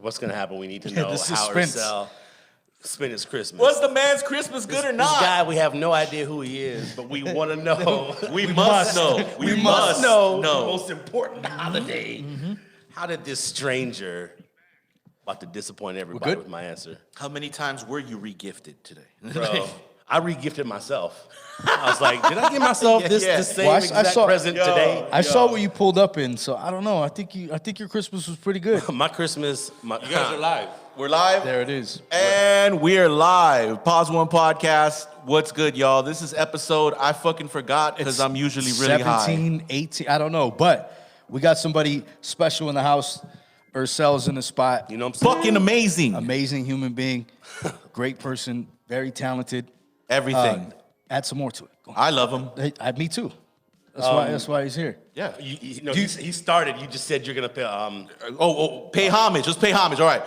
what's going to happen. We need to know The how suspense. Ercell spent his Christmas. Was the man's Christmas good or not? This guy, we have no idea who he is, but we want to know. we must know. We must know. The most important holiday. How did this stranger, about to disappoint everybody with my answer. How many times were you re-gifted today? Bro, I re-gifted myself. I was like, did I give myself the same exact present today? I saw what you pulled up in, so I don't know. I think your Christmas was pretty good. My Christmas, You guys are live. We're live. There it is. And we're live. Pawz One Podcast. What's good, y'all? This is episode I fucking forgot because I'm usually really 17, 18, I don't know. But we got somebody special in the house. Ercell's in the spot. You know what I'm saying? Fucking amazing. Amazing human being. Great person. Very talented. Everything. Add some more to it. Go on. I love him. Me too. That's why he's here. Yeah. He started. You just said you're gonna pay. Pay homage. Just pay homage. All right.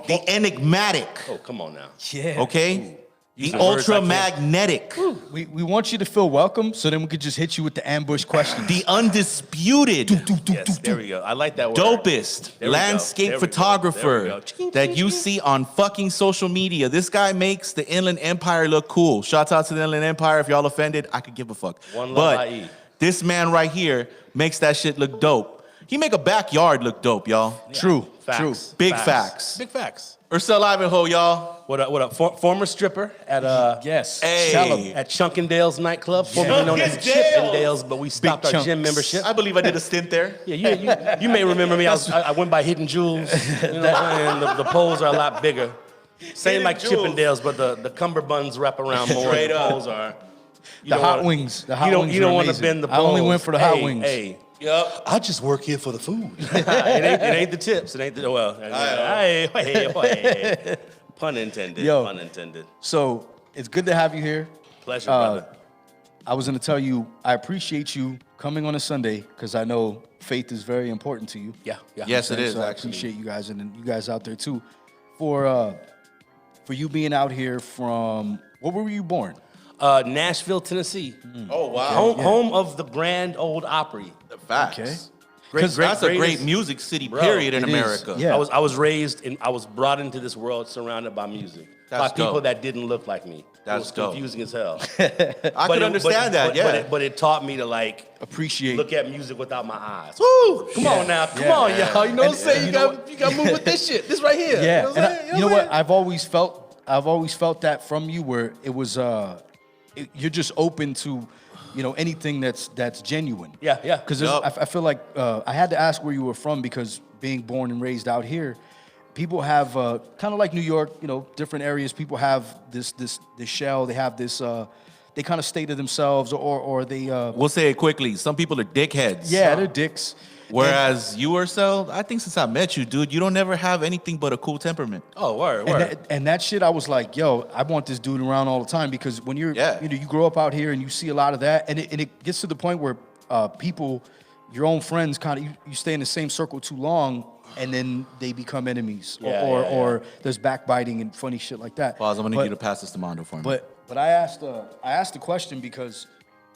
The enigmatic. Oh, come on now. Yeah. Okay. The Using words I ultra magnetic. We want you to feel welcome, so then we could just hit you with the ambush questions. The undisputed. Yes, there we go. I like that word. Dopest There we go. landscape There we go. photographer There we go. that you see on fucking social media. This guy makes the Inland Empire look cool. Shouts out to the Inland Empire. If y'all offended, I could give a fuck. One love, But IE. this man right here makes that shit look dope. He make a backyard look dope, y'all. True. Facts. True. Big facts. Big facts. Ercell Ivanhoe, y'all. What up? Former stripper at Yes. Hey. Tell him. at Chunkendale's nightclub, formerly known as Chippendale's, but we stopped our chunks. gym membership. I believe I did a stint there. Yeah, you may remember me. I went by Hidden Jewels. You know what I'm saying? The poles are a lot bigger. Same Hidden like Jewels. Chippendale's, but the cummerbunds wrap around more. Straight the up. poles are. The hot wings. The hot wings. You don't want to amazing. bend the I poles. only went for the hot wings. Hey, Yup. I just work here for the food. it ain't the tips. It ain't the hey. Pun intended. Yo. Pun intended. So it's good to have you here. Pleasure, brother. I was going to tell you, I appreciate you coming on a Sunday because I know faith is very important to you. Yeah. Yes, it is, So I actually. appreciate you guys and then you guys out there too. For you being out here from, where were you born? Nashville, Tennessee. Oh, wow. Home of the Grand Old Opry. Facts. Okay. That's a great greatest- music city, Bro, period, in it is. America. Yeah. I was raised and I was brought into this world surrounded by music. That's by people dope. that didn't look like me. That's it was dope. confusing as hell. I could understand that, yeah. But it taught me to like Appreciate. look at music without my eyes. Woo! Come on now. Come on, y'all. You know what I'm saying? You got to move with this shit. This right here. Yeah. You know what And I'm saying? you know what? I've always felt that from you where it was, you're just open to, anything that's genuine. Yeah. Because Yup. I feel like I had to ask where you were from because being born and raised out here, people have kind of like New York, different areas. People have this shell. They have this. They kind of stay to themselves, or they. We'll say it quickly. Some people are dickheads. Yeah, they're dicks. Whereas you, Ercell, I think since I met you, dude, you don't never have anything but a cool temperament. Oh, word. And that shit, I was like, yo, I want this dude around all the time because when you're, you grow up out here and you see a lot of that, and it gets to the point where people, your own friends, kind of you stay in the same circle too long, and then they become enemies, or there's backbiting and funny shit like that. Pause. I'm gonna need you to pass this to Mondo for me. But I asked the question because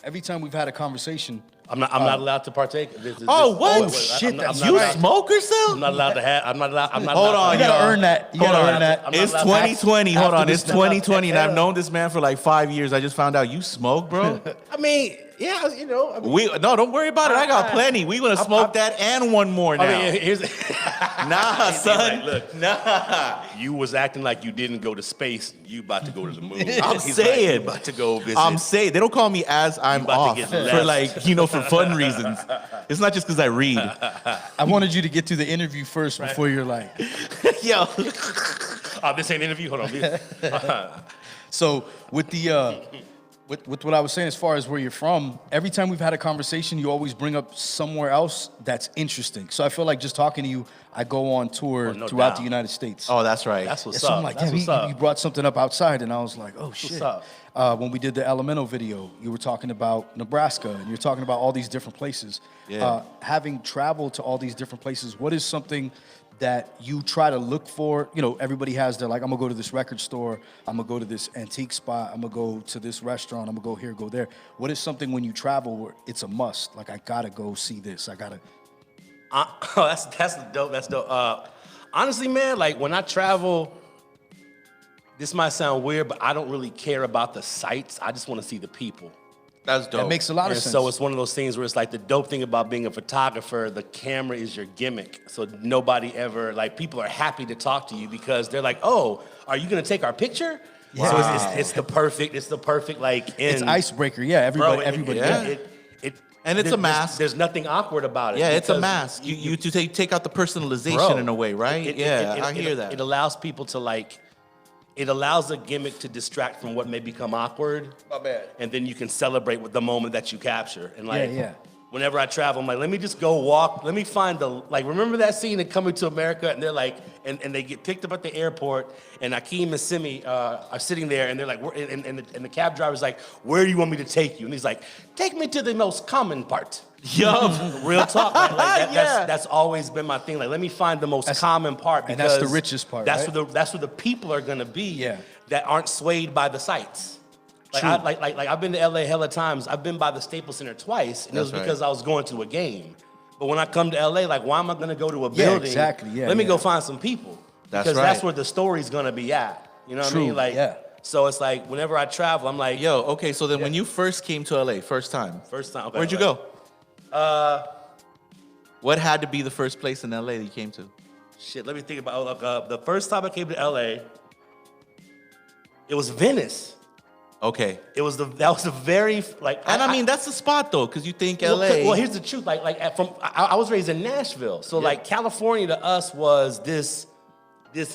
every time we've had a conversation. I'm not allowed to partake. What? Shit, You smoke, Ercell? I'm not allowed to have. I'm not allowed. Hold on, You gotta y'all. earn that. You gotta earn that. I'm not It's allowed to- 2020. Hold on, it's this- 2020, and I've known this man for like 5 years. I just found out you smoke, bro. I mean, yeah, I mean, Don't worry about it. I got plenty. We gonna smoke that and one more now. I mean, here's Nah, son. like, look. Nah. you was acting like you didn't go to space. You about to go to the moon. I'm He's saying. like, you about to go visit. I'm saying they don't call me as I'm about off to get for left. like for fun reasons. It's not just because I read. I wanted you to get through the interview first before you're like. Yo, Oh, this ain't an interview. Hold on. So with the with what I was saying as far as where you're from, every time we've had a conversation, you always bring up somewhere else that's interesting. So I feel like just talking to you, I go on tour no throughout doubt. the United States. oh, that's right. That's what's So I'm up. like, That's damn, what's up. you brought something up outside, and I was like, oh shit. up? When we did the Elemental video, you were talking about Nebraska, and you're talking about all these different places. Yeah. Having traveled to all these different places, what is something that you try to look for? Everybody has their, like, I'm gonna go to this record store, I'm gonna go to this antique spot, I'm gonna go to this restaurant, I'm gonna go here, go there. What is something when you travel where it's a must? Like, I gotta go see this. I gotta. That's dope. That's dope. Honestly, man, like when I travel, this might sound weird, but I don't really care about the sights. I just want to see the people. That's dope. That makes a lot of And sense. so it's one of those things where it's like the dope thing about being a photographer, the camera is your gimmick. So nobody ever, like people are happy to talk to you because they're like, oh, are you gonna take our picture? Yeah. So it's the perfect like It's end. icebreaker. Yeah, everybody. Everybody. And it's a mask. There's nothing awkward about it. Yeah, it's a because mask. You take out the personalization Bro, in a way, right? I hear that. It allows people to like, it allows a gimmick to distract from what may become awkward. My bad. And then you can celebrate with the moment that you capture. And like, Yeah. whenever I travel, I'm like, let me just go walk. Let me find remember that scene in Coming to America? And they're like, and they get picked up at the airport, and Akeem and Simi are sitting there, and they're like, and the cab driver's like, where do you want me to take you? And he's like, take me to the most common part. Yup. Real talk. Like Yeah. that's always been my thing. Like, let me find the most common part because and that's the richest part, That's right? that's where the people are gonna be. Yeah. That aren't swayed by the sights. Like, True. I've been to LA hella times. I've been by the Staples Center twice, and it was That's right. because I was going to a game. But when I come to LA, like, why am I gonna go to a building? exactly. Yeah, Let me yeah. go find some people. That's because right. that's where the story's gonna be at. You know what I mean? True, Like, yeah. so it's like whenever I travel, I'm like, Yo, okay, so then when you first came to LA, first time, first time. Okay, where'd you go? What had to be the first place in LA that you came to? Shit, let me think about the first time I came to LA. It was Venice. Okay. That was the very like. And I mean, that's the spot though, because you think Well, LA. well, here's the truth. I was raised in Nashville, so like California to us was this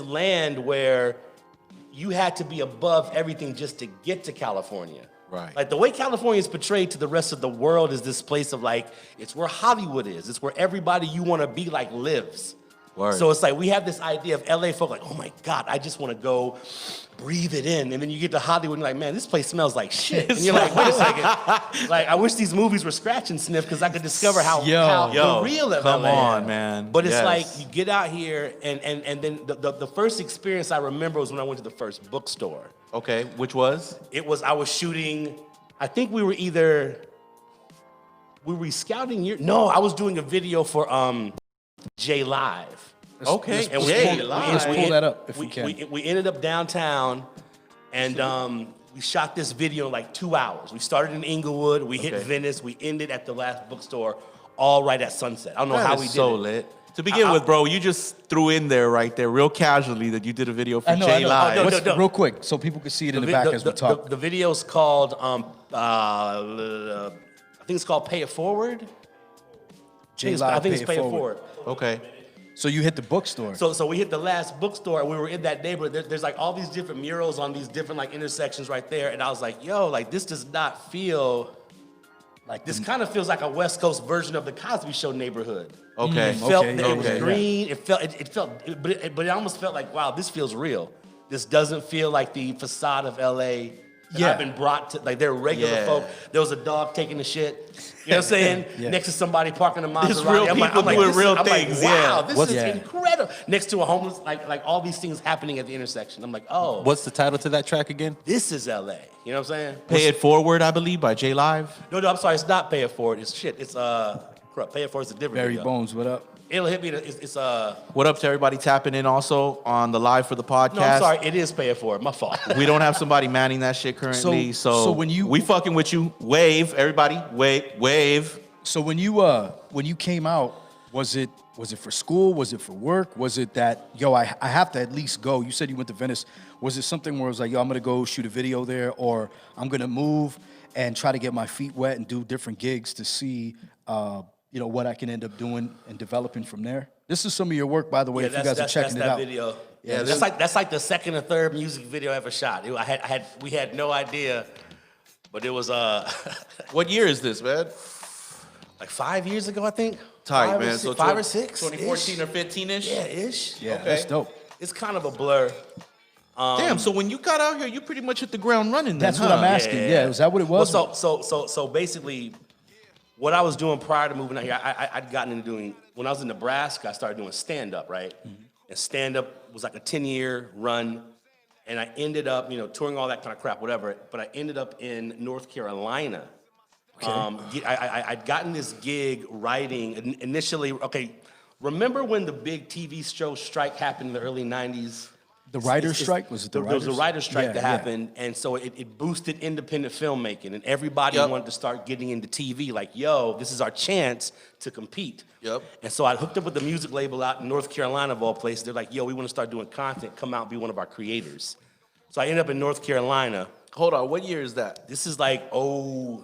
land where you had to be above everything just to get to California. Right. Like the way California is portrayed to the rest of the world is this place of like, it's where Hollywood is. It's where everybody you want to be like lives. Word. So it's like we have this idea of LA folk like, oh my God, I just want to go breathe it in. And then you get to Hollywood and you're like, man, this place smells like shit. And you're like, wait a second. Like, I wish these movies were scratch and sniff because I could discover how the real of come LA on, is. man. But it's Yes. like you get out here and then the first experience I remember was when I went to the first bookstore. Okay, which was? I was shooting, I think we were scouting no, I was doing a video for J Live. Okay, And Let's pull that up if we can. We ended up downtown, and we shot this video in like 2 hours. We started in Inglewood, we hit Venice, we ended at the last bookstore, all right at sunset. I don't know how we did so it. lit. To begin with, bro, you just threw in there right there, real casually, that you did a video for J Live. Oh, no, What's, real quick, so people can see it in the back as we talk. The video's called, I think it's called Pay It Forward. I think it's Pay It Forward. Okay. So you hit the bookstore. So we hit the last bookstore, and we were in that neighborhood. There's like all these different murals on these different like intersections right there, and I was like, yo, like this does not feel like this. Kind of feels like a West Coast version of the Cosby Show neighborhood. Okay. It felt Okay, that it was okay. green. But it almost felt like, wow, this feels real. This doesn't feel like the facade of LA. Yeah. I've been brought to, like they're regular Yeah. folk. There was a dog taking a shit. You know what I'm saying? Yeah. Next to somebody parking a Maserati. There's real I'm people doing this real I'm things, Like, wow, yeah. this is Yeah. incredible. Next to a homeless, like all these things happening at the intersection. I'm like, oh, What's the title to that track again? this is LA. You know what I'm saying? Pay It Forward, I believe, by J Live. No, I'm sorry. It's not Pay It Forward. It's shit. It's corrupt. Pay It Forward is a different Barry video. Bones, what up? It'll hit me. It's What up to everybody tapping in also on the live for the podcast? No, I'm sorry. It is Pay It Forward. My fault. We don't have somebody manning that shit currently, So when you- we fucking with you. Wave, everybody, wave. So when you came out, was it for school? Was it for work? Was it that, yo, I have to at least go? You said you went to Venice. Was it something where it was like, yo, I'm gonna go shoot a video there, or I'm gonna move and try to get my feet wet and do different gigs to see, what I can end up doing and developing from there? This is some of your work, by the way, if you guys are checking it out. Video. Yeah, Yeah, this that's like the second or third music video I ever shot. We had no idea, but it was What year is this, man? like 5 years ago, I think. Tight, man. So 5 or 6. 2014 or 15-ish? Yeah, ish. Yeah, Okay. that's dope. It's kind of a blur. Damn, so when you got out here, you pretty much hit the ground running then, That's what I'm asking. Yeah, is that what it was? Well, so basically, what I was doing prior to moving out here, I'd gotten into doing, when I was in Nebraska, I started doing stand-up, right? Mm-hmm. And stand-up was like a 10-year run, and I ended up, touring all that kind of crap, whatever, but I ended up in North Carolina. Okay. I'd gotten this gig writing, initially, remember when the big TV show strike happened in the early 90s? The writer's strike? Was it the writers? There was a writer's strike Yeah, that happened, and so it boosted independent filmmaking, and everybody wanted to start getting into TV. Like, yo, this is our chance to compete. Yep. And so I hooked up with the music label out in North Carolina, of all places. They're like, yo, we want to start doing content. Come out and be one of our creators. So I ended up in North Carolina. Hold on, what year is that? This is like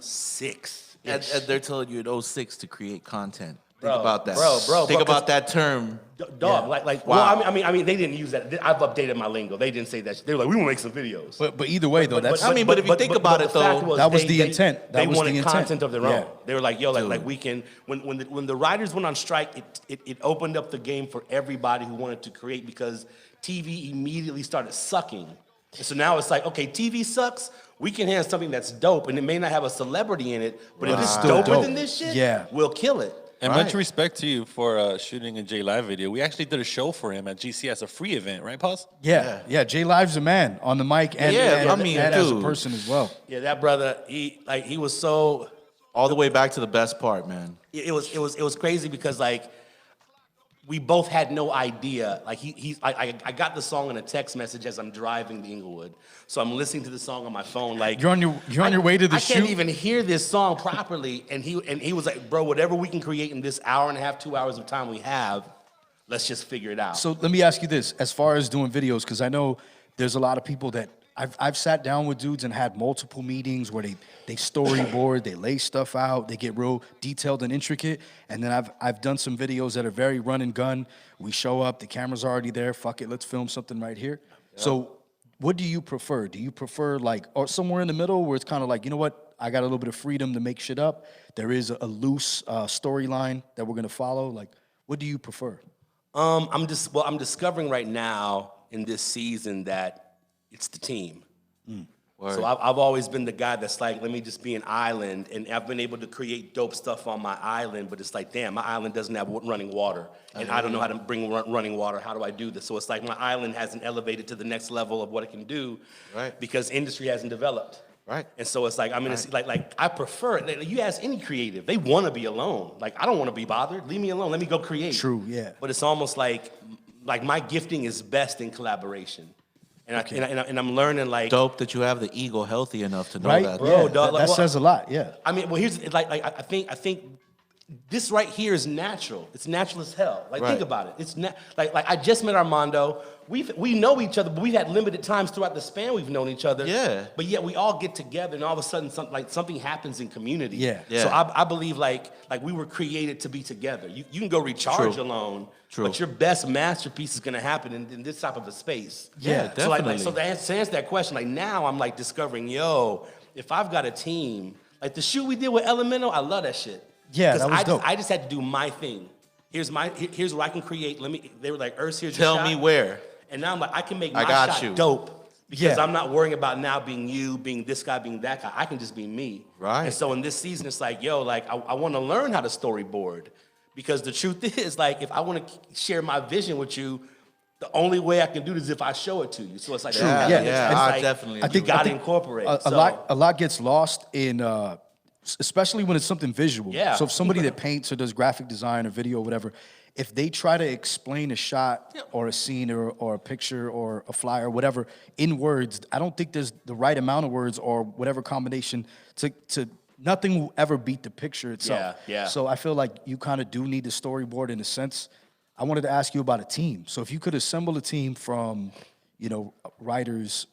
06. And they're telling you in 06 to create content. Think Bro, about that. bro, Think about that term. Dog, like, Wow. well, I mean, they didn't use that. I've updated my lingo. They didn't say that. They were like, we want to make some videos. But either way, though, that's... I mean, but if you think about it, the fact though, that was the intent. That They was wanted the intent. content of their Yeah. own. They were like, yo, like we can. When the writers went on strike, it opened up the game for everybody who wanted to create because TV immediately started sucking. And so now it's like, okay, TV sucks. We can have something that's dope, and it may not have a celebrity in it, but if it's still doper dope. than this shit, Yeah. we'll kill it. And much respect to you for shooting a J Live video. We actually did a show for him at GC as a free event, right, Pawz? Yeah. Jay Live's a man on the mic and, Yeah, and, I mean, and as a dude. person as well. Yeah, that brother, he was so. All the way back to the best part, man. It was crazy because like we both had no idea. Like I got the song in a text message as I'm driving to Inglewood, so I'm listening to the song on my phone. Like You're on your way to the I shoot. can't even hear this song properly, and he was like, bro, whatever we can create in this hour and a half, 2 hours of time we have, let's just figure it out. So let me ask you this: as far as doing videos, because I know there's a lot of people that I've sat down with dudes and had multiple meetings where they storyboard, they lay stuff out, they get real detailed and intricate, and then I've done some videos that are very run and gun. We show up, the camera's already there. Fuck it, let's film something right here. Yeah. So, what do you prefer? Do you prefer like or somewhere in the middle where it's kind of like, you know what, I got a little bit of freedom to make shit up. There is a loose storyline that we're gonna follow. Like, what do you prefer? I'm discovering right now in this season that it's the team. So I've always been the guy that's like, let me just be an island, and I've been able to create dope stuff on my island, but it's like, damn, my island doesn't have running water, and I don't know how to bring running water. How do I do this? So it's like my island hasn't elevated to the next level of what it can do, because industry hasn't developed. Right. And so it's like, I'm gonna see, like I prefer it. Like, you ask any creative, they want to be alone. Like, I don't want to be bothered. Leave me alone. Let me go create. True, yeah. But it's almost like my gifting is best in collaboration. And I'm learning like Dope that you have the ego healthy enough to know Right, that. Bro, yeah, dog, like, that well, says a lot. Yeah. I mean, well, here's like I think this right here is natural. It's natural as hell. Like, think about it. It's like I just met Armando. We know each other, but we've had limited times throughout the span we've known each other. Yeah. But yet we all get together, and all of a sudden something happens in community. Yeah. So I believe like we were created to be together. You can go recharge True. alone, True. but your best masterpiece is gonna happen in this type of a space. Yeah, So definitely. to answer that question, like now I'm like discovering, yo, if I've got a team, like the shoot we did with Elemental, I love that shit. Yeah, 'Cause that was dope. I just had to do my thing. Here's what I can create. They were like, Ercell, here's your Tell shot. me where. And now I'm like, I can make I my got shot you. dope because Yeah. I'm not worrying about now being you, being this guy, being that guy. I can just be me. Right. And so in this season, it's like, yo, like I want to learn how to storyboard, because the truth is, like, if I want to share my vision with you, the only way I can do this is if I show it to you. So it's like, True, yeah. it's I like, definitely you got to incorporate. A lot gets lost in, especially when it's something visual. Yeah. So if somebody that paints or does graphic design or video or whatever, if they try to explain a shot or a scene or a picture or a flyer or whatever in words, I don't think there's the right amount of words or whatever combination to nothing will ever beat the picture itself. Yeah. So I feel like you kind of do need the storyboard in a sense. I wanted to ask you about a team. So if you could assemble a team from, writers,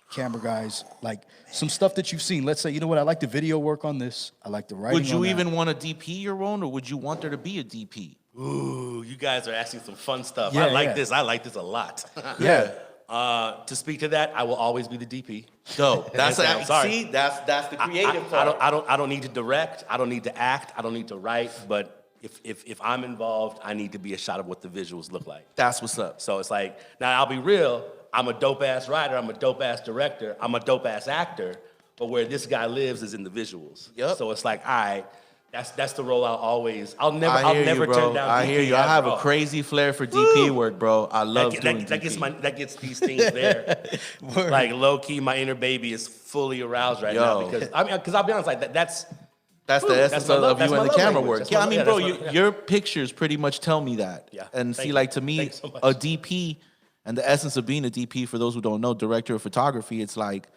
camera guys, like some stuff that you've seen. Let's say, you know what, I like the video work on this. I like the writing Would you on that. even want to DP your own, or would you want there to be a DP? Ooh, you guys are asking some fun stuff. Yeah, I like yeah. this. I like this a lot. Yeah. To speak to that, I will always be the DP. Dope. That's I'm sorry. see, that's the creative part. I don't need to direct. I don't need to act. I don't need to write. But if I'm involved, I need to be a shot of what the visuals look like. That's what's up. So it's like, now I'll be real. I'm a dope ass writer. I'm a dope ass director. I'm a dope ass actor. But where this guy lives is in the visuals. Yep. So it's like, all right, that's the role I'll never I hear you, bro. turn down. I hear DP you. I have ever. a crazy flair for DP work, bro. I love doing that DP. gets these things there. Like low key, my inner baby is fully aroused right now because I'll be honest, like that's That's the essence my love- of you that's and my the love camera language. work. That's Yeah, my- I mean, yeah, bro, that's what- yeah. your pictures pretty much tell me that. Yeah. And Thank see, you. like to me, Thanks so much. a DP and the essence of being a DP, for those who don't know, director of photography, it's like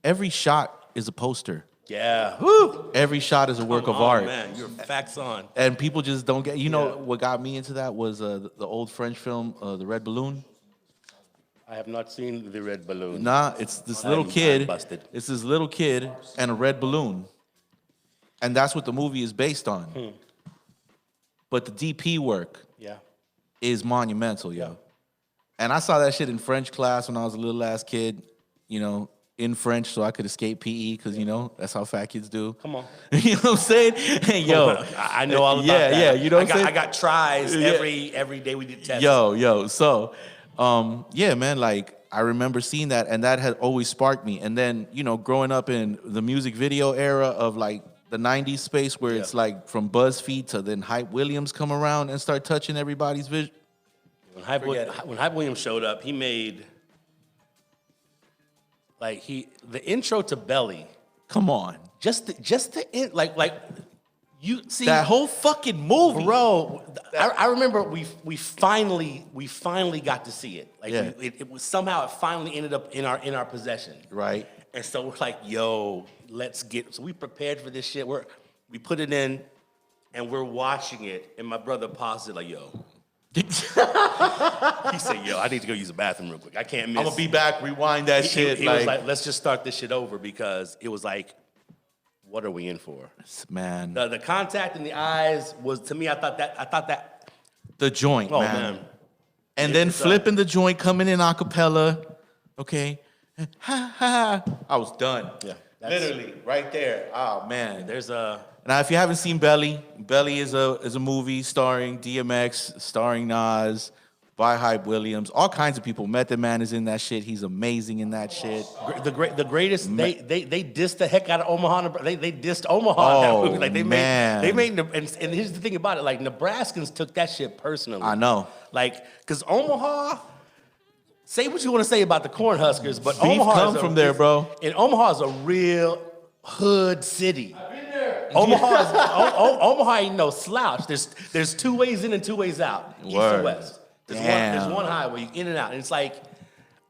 every shot is a poster. Yeah. Woo! Every shot is a work of Oh, art. man, you're facts on. And people just don't get. You know Yeah. what got me into that was the old French film, The Red Balloon. I have not seen the red balloon. Nah, it's this I'm- little I'm kid. busted. It's this little kid and a red balloon, and that's what the movie is based on. But the DP work Yeah. is monumental, yo. And I saw that shit in French class when I was a little ass kid, you know, in French, so I could escape PE because you know that's how fat kids do. Come on. You know what I'm saying? Hey, yo, I know all about yeah, that. yeah. You know what I'm saying? I got tries Yeah. every day we did tests. Yo. So, yeah, man, like I remember seeing that, and that had always sparked me. And then, you know, growing up in the music video era of like the 90s space where it's like from BuzzFeed to then Hype Williams come around and start touching everybody's vision. When Hype Williams showed up, he made the intro to Belly. Come on. Just the like you see That whole fucking movie. bro. I remember we finally got to see it. Like Yeah. it was somehow it finally ended up in our possession. Right. And so we're like, yo, let's get. So we prepared for this shit. We put it in, and we're watching it. And my brother paused it like, yo. He said, yo, I need to go use the bathroom real quick. I can't miss. I'm gonna be back, rewind that shit. He was like, let's just start this shit over because it was like, what are we in for? man, The contact in the eyes was to me. I thought that. the joint, Oh man. man. And then flipping the joint, coming in a cappella. Okay. Ha ha. I was done. Yeah. Literally, right there. Oh man. There's a. Now, if you haven't seen Belly, Belly is a movie starring DMX, starring Nas, by Hype Williams, all kinds of people. Method Man is in that shit. He's amazing in that shit. The greatest. They dissed the heck out of Omaha. They dissed Omaha. In that movie. Like man. they made and here's the thing about it. Like Nebraskans took that shit personally. I know. Like because Omaha. Say what you want to say about the Cornhuskers, but Beef Omaha come is from there, bro. And Omaha is a real hood city. I've been there. Omaha ain't no slouch. There's two ways in and two ways out, east Word. and west. There's one highway in and out, and it's like,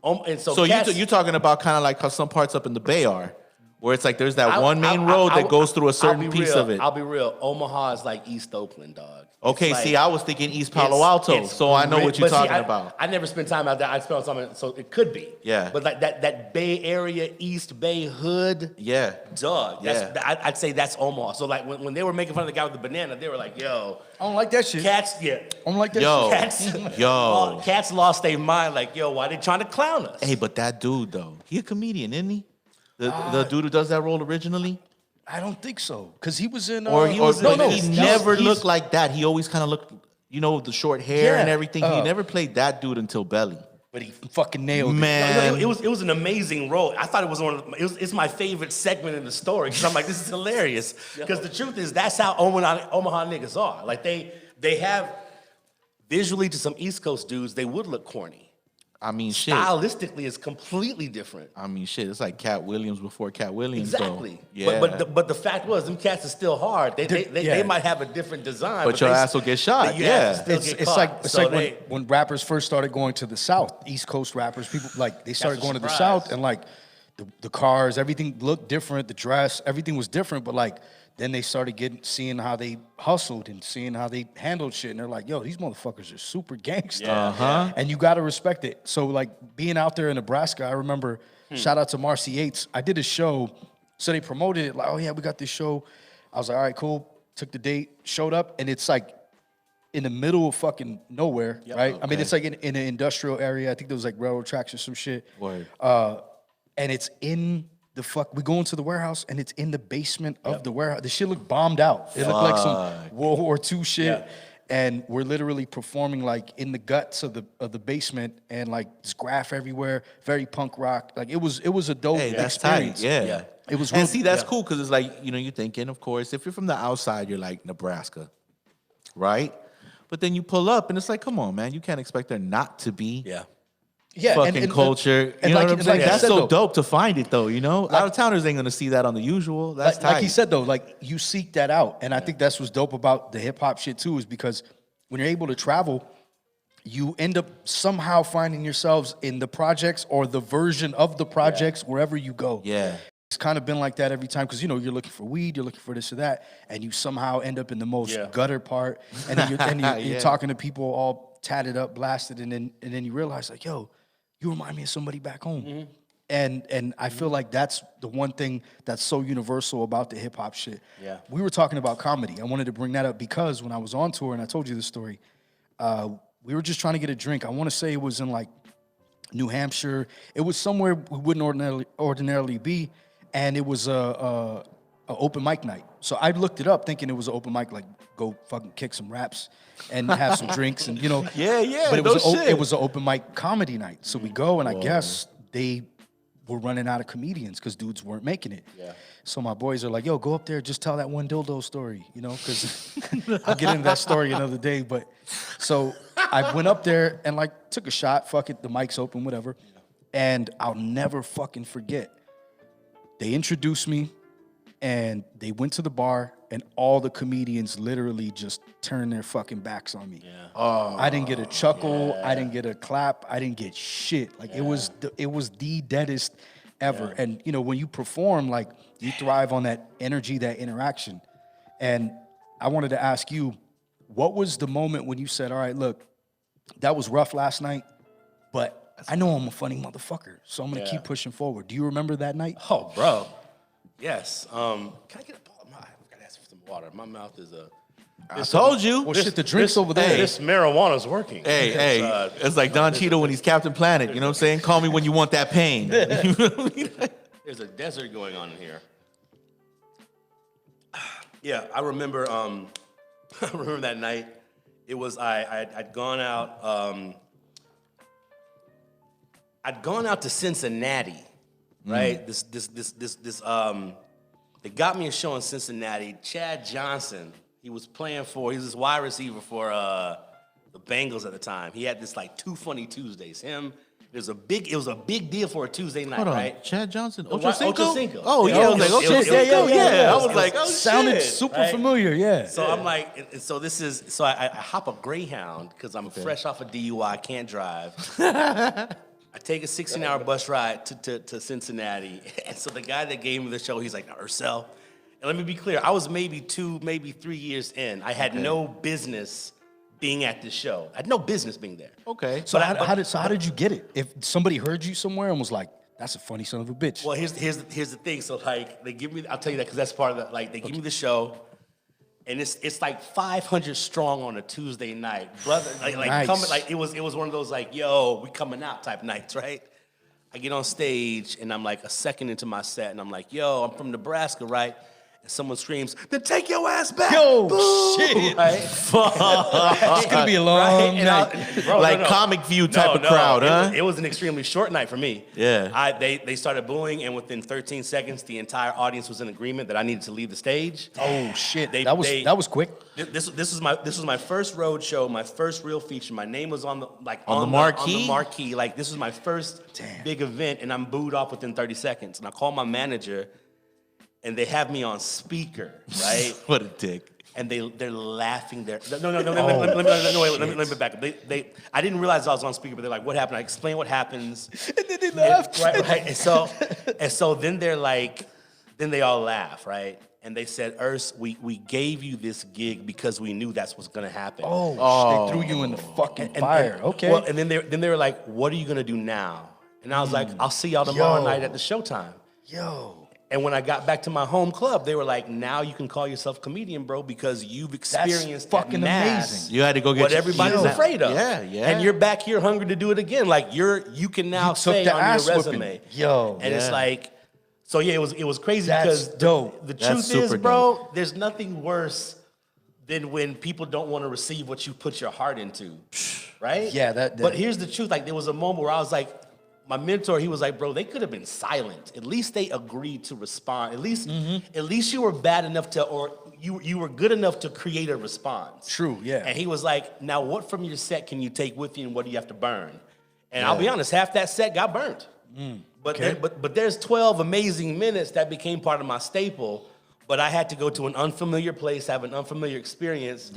and so cats, you're talking about kind of like how some parts up in the Bay are, where it's like there's that one main I- road I- that goes through a certain I'll be piece real, of it. I'll be real. Omaha is like East Oakland, dog. Okay, It's see, like- I was thinking East Palo It's- Alto, it's so I know great. what you're But see, talking about. I never spent time out there. I spent time, so it could be. Yeah. But like that Bay Area, East Bay hood, Yeah. dog. Yeah. I'd say that's Omaha. So like when they were making fun of the guy with the banana, they were like, "Yo, I don't like that shit. cats, yeah, I don't like that Yo. shit. cats, Yo. cats lost their mind. Like, yo, why they trying to clown us?" Hey, but that dude though, he a comedian, isn't he? The dude who does that role originally, I don't think so. Because he was in... or he was? no, no. He never looked like that. He always kind of looked, you know, the short hair Yeah. and everything. He never played that dude until Belly. But he fucking nailed it. Man, It was an amazing role. I thought it was it's my favorite segment in the story because I'm like, this is hilarious. Because the truth is, that's how Omaha niggas are. Like they have visually to some East Coast dudes, they would look corny. I mean, shit. Stylistically, it's completely different. I mean, shit. It's like Cat Williams before Cat Williams. though. Exactly. Yeah. But the fact was, them cats are still hard. They Yeah. might have a different design. But your they- ass will get shot, but your ass yeah. will still It's, get it's caught. like it's So like when rappers first started going to the South, East Coast rappers, people like they started a going to the surprise. South and like the cars, everything looked different, the dress, everything was different, but like then they started seeing how they hustled and seeing how they handled shit, and they're like, yo, these motherfuckers are super gangster. Uh-huh. And you gotta respect it. So like being out there in Nebraska, I remember, shout out to Marcy Yates. I did a show, so they promoted it, like, oh yeah, we got this show. I was like, all right, cool. Took the date, showed up, and it's like in the middle of fucking nowhere, right? I mean, it's like in an industrial area. I think there was like railroad tracks or some shit. Word. And it's in we go into the warehouse and it's in the basement of the warehouse. The shit looked bombed out. It looked like some World War II shit. Yeah. And we're literally performing like in the guts of the basement and like this graph everywhere, very punk rock. Like it was a dope Hey, that's tight. experience. Yeah. It was And real- see, that's yeah. cool because it's like, you know, you're thinking, of course, if you're from the outside, you're like Nebraska, right? But then you pull up and it's like, come on, man, you can't expect there not to be Yeah. fucking culture. And you know like, what I'm saying? like That's said, so though, dope to find it though, you know? Out of towners ain't gonna see that on the usual. That's like he tight. said though, like you seek that out. And I think that's what's dope about the hip hop shit too, is because when you're able to travel, you end up somehow finding yourselves in the projects or the version of the projects wherever you go. Yeah. It's kind of been like that every time because, you know, you're looking for weed, you're looking for this or that, and you somehow end up in the most gutter part. And then you're talking to people all tatted up, blasted, and then you realize, like, yo, you remind me of somebody back home. And I feel like that's the one thing that's so universal about the hip-hop shit. Yeah. We were talking about comedy. I wanted to bring that up because when I was on tour, and I told you this story, we were just trying to get a drink. I want to say it was in, like, New Hampshire. It was somewhere we wouldn't ordinarily be. And it was a open mic night. So I looked it up thinking it was an open mic, like go fucking kick some raps and have some drinks and, you know. Yeah, But it was an open mic comedy night. So we go and I guess they were running out of comedians because dudes weren't making it. Yeah. So my boys are like, yo, go up there, just tell that one dildo story, you know, because I'll get into that story another day. But so I went up there and like took a shot, fuck it, the mic's open, whatever. And I'll never fucking forget. They introduced me, and they went to the bar, and all the comedians literally just turned their fucking backs on me. Yeah. Oh, I didn't get a chuckle. Yeah. I didn't get a clap. I didn't get shit. Like it was the deadest ever. Yeah. And you know, when you perform, like you thrive on that energy, that interaction. And I wanted to ask you, what was the moment when you said, "All right, look, that was rough last night, but I know I'm a funny motherfucker, so I'm gonna keep pushing forward." Do you remember that night? Oh, bro. Yes. Can I get a bottle? I gotta ask for some water. My mouth is a. I told you. Well, shit, the drink's over there. This marijuana's working. Hey, it's like Don Cheadle when he's Captain Planet. You know what I'm saying? Call me when you want that pain. There's a desert going on in here. Yeah, I remember. I remember that night. It was I'd gone out. I'd gone out to Cincinnati, right? They got me a show in Cincinnati. Chad Johnson, he was this wide receiver for the Bengals at the time. He had this like 2 Funny Tuesdays. It was a big deal for a Tuesday night, Hold on. right? Chad Johnson, Ocho Cinco? Cinco. Oh yeah, I was like, yeah. I was like, oh shit. Sounded super familiar, yeah. So I'm like, I hop a Greyhound because I'm fresh off a DUI, I can't drive. I take a 16-hour bus ride to Cincinnati. And so the guy that gave me the show, he's like, Ercell. And let me be clear, I was maybe 2, maybe 3 years in. I had no business being at this show. I had no business being there. Okay. So how did you get it? If somebody heard you somewhere and was like, "That's a funny son of a bitch." Well, here's the thing. So like they give me, I'll tell you that because that's part of the, like they give me the show. And it's like 500 strong on a Tuesday night, brother. Like nice. Coming, like it was one of those like, yo, we coming out type nights, right? I get on stage and I'm like a second into my set and I'm like, yo, I'm from Nebraska, right? And someone screams, "Then take your ass back!" Yo, Boo! shit. Right? It's gonna be a long night. Like Comic View type of crowd, huh? It was an extremely short night for me. Yeah. They started booing, and within 13 seconds, the entire audience was in agreement that I needed to leave the stage. Oh shit, that was quick. This was my first road show, my first real feature. My name was on the marquee. On the marquee. Like this was my first big event, and I'm booed off within 30 seconds. And I call my manager, and they have me on speaker, right? What a dick. And they're laughing there. No, let me back up. I didn't realize I was on speaker, but they're like, "What happened?" I explain what happens. And then they laughed. Right. And so then they're like, then they all laugh, right? And they said, "Urs, we gave you this gig because we knew that's what's gonna happen." Oh. They threw you in the fucking fire. Okay. Well, and then they were like, "What are you gonna do now?" And I was like, "I'll see y'all tomorrow night at the Showtime." Yo. And when I got back to my home club, they were like, "Now you can call yourself comedian, bro, because you've experienced That's fucking amazing. You had to go get what everybody's afraid of." Yeah. And you're back here hungry to do it again. Like you can now say on your resume. Yo. And it's like, so yeah, it was crazy That's because dope. The truth is, bro, there's nothing worse than when people don't want to receive what you put your heart into. Right? Yeah, But here's the truth. Like there was a moment where I was like, my mentor, he was like, "Bro, they could have been silent. At least they agreed to respond. At least you were bad enough to, or you were good enough to create a response." True, yeah. And he was like, "Now what from your set can you take with you and what do you have to burn?" And I'll be honest, half that set got burnt. But there's 12 amazing minutes that became part of my staple. But I had to go to an unfamiliar place, have an unfamiliar experience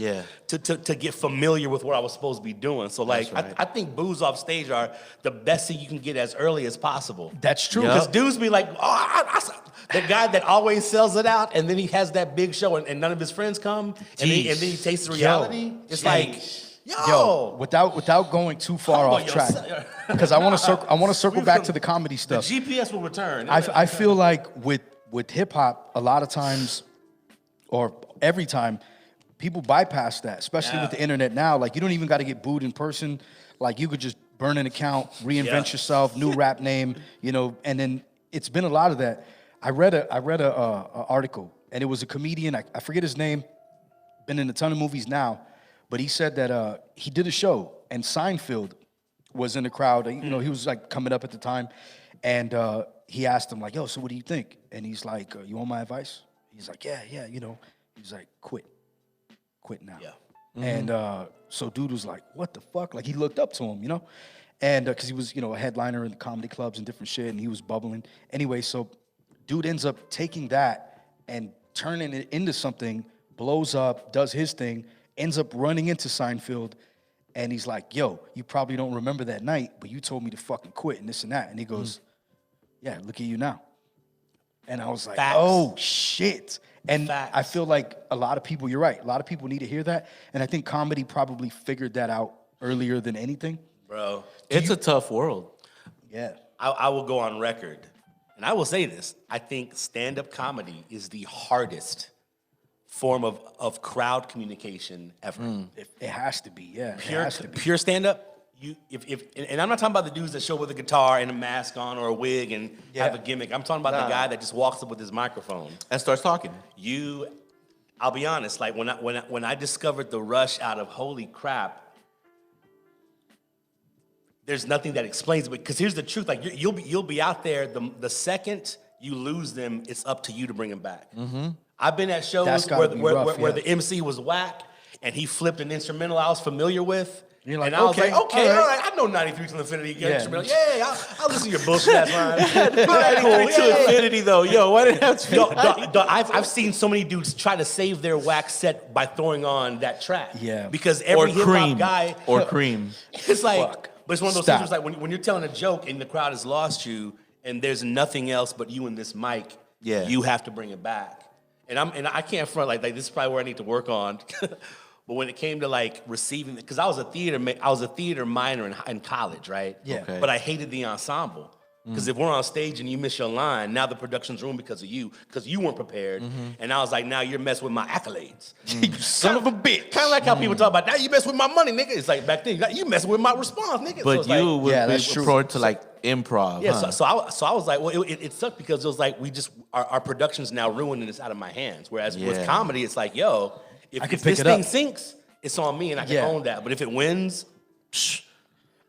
to get familiar with what I was supposed to be doing. So, like, I think boos off stage are the best thing you can get as early as possible. That's true. Because dudes be like, the guy that always sells it out, and then he has that big show, and none of his friends come, and then he tastes the reality. It's like, yo, without going too far off track, because I want to circle back to the comedy stuff. The GPS will return. I feel like with hip hop, a lot of times, or every time, people bypass that, especially with the internet now. Like, you don't even got to get booed in person. Like, you could just burn an account, reinvent yourself, new rap name, you know. And then it's been a lot of that. I read a article, and it was a comedian. I forget his name. Been in a ton of movies now, but he said that he did a show, and Seinfeld was in the crowd. You know, he was like coming up at the time, and he asked him like, "Yo, so what do you think?" And he's like, "You want my advice?" He's like, "Yeah, you know." He's like, quit now." Yeah. And so dude was like, "What the fuck?" Like, he looked up to him, you know, and because he was, you know, a headliner in the comedy clubs and different shit, and he was bubbling. Anyway, so dude ends up taking that and turning it into something, blows up, does his thing, ends up running into Seinfeld, and he's like, "Yo, you probably don't remember that night, but you told me to fucking quit and this and that." And he goes, "Yeah, look at you now." And I was like, Facts. oh, shit. And Facts. I feel like a lot of people, you're right, a lot of people need to hear that. And I think comedy probably figured that out earlier than anything. Bro. It's a tough world. Yeah. I will go on record, and I will say this. I think stand-up comedy is the hardest form of crowd communication ever. It has to be, yeah. It has to be. Pure stand-up, and I'm not talking about the dudes that show up with a guitar and a mask on or a wig and have a gimmick. I'm talking about the guy that just walks up with his microphone And starts talking. I'll be honest, like when I discovered the rush out of holy crap, there's nothing that explains it. Because here's the truth: like you'll be out there. The second you lose them, it's up to you to bring them back. I've been at shows where the MC was whack and he flipped an instrumental I was familiar with. You're like, and I was like, okay, all all right. right, I know 93 to Infinity instrumental. Yeah, I'll listen to your bullshit ass line. To infinity, though. Yo, why did it have to be I've seen so many dudes try to save their whack set by throwing on that track. Yeah. Because every hip hop guy, Or cream. it's like, but it's one of those Stop. things where it's like when you're telling a joke and the crowd has lost you and there's nothing else but you and this mic, you have to bring it back. And I can't front like this is probably where I need to work on. But when it came to like receiving, because I was a theater minor in college, right? Yeah. Okay. But I hated the ensemble. Because if we're on stage and you miss your line, now the production's ruined because you weren't prepared. And I was like, now you're messing with my accolades. You son of a bitch. Kind of like how people talk about, now you mess with my money, nigga. It's like back then, you messing with my response, nigga. But so you like, would that's be true. prone to like improv. yeah, huh? so I was like, well, it sucked because it was like our production's now ruined and it's out of my hands. Whereas with comedy, it's like, yo, if pick this it thing up. sinks, it's on me and I can own that. But if it wins,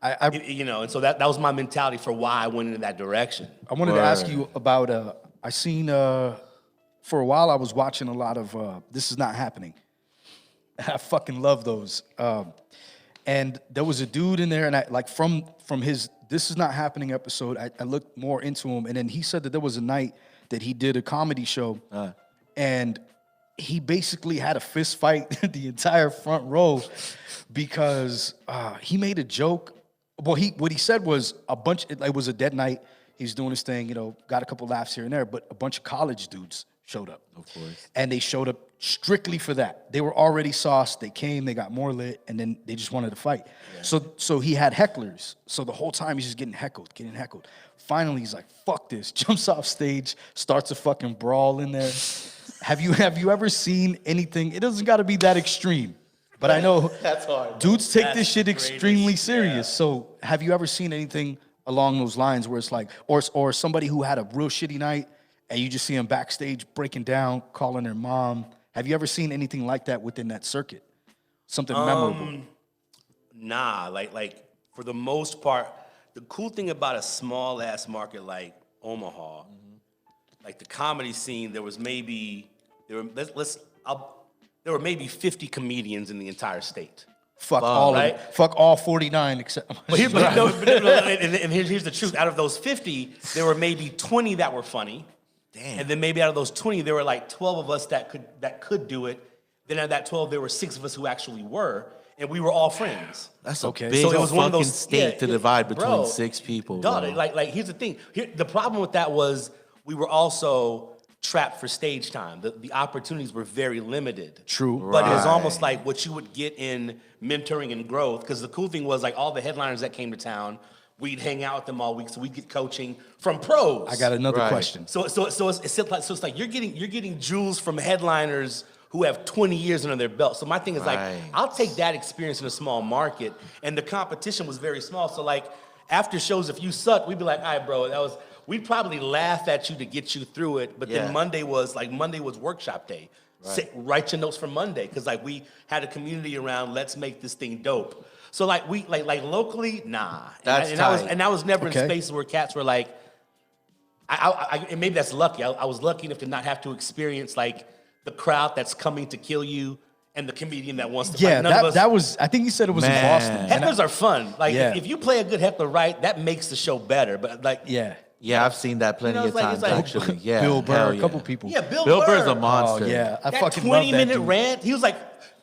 and so that was my mentality for why I went into that direction. I wanted to ask you about, I seen, for a while I was watching a lot of This Is Not Happening. I fucking love those. And there was a dude in there, and I like from his This Is Not Happening episode, I looked more into him, and then he said that there was a night that he did a comedy show, and he basically had a fist fight the entire front row because he made a joke. Well, what he said was it was a dead night. He was doing his thing, got a couple laughs here and there, but a bunch of college dudes showed up. Of course. And they showed up strictly for that. They were already sauced. They came, they got more lit, and then they just wanted to fight. Yeah. So he had hecklers. So the whole time he's just getting heckled. Finally, he's like, fuck this. Jumps off stage, starts a fucking brawl in there. Have you ever seen anything? It doesn't got to be that extreme. But I know That's hard. Dudes take this shit extremely serious. Yeah. So have you ever seen anything along those lines where it's like, or somebody who had a real shitty night and you just see them backstage breaking down, calling their mom? Have you ever seen anything like that within that circuit? Something memorable? Nah, like for the most part, the cool thing about a small ass market like Omaha, like the comedy scene, there were maybe 50 comedians in the entire state. Fuck all right? of it. Fuck all 49 except. But here's the truth. Out of those 50, there were maybe 20 that were funny. Damn. And then maybe out of those 20, there were like 12 of us that could do it. Then out of that 12, there were 6 of us who actually were, and we were all friends. That's Okay. a big So it was one of fucking those state to divide between bro, 6 people. Dog, bro. like here's the thing. The problem with that was we were also trapped for stage time. The opportunities were very limited. True. But it was Right. almost like what you would get in mentoring and growth. Because the cool thing was like all the headliners that came to town, we'd hang out with them all week, so we'd get coaching from pros. I got another Right. question. So it's like you're getting jewels from headliners who have 20 years under their belt. So my thing is like, Right. I'll take that experience in a small market, and the competition was very small. So like after shows, if you sucked, we'd be like, all right, bro, we'd probably laugh at you to get you through it. But Yeah. then Monday was workshop day. Write your notes for Monday, because like we had a community around, let's make this thing dope. So like we like locally, nah. That's and tight. I was never Okay. in spaces where cats were like, and maybe that's lucky. I was lucky enough to not have to experience like the crowd that's coming to kill you and the comedian that wants to. Yeah, like, none of us, that was. I think you said it was in Man. Boston. And hecklers are fun. Like Yeah. if you play a good heckler right, that makes the show better. But like yeah. Yeah, I've seen that plenty You know, of it's times, like- actually. Yeah, Bill Burr, hell a couple yeah. people. yeah, Bill Bill Burr's a Oh monster. yeah, I That fucking love that 20-minute dude. rant, he was like,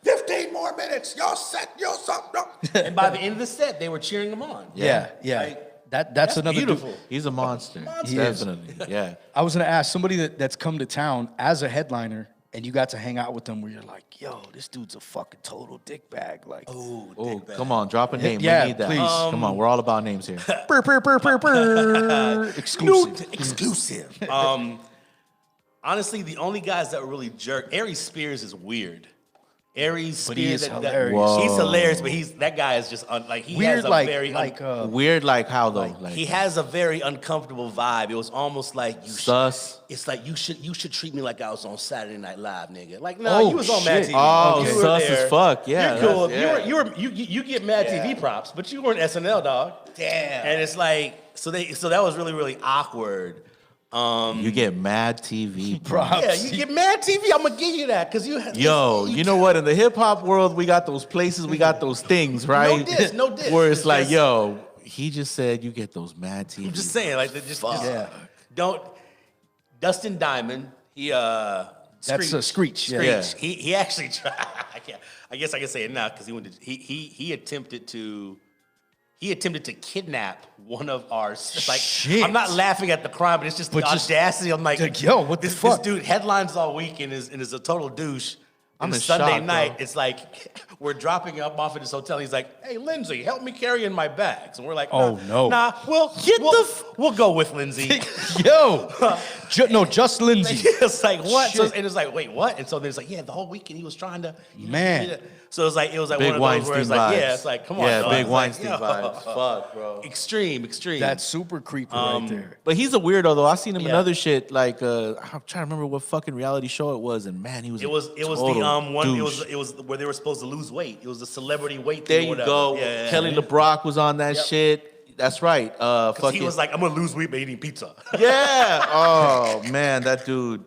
15 more minutes, you're set, you're something. And by the end of the set, they were cheering him on. Yeah, yeah. Like, That's another dude. beautiful. He's a monster. He is. Definitely. Yeah. I was gonna ask somebody that's come to town as a headliner, and you got to hang out with them, where you're like, yo, this dude's a fucking total dick bag. Like, Oh, come on, drop a name. Yeah, we need that. please. Come on, we're all about names here. burr, burr, burr, burr, burr. Exclusive. Exclusive. Honestly, the only guys that were really jerk, Aries Spears is weird. Aries But he Spears, is hilarious. Whoa. he's hilarious, but that guy is just he Weird, has a like, very Weird, like how though? Like, he has a very uncomfortable vibe. It was almost like sus. It's like you should treat me like I was on Saturday Night Live, nigga. Like no, Oh, you was on Mad shit. TV. Oh, You were sus there. as fuck. Yeah, You're cool. that's- yeah. You get Mad TV props, but you weren't SNL, dog. Damn. And it's like so that was really really awkward. You get mad TV. Props. Yeah, you get Mad TV. I'm gonna give you that because you. Yo, you know what? In the hip hop world, we got those places, we got those things, right? No diss. Where it's It's like, just- yo, he just said you get those mad TV. I'm just saying, like, just Yeah. don't. Dustin Diamond, he That's a Screech. Yeah. Yeah. He actually tried. I guess I can say it now because he attempted to kidnap one of ours. Like Shit. I'm not laughing at the crime, but it's just But the just- audacity. I'm like, like, yo, what the this fuck? dude headlines all week and is a total douche. I'm And in Sunday shock, night, bro. it's like we're dropping up off at this hotel. He's like, "Hey, Lindsay, help me carry in my bags." And we're like, Oh, no. nah, we'll we'll go with Lindsay." Yo, just Lindsay. It's like what? So, Shit. and it's like wait, what? And so there's like, yeah, the whole weekend he was trying to. Man. So it was like Big one of those where it's Weinstein like, vibes. yeah, it's like come on, Yeah, dog. big It's like, Weinstein yo. vibes. Fuck, bro. Extreme. That's super creepy right there. But he's a weirdo though. I seen him in Yeah. other shit. Like I'm trying to remember what fucking reality show it was, and man, he was. It was the one. It was where they were supposed to lose weight. It was the celebrity weight. There thing or you whatever. go. Yeah. Kelly LeBrock was on that Yep. shit. That's right. Fucking He was like, I'm gonna lose weight by eating pizza. yeah. Oh man, that dude.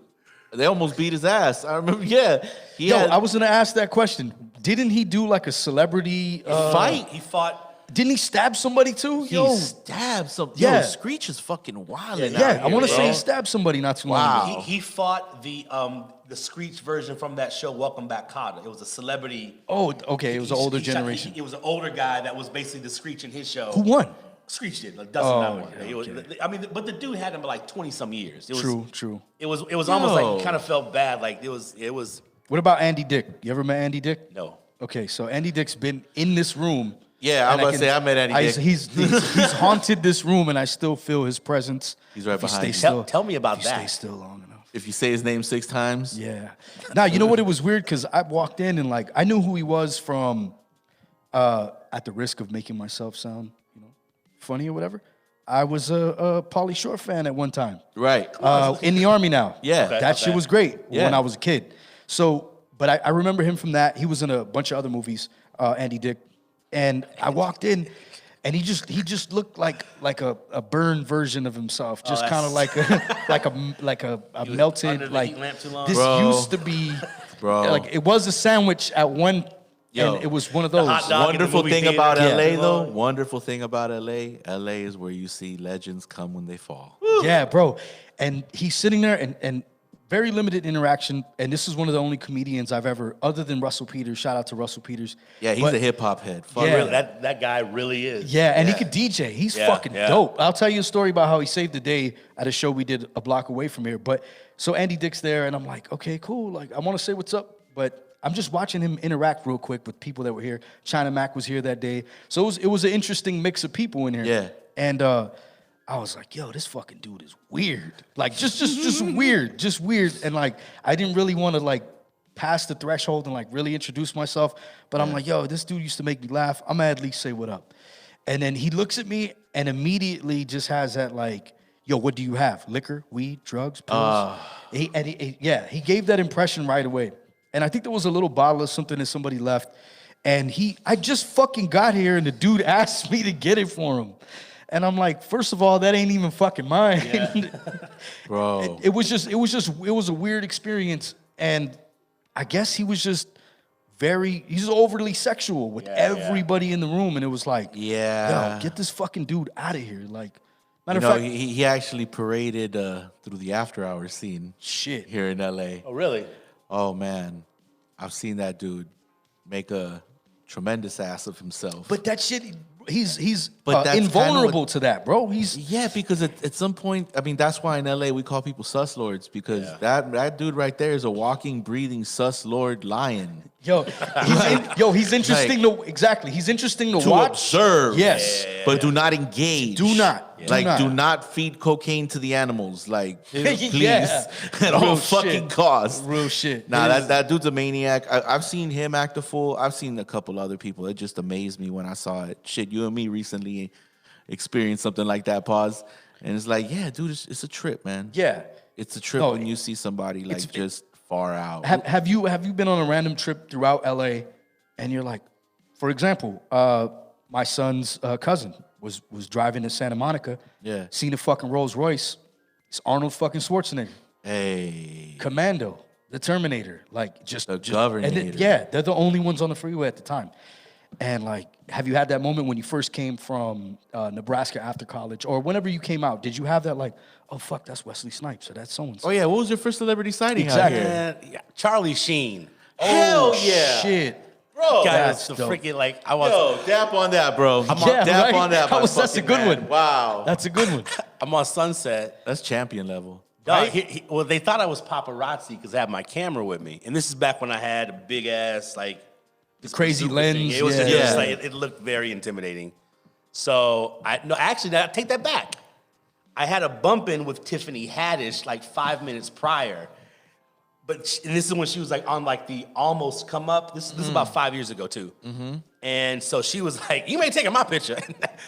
They almost beat his ass. I remember. Yeah. He Yo, had I was gonna ask that question. Didn't he do like a celebrity fight. He fought. Didn't he stab somebody too? He Yo, stabbed some. Yeah. Yo, Screech is fucking wild. yeah, I want to say he he stabbed somebody not too long Wow. ago. He fought the Screech version from that show, Welcome Back, Kotter. It was a celebrity. Oh, okay, it was an older He shot- generation. It was an older guy that was basically the Screech in his show. Who won? Screech did. Like Dustin Oh, not one. yeah, It was- okay. I mean, but the dude had him like 20 some years. It was, True. It was almost like Yo. you kind of felt bad. Like it was What about Andy Dick? You ever met Andy Dick? no. Okay, so Andy Dick's been in this room. Yeah, I was and about to say, I met Andy Dick. He's haunted this room, and I still feel his presence. He's right if you behind stay you. still. Tell me about if you that. Stay still long enough. If you say his name 6 times, Yeah. Now you know what? It was weird because I walked in and like I knew who he was from. At the risk of making myself sound, funny or whatever, I was a Pauly Shore fan at one time. right. In the army now. Yeah. Okay, that shit was great Yeah. when I was a kid. So, but I remember him from that. He was in a bunch of other movies, Andy Dick, and I walked in, and he just looked like a burned version of himself, just kind of like a under melted the like heat lamp too long? this Bro. used to be. Bro. Like it was a sandwich at one Yo, and it was one of those. hot dog. Wonderful movie thing theater. about Yeah. LA, though. Wonderful thing about LA is where you see legends come when they fall. Yeah, bro. And he's sitting there and very limited interaction. And this is one of the only comedians I've ever, other than Russell Peters, shout out to Russell Peters. Yeah, he's But- a hip hop head. Fuck Yeah. Really, that guy really is. Yeah, and he could DJ. He's Yeah, fucking yeah. dope. I'll tell you a story about how he saved the day at a show we did a block away from here. But so Andy Dick's there, and I'm like, okay, cool. Like, I want to say what's up, but I'm just watching him interact real quick with people that were here. China Mac was here that day, so it was an interesting mix of people in here. Yeah. And I was like, yo, this fucking dude is weird. Like, just weird. And like, I didn't really want to like pass the threshold and like really introduce myself. But I'm like, yo, this dude used to make me laugh. I'm gonna at least say what up. And then he looks at me and immediately just has that like, yo, what do you have? Liquor, weed, drugs, pills? He gave that impression right away. And I think there was a little bottle of something that somebody left. And I just fucking got here and the dude asked me to get it for him. And I'm like, first of all, that ain't even fucking mine. Bro. It was a weird experience. And I guess he was just he's overly sexual with everybody in the room. And it was like, Yeah. yo, get this fucking dude out of here. Like, You matter of know, fact, he actually paraded through the after hours scene shit. here in LA. Oh, really? Oh, man. I've seen that dude make a tremendous ass of himself. But that shit, he's But that's invulnerable kinda what- to that, bro. Yeah, because at some point, I mean, that's why in LA we call people sus lords, because that dude right there is a walking, breathing sus lord lion. He's interesting he's interesting to To watch. observe, Yes. but do not engage. Do not. Do not feed cocaine to the animals. Like, please, Yeah. at all Real fucking shit. costs. Real shit. Nah, It is- that dude's a maniac. I've seen him act a fool. I've seen a couple other people. It just amazed me when I saw it. Shit, you and me recently experienced something like that, Pawz. And it's like, yeah, dude, it's a trip, man. Yeah. It's a trip No, when you see somebody like just far out. Have you been on a random trip throughout LA and you're like, for example, my son's cousin was driving to Santa Monica, seen a fucking Rolls Royce. It's Arnold fucking Schwarzenegger. Hey. Commando, the Terminator, like just Governator. and they're the only ones on the freeway at the time. And like, have you had that moment when you first came from Nebraska after college, or whenever you came out? Did you have that like, oh fuck, that's Wesley Snipes, or that's so and so? Oh, yeah. What was your first celebrity sighting Exactly. out here? Man, Charlie Sheen. Hell yeah. Shit. Bro. Guy that's was the dope. freaking like I was. Yo, dap on that, bro. Yeah, Dap right? on that. That's a fucking good man. one. Wow. That's a good one. I'm on Sunset. That's champion level. Dog, well, they thought I was paparazzi because I had my camera with me, and this is back when I had a big ass like this Crazy bazooka lens, thing. It was yeah. just like it looked very intimidating. So actually, I take that back. I had a bump in with Tiffany Haddish like 5 minutes prior, and this is when she was like on like the almost come up. This is about 5 years ago too. And so she was like, "You ain't taking my picture."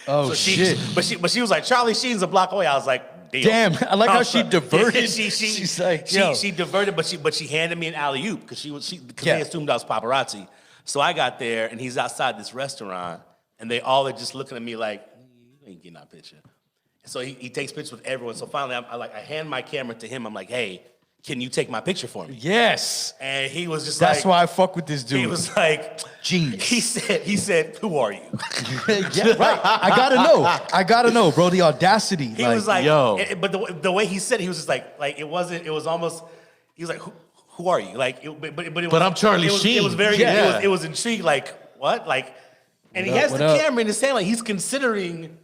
Oh, so shit. But she was like, "Charlie Sheen's a block away." I was like, Damn, I like how she diverted. She's like, yo. she diverted, but she handed me an alley oop because they assumed I was paparazzi. So I got there and he's outside this restaurant and they all are just looking at me like, you ain't getting our picture. So he takes pictures with everyone. So finally I hand my camera to him. I'm like, hey, can you take my picture for me? Yes. And he was just That's like, why I fuck with this dude. he was like, Genius. He said, who are you? Yeah, right. I gotta know, bro. The audacity. He was like, yo. but the way he said it, he was just like it was almost, he was like, who are you? Like, But I'm Charlie Sheen. It was very, Yeah. it was intrigued, like, what? Like, and he has What the up? camera in his hand, like he's considering, and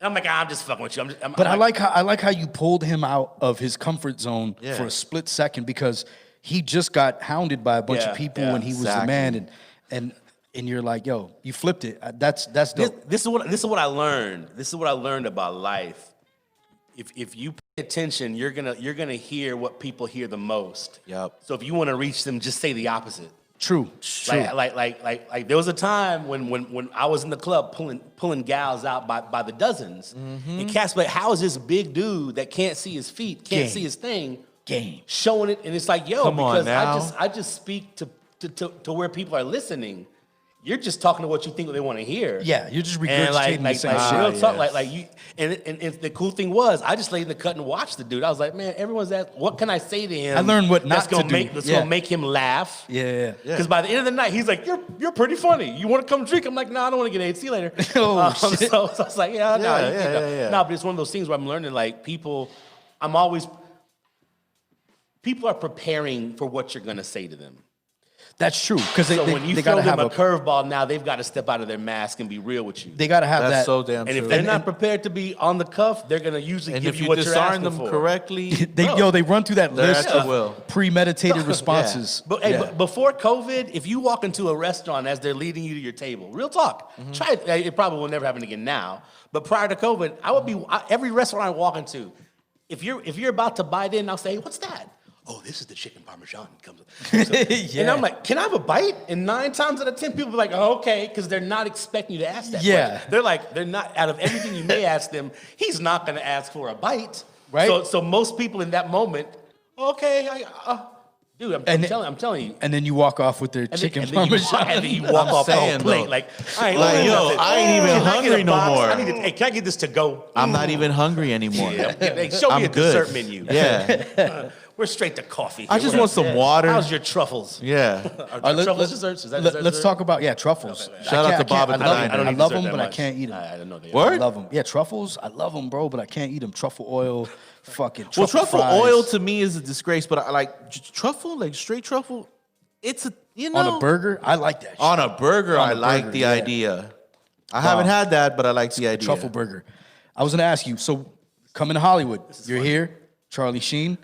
I'm like, I'm just fucking with you. But I like how you pulled him out of his comfort zone Yeah. for a split second because he just got hounded by a bunch of people when he was the exactly. man, and you're like, yo, you flipped it. That's dope. This is what I learned. This is what I learned about life. If you pay attention, you're gonna hear what people hear the most. Yep. So if you want to reach them, just say the opposite. True. Like there was a time when I was in the club pulling gals out by the dozens. And cats like, how is this big dude that can't see his feet, can't Game. see his thing, Game. showing it? And it's like, yo, Come on because now. I just speak to where people are listening. you're just talking to what you think they want to hear. Yeah, you're just regurgitating and the same real shit. talk, like you. And the cool thing was, I just laid in the cut and watched the dude. I was like, man, everyone's asked, what can I say to him? I learned what not that's gonna to make, do. That's Yeah. gonna make him laugh. Yeah. Because by the end of the night, he's like, you're pretty funny. You want to come drink? I'm like, no, I don't want to get AIDS. See you later. Oh, shit. So I was like, yeah, no, yeah. no. But it's one of those things where I'm learning, like, people are preparing for what you're gonna say to them. That's true. Because So when you they throw gotta them have a curveball, now they've got to step out of their mask and be real with you. they gotta have That's that. so damn And true. if they're not prepared to be on the cuff, they're gonna usually and give if you you what you're disarm asking them for. correctly, they run through that Their list ass of will. premeditated responses. But hey, before COVID, if you walk into a restaurant as they're leading you to your table, real talk, try it. It probably will never happen again now. But prior to COVID, every restaurant I walk into, if you're about to bite in, I'll say, hey, what's that? Oh, this is the chicken parmesan. And I'm like, can I have a bite? And 9 times out of 10, people be like, oh, okay, because they're not expecting you to ask that Yeah. question. They're not, out of everything you may ask them, he's not going to ask for a bite. Right. So most people in that moment, okay, dude, I'm telling you. And then you walk off with their chicken And then you parmesan. walk off the whole saying, plate. though. Like, I ain't Like, ordering yo, nothing. I ain't even Can I get a hungry no box? more. Hey, can I get this to go? I'm not even hungry anymore. Hey, show me I'm a good. dessert menu. Yeah. We're straight to coffee. I just want some water. How's your truffles? Yeah. Are truffles desserts? Is that dessert? Let's talk about truffles. Shout out to Bob I at the love Diner. them. I eat love dessert them, that but I much. can't eat them. I don't know. Word? I love them. Yeah, truffles. I love them, bro, but I can't eat them. Truffle oil, fucking Well, truffle truffle fries. oil to me is a disgrace, but I like truffle, like straight truffle. It's on a burger. I like that. Shit. On a burger, On I a like burger, the yeah. idea. I haven't had that, but I like the idea. Truffle burger. I was gonna ask you. So, coming to Hollywood, you're here, Charlie Sheen.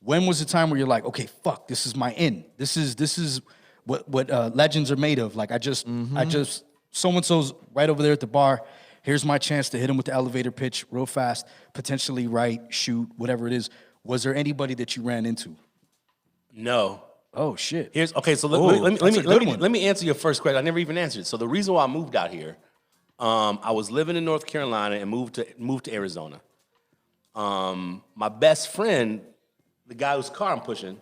When was the time where you're like, okay, fuck, this is my in. This is what legends are made of. Like I just so and so's right over there at the bar. Here's my chance to hit him with the elevator pitch real fast, potentially write, shoot, whatever it is. Was there anybody that you ran into? No. Oh shit. So let me answer your first question. I never even answered. So the reason why I moved out here, I was living in North Carolina and moved to Arizona. My best friend, the guy whose car I'm pushing,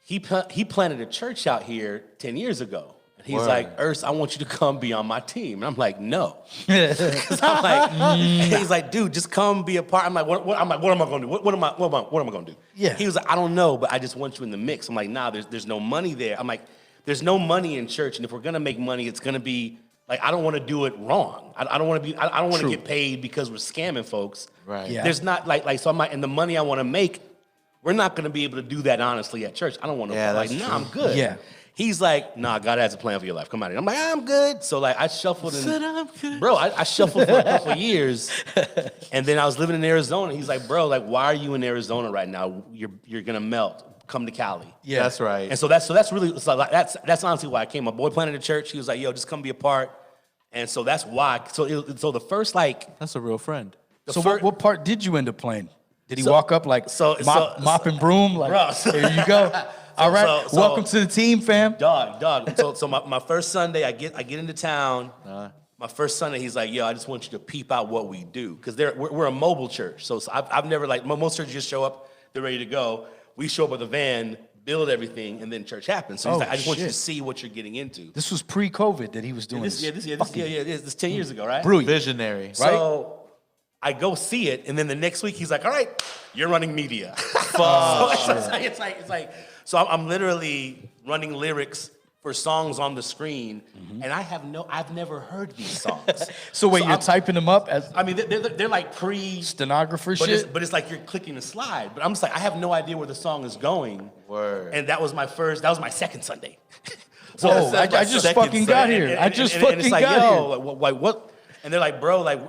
he planted a church out here 10 years ago. And he's like, Ercell, I want you to come be on my team. And I'm like, no. 'Cause I'm like, he's like, dude, just come be a part. I'm like, what am I going to do? What am I going to do? Yeah. He was like, I don't know, but I just want you in the mix. I'm like, nah, there's no money there. I'm like, there's no money in church, and if we're gonna make money, it's gonna be like, I don't want to do it wrong. I don't want to get paid because we're scamming folks. Right. Yeah. There's not like so. And the money I want to make, we're not gonna be able to do that honestly at church. I don't want to. Yeah, like, that's nah, true. I'm good. Yeah. He's like, nah, God has a plan for your life. Come out here. I'm like, I'm good. So like, I shuffled in. Said I'm good. Bro, I shuffled for a couple of years, and then I was living in Arizona. He's like, bro, like, why are you in Arizona right now? You're gonna melt. Come to Cali. Yeah, that's right. And so that's really that's honestly why I came. My boy planted a church. He was like, yo, just come be a part. And so that's why. So the first That's a real friend. So what part did you end up playing? Did he walk up like mop and broom? Like, Bro, here you go. All right, welcome to the team, fam. Dog. So my first Sunday, I get into town. My first Sunday, he's like, yo, I just want you to peep out what we do. Because we're a mobile church. So I've never, like, most churches just show up, they're ready to go. We show up with a van, build everything, and then church happens. So he's like, I just want you to see what you're getting into. This was pre-COVID that he was doing this. This is 10 years ago, right? Brilliant. Visionary. So I go see it, and then the next week he's like, all right, you're running media. So I'm literally running lyrics for songs on the screen, and I've never heard these songs. So wait, you're typing them up as I mean, they're like stenographer but shit? but it's like you're clicking a slide. But I'm just like, I have no idea where the song is going. Word. And that was my second Sunday. So I just fucking got here. I just fucking got here. Like, what? And they're like, bro, like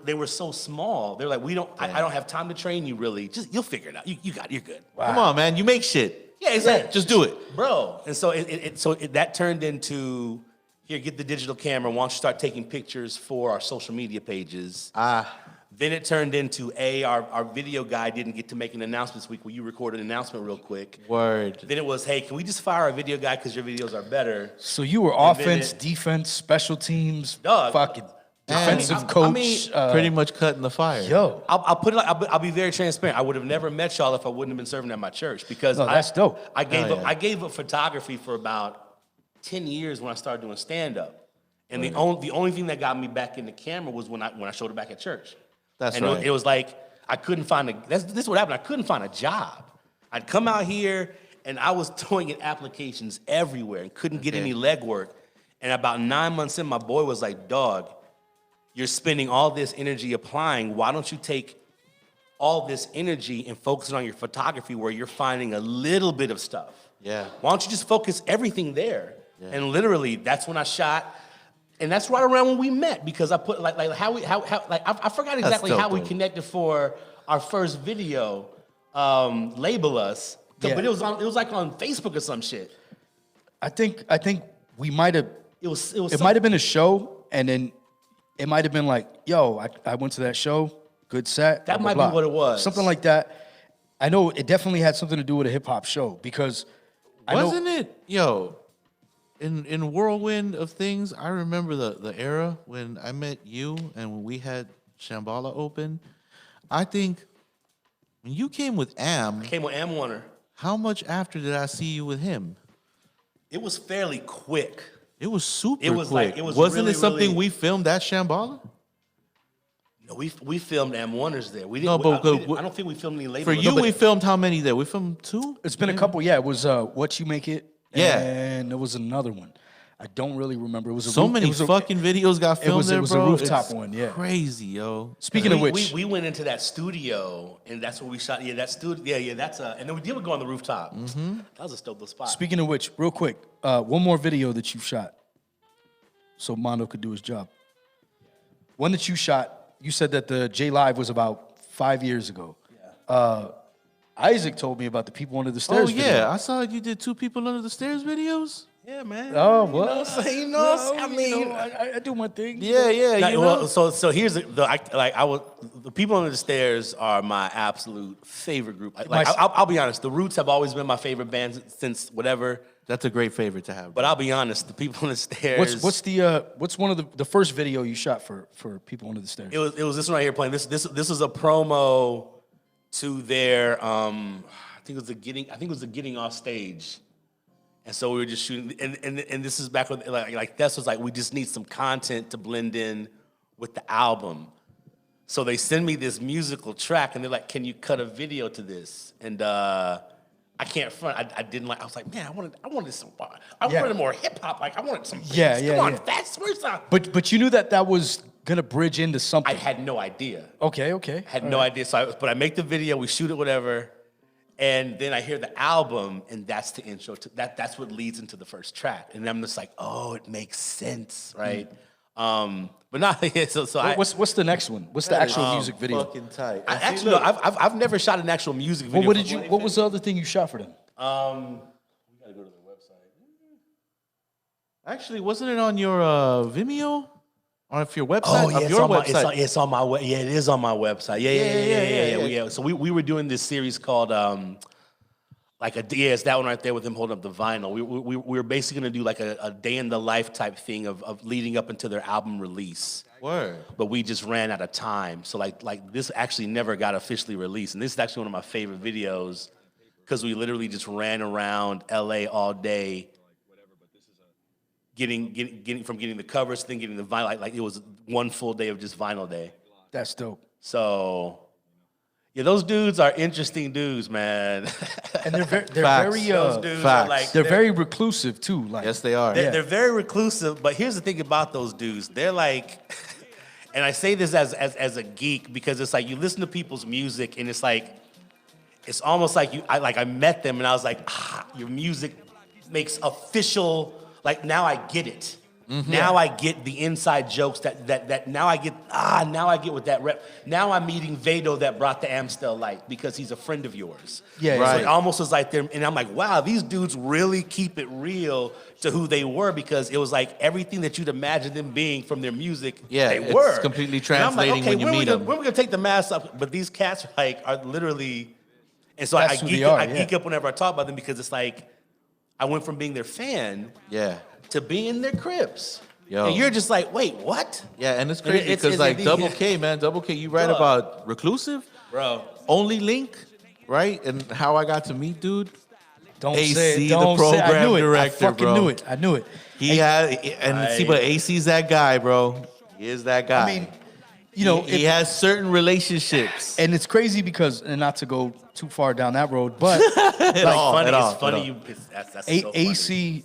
they were so small. They're like, I don't have time to train you really. Just you'll figure it out. You're good. Wow. Come on, man. You make shit. Yeah, exactly. Just do it. Bro. And so that turned into, here, get the digital camera. Why don't you start taking pictures for our social media pages? Then it turned into, our video guy didn't get to make an announcement this week. Will you record an announcement real quick? Word. Then it was, hey, can we just fire our video guy because your videos are better? So you were offense, defense, special teams, Dog. fucking defensive coach. Pretty much cutting the fire. Yo. I'll be very transparent. I would have never met y'all if I wouldn't have been serving at my church because No, that's dope. I gave up photography for about 10 years when I started doing stand-up. And the only thing that got me back in the camera was when I showed it back at church. That's and right. It was like, I couldn't find this is what happened. I couldn't find a job. I'd come out here and I was throwing in applications everywhere and couldn't get any legwork. And about 9 months in, my boy was like, dog, you're spending all this energy applying. Why don't you take all this energy and focus it on your photography where you're finding a little bit of stuff? Yeah. Why don't you just focus everything there? Yeah. And literally, that's when I shot. And that's right around when we met, because I put I forgot exactly how we connected for our first video, Label Us. But it was like on Facebook or some shit. I think we might have. It might have been a show, and then it might have been like, yo, I went to that show, good set. That blah, might blah, be what it was. Something like that. I know it definitely had something to do with a hip hop show, because wasn't it, yo, in whirlwind of things, I remember the era when I met you and when we had Shambhala open. I think when you came with Am. I came with Am Warner. How much after did I see you with him? It was fairly quick. It was super quick. Wasn't really, it something really... we filmed at Shambhala? No, we filmed Am Warners there. We didn't. No, but I don't think we filmed any later. For you, we filmed how many there? We filmed 2? It's been a couple. Yeah, it was What You Make It. Yeah. And there was another one. I don't really remember. It was so many fucking videos got filmed there, It was bro. a rooftop It's one, yeah. Crazy, yo. Speaking of which, we went into that studio, and that's where we shot. Yeah, that studio. Yeah, that's and then we did go on the rooftop. Mm-hmm. That was a dope spot. Speaking of which, real quick, one more video that you shot, so Mondo could do his job. One that you shot. You said that the J Live was about 5 years ago. Yeah. Isaac told me about the People Under the Stairs video. Yeah, I saw you did 2 People Under the Stairs videos. Yeah, man. Oh, well. I mean, I do my thing. Yeah. Well, so here's the People Under the Stairs are my absolute favorite group. I'll be honest, the Roots have always been my favorite band since whatever. That's a great favorite to have. But I'll be honest, the People Under the Stairs. What's one of the first video you shot for People Under the Stairs? It was this one right here playing. This was a promo to their I think it was the Getting Off Stage. And so we were just shooting, and this is back when like Tess was like, we just need some content to blend in with the album. So they send me this musical track, and they're like, can you cut a video to this? And I can't front. I didn't like. I was like, man, I wanted some. I wanted more hip hop. Like I wanted some. Come on, fast. Where's that? But you knew that was gonna bridge into something. I had no idea. Okay. I had no idea. So I make the video. We shoot it, whatever. And then I hear the album, and that's the intro to that. That's what leads into the first track, and I'm just like, oh, it makes sense, right? But not what's the next one? What's the actual music video? Fucking tight. I've never shot an actual music video. What was the other thing you shot for them? We gotta go to their website. Actually, wasn't it on your Vimeo? On your website? Oh yeah, website. It's on my website. Yeah, it is on my website. Yeah. So we were doing this series called it's that one right there with him holding up the vinyl. We were basically gonna do like a day in the life type thing of leading up into their album release. Word. But we just ran out of time. So like this actually never got officially released. And this is actually one of my favorite videos because we literally just ran around LA all day getting the covers, then getting the vinyl. Like it was one full day of just vinyl day. That's dope. So yeah, those dudes are interesting dudes, man. And they're very those dudes are like they're very reclusive too. Like yes, they are. They're very reclusive, but here's the thing about those dudes. They're like, and I say this as a geek because it's like you listen to people's music and it's like, it's almost like I met them and I was like, your music makes official. Like now I get it. Mm-hmm. Now I get the inside jokes that now I get what that rep. Now I'm meeting Vado that brought the Amstel light because he's a friend of yours. Yeah, right. So it almost was like them, and I'm like, wow, these dudes really keep it real to who they were because it was like everything that you'd imagine them being from their music. Yeah, they were. It's completely translating when you meet them. When are we gonna take the mask up? But these cats are literally, and so I geek up whenever I talk about them because it's like I went from being their fan. Yeah. To be in their cribs. Yo. And you're just like, wait, what? Yeah, and it's crazy because like Double K, man, Double K, you write about reclusive? Bro. Only Link, right? And how I got to meet dude. Don't AC, say it. the Don't say it. I program knew it. director, I fucking bro. knew it. I knew it. He had, and see, but AC's that guy, bro. He is that guy. I mean, you know, he has certain relationships. and it's crazy because, and not to go too far down that road, but It's funny. That's so funny. AC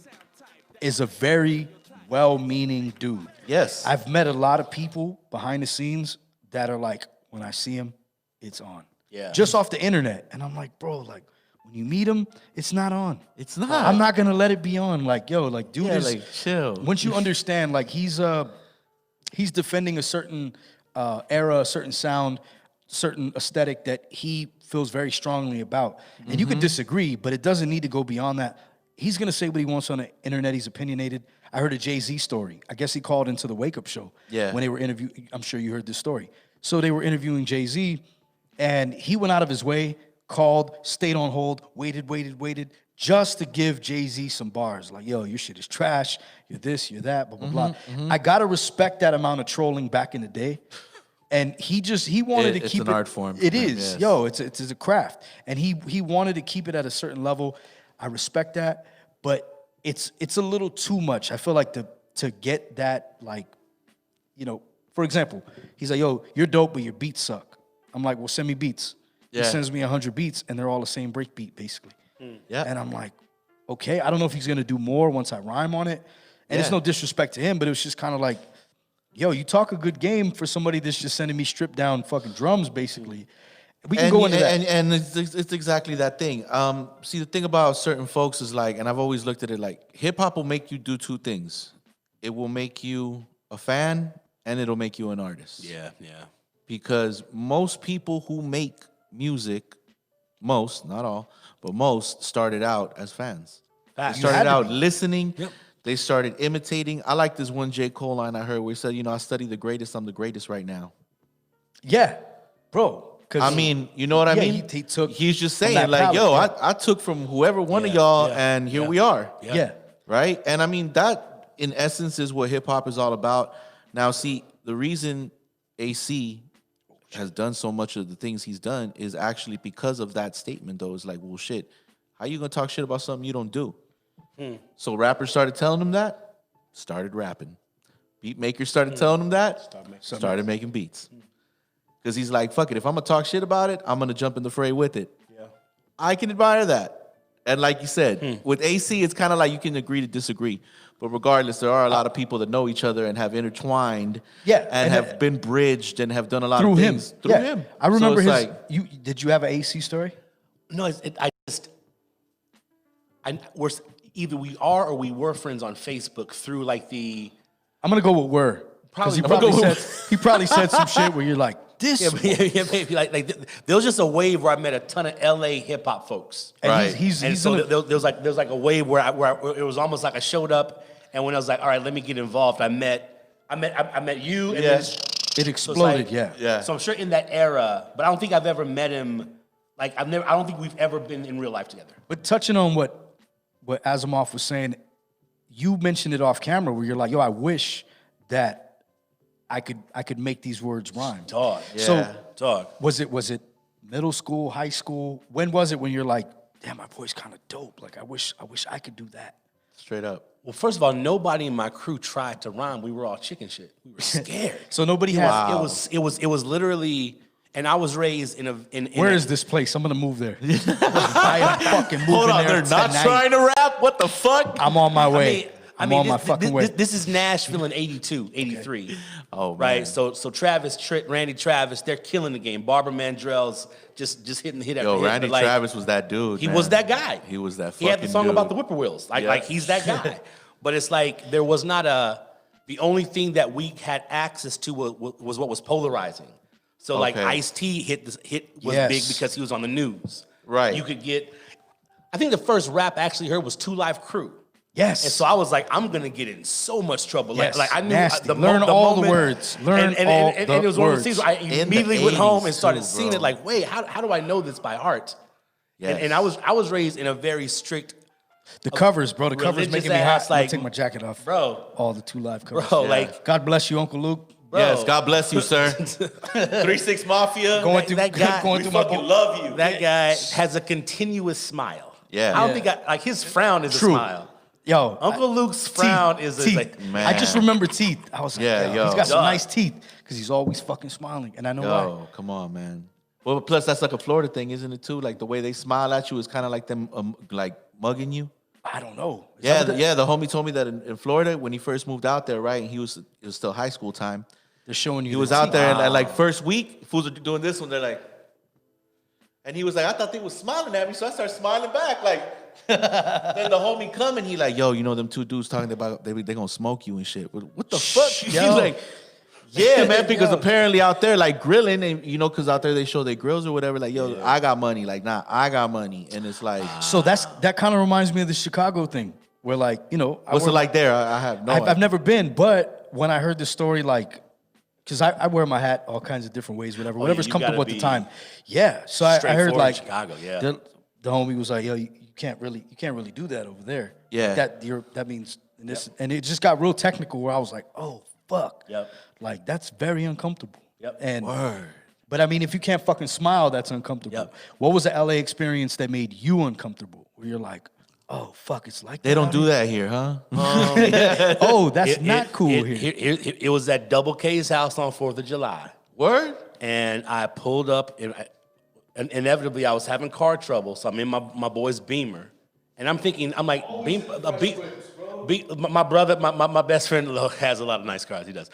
is a very well-meaning dude. Yes. I've met a lot of people behind the scenes that are like, when I see him, it's on. Yeah. Just off the internet. And I'm like, bro, like, when you meet him, it's not on. It's not. I'm not gonna let it be on. Like, yo, like, dude is like, chill. Once you understand, like, he's defending a certain era, a certain sound, certain aesthetic that he feels very strongly about. And you can disagree, but it doesn't need to go beyond that. He's gonna say what he wants on the internet. He's opinionated. I heard a Jay-Z story. I guess he called into the Wake Up Show. Yeah. When they were interviewing, I'm sure you heard this story. So they were interviewing Jay-Z, and he went out of his way, called, stayed on hold, waited, just to give Jay-Z some bars. Like, yo, your shit is trash. You're this, you're that, blah, blah, blah. I gotta respect that amount of trolling back in the day. And he wanted to keep it. It's an art form. It is. Yes. Yo, it's a craft. And he wanted to keep it at a certain level. I respect that, but it's a little too much. I feel like to get that, like, you know, for example, he's like, yo, you're dope, but your beats suck. I'm like, well, send me beats. Yeah. He sends me 100 beats, and they're all the same break beat, basically. Yeah. And I'm like, okay, I don't know if he's gonna do more once I rhyme on it. And it's Yeah. no disrespect to him, but it was just kind of like, yo, you talk a good game for somebody that's just sending me stripped down fucking drums, basically. We can go into that. And it's exactly that thing. See, the thing about certain folks is like, and I've always looked at it like, hip hop will make you do two things. It will make you a fan, and it'll make you an artist. Yeah. Because most people who make music, most, not all, but most started out as fans. Facts. They started had to out be. listening. Yep. They started imitating. I like this one J. Cole line I heard where he said, you know, I study the greatest. I'm the greatest right now. Yeah, bro. 'Cause I mean, you know what I yeah, mean? he took He's just from saying, that like, palette, yo, yeah. I took from whoever one of Yeah, y'all, yeah, and here yeah. we are. Yeah. Right? And I mean, that in essence is what hip hop is all about. Now, see, the reason AC has done so much of the things he's done is actually because of that statement, though. It's like, well, shit, how you gonna talk shit about something you don't do? So rappers started telling him that, started rapping. Beat makers started telling him that, started making beats. Because he's like, fuck it, if I'm gonna talk shit about it, I'm gonna jump in the fray with it. Yeah. I can admire that. And like you said, with AC, it's kind of like you can agree to disagree. But regardless, there are a lot of people that know each other and have intertwined, Yeah, and and have been bridged and have done a lot through of him. things through Yeah. him. I remember so his. it's like, Did you have an AC story? No, we're either we are or we were friends on Facebook through like the. I'm gonna go with were. 'Cause he Probably- probably said he probably said some shit where you're like, this. Yeah, maybe like there was just a wave where I met a ton of LA hip hop folks. And Right. he's And in so a- there was like a wave where it was almost like I showed up, and when I was like, all right, let me get involved, I met you, and Yeah. then it so it's exploded. like- Yeah. yeah. So I'm sure in that era, but I don't think I've ever met him. Like I don't think we've ever been in real life together. But touching on what Asimov was saying, you mentioned it off camera where you're like, yo, I wish that I could make these words rhyme. Dog. So Dog. was it middle school, high school? When was it when you're like, damn, my voice kind of dope. Like I wish I could do that. straight up. Well, first of all, nobody in my crew tried to rhyme. We were all chicken shit. We were scared. So nobody has. It was literally, and I was raised in Where a, is this place? I'm gonna move there. I am fucking moving Hold on, there they're not tonight. trying to rap? What the fuck? I'm on my way. I'm on my this, fucking way. This is Nashville in 82, 83. Oh, man. Right? So Travis, Randy Travis, they're killing the game. Barbara Mandrell's just hitting hit after Yo, hit. Randy but, like, Travis was that dude. He man. was that guy. He was that He fucking had the song dude. about the whippoorwills. Like, Yeah. like he's that guy. But it's like there was not the only thing that we had access to was what was polarizing. So like Okay. Ice-T hit was Yes. big because he was on the news. Right. You could get, I think the first rap I actually heard was 2 Live Crew. Yes. And so I was like, I'm gonna get in so much trouble. Yes, Like I knew nasty. the Learn the all the moment- words. Learn and all and the it was one of words. those things where I In the immediately went home 80s and started too, seeing bro. it. Like, wait, how do I know this by heart? Yes. And I was raised in a very strict, The covers, bro. The covers religious making me hot. ass, I'm gonna like- take my jacket off. bro. All the 2 Live covers. Bro, like, God bless you, Uncle Luke. bro. Yes, God bless you, sir. 3-6 Mafia. Going through that guy- going we through my fucking book. love you. That guy has a continuous smile. Yeah. I don't think like his frown is True. a smile. Yo, Uncle Luke's frown is teeth. like, Man. I just remember teeth. I was like, Yeah, yo. he's got some Dog. nice teeth because he's always fucking smiling, and I know why. Yo, come on, man. Well, plus that's like a Florida thing, isn't it too? Like the way they smile at you is kind of like them like mugging you. I don't know. Is Yeah, that what yeah. The homie told me that in Florida when he first moved out there, right? And it was still high school time. they're showing you. He the was out teeth. there and like first week, fools are doing this one. They're like, and he was like, I thought they was smiling at me, so I started smiling back. Like, then the homie come and he like, yo, you know them two dudes talking about they gonna smoke you and shit. What the fuck? He's Yo. like, yeah, man, because Yo. apparently out there like grilling and because out there they show their grills or whatever. Like, yo, I got money. Like, nah, I got money, and it's like, So that kind of reminds me of the Chicago thing, where like what's it like there? I have no. I've never been, but when I heard the story, like, because I wear my hat all kinds of different ways, whatever's you comfortable at gotta the be time. Yeah, so I heard straightforward like in Chicago, yeah. the homie was like, yo, you can't really do that over there. Yeah. That means and this, and it just got real technical where I was like, oh fuck, Yep. like that's very uncomfortable. Yep. And but I mean, if you can't fucking smile, that's uncomfortable. Yep. What was the LA experience that made you uncomfortable? Where you're like, oh fuck, it's like They that don't out do here? that here, huh? Oh, that's not cool here. It was at Double K's house on 4th of July. Word? And I pulled up, and inevitably I was having car trouble, so I'm in my boy's Beamer. And I'm thinking, I'm like, my brother, my best friend has a lot of nice cars, he does.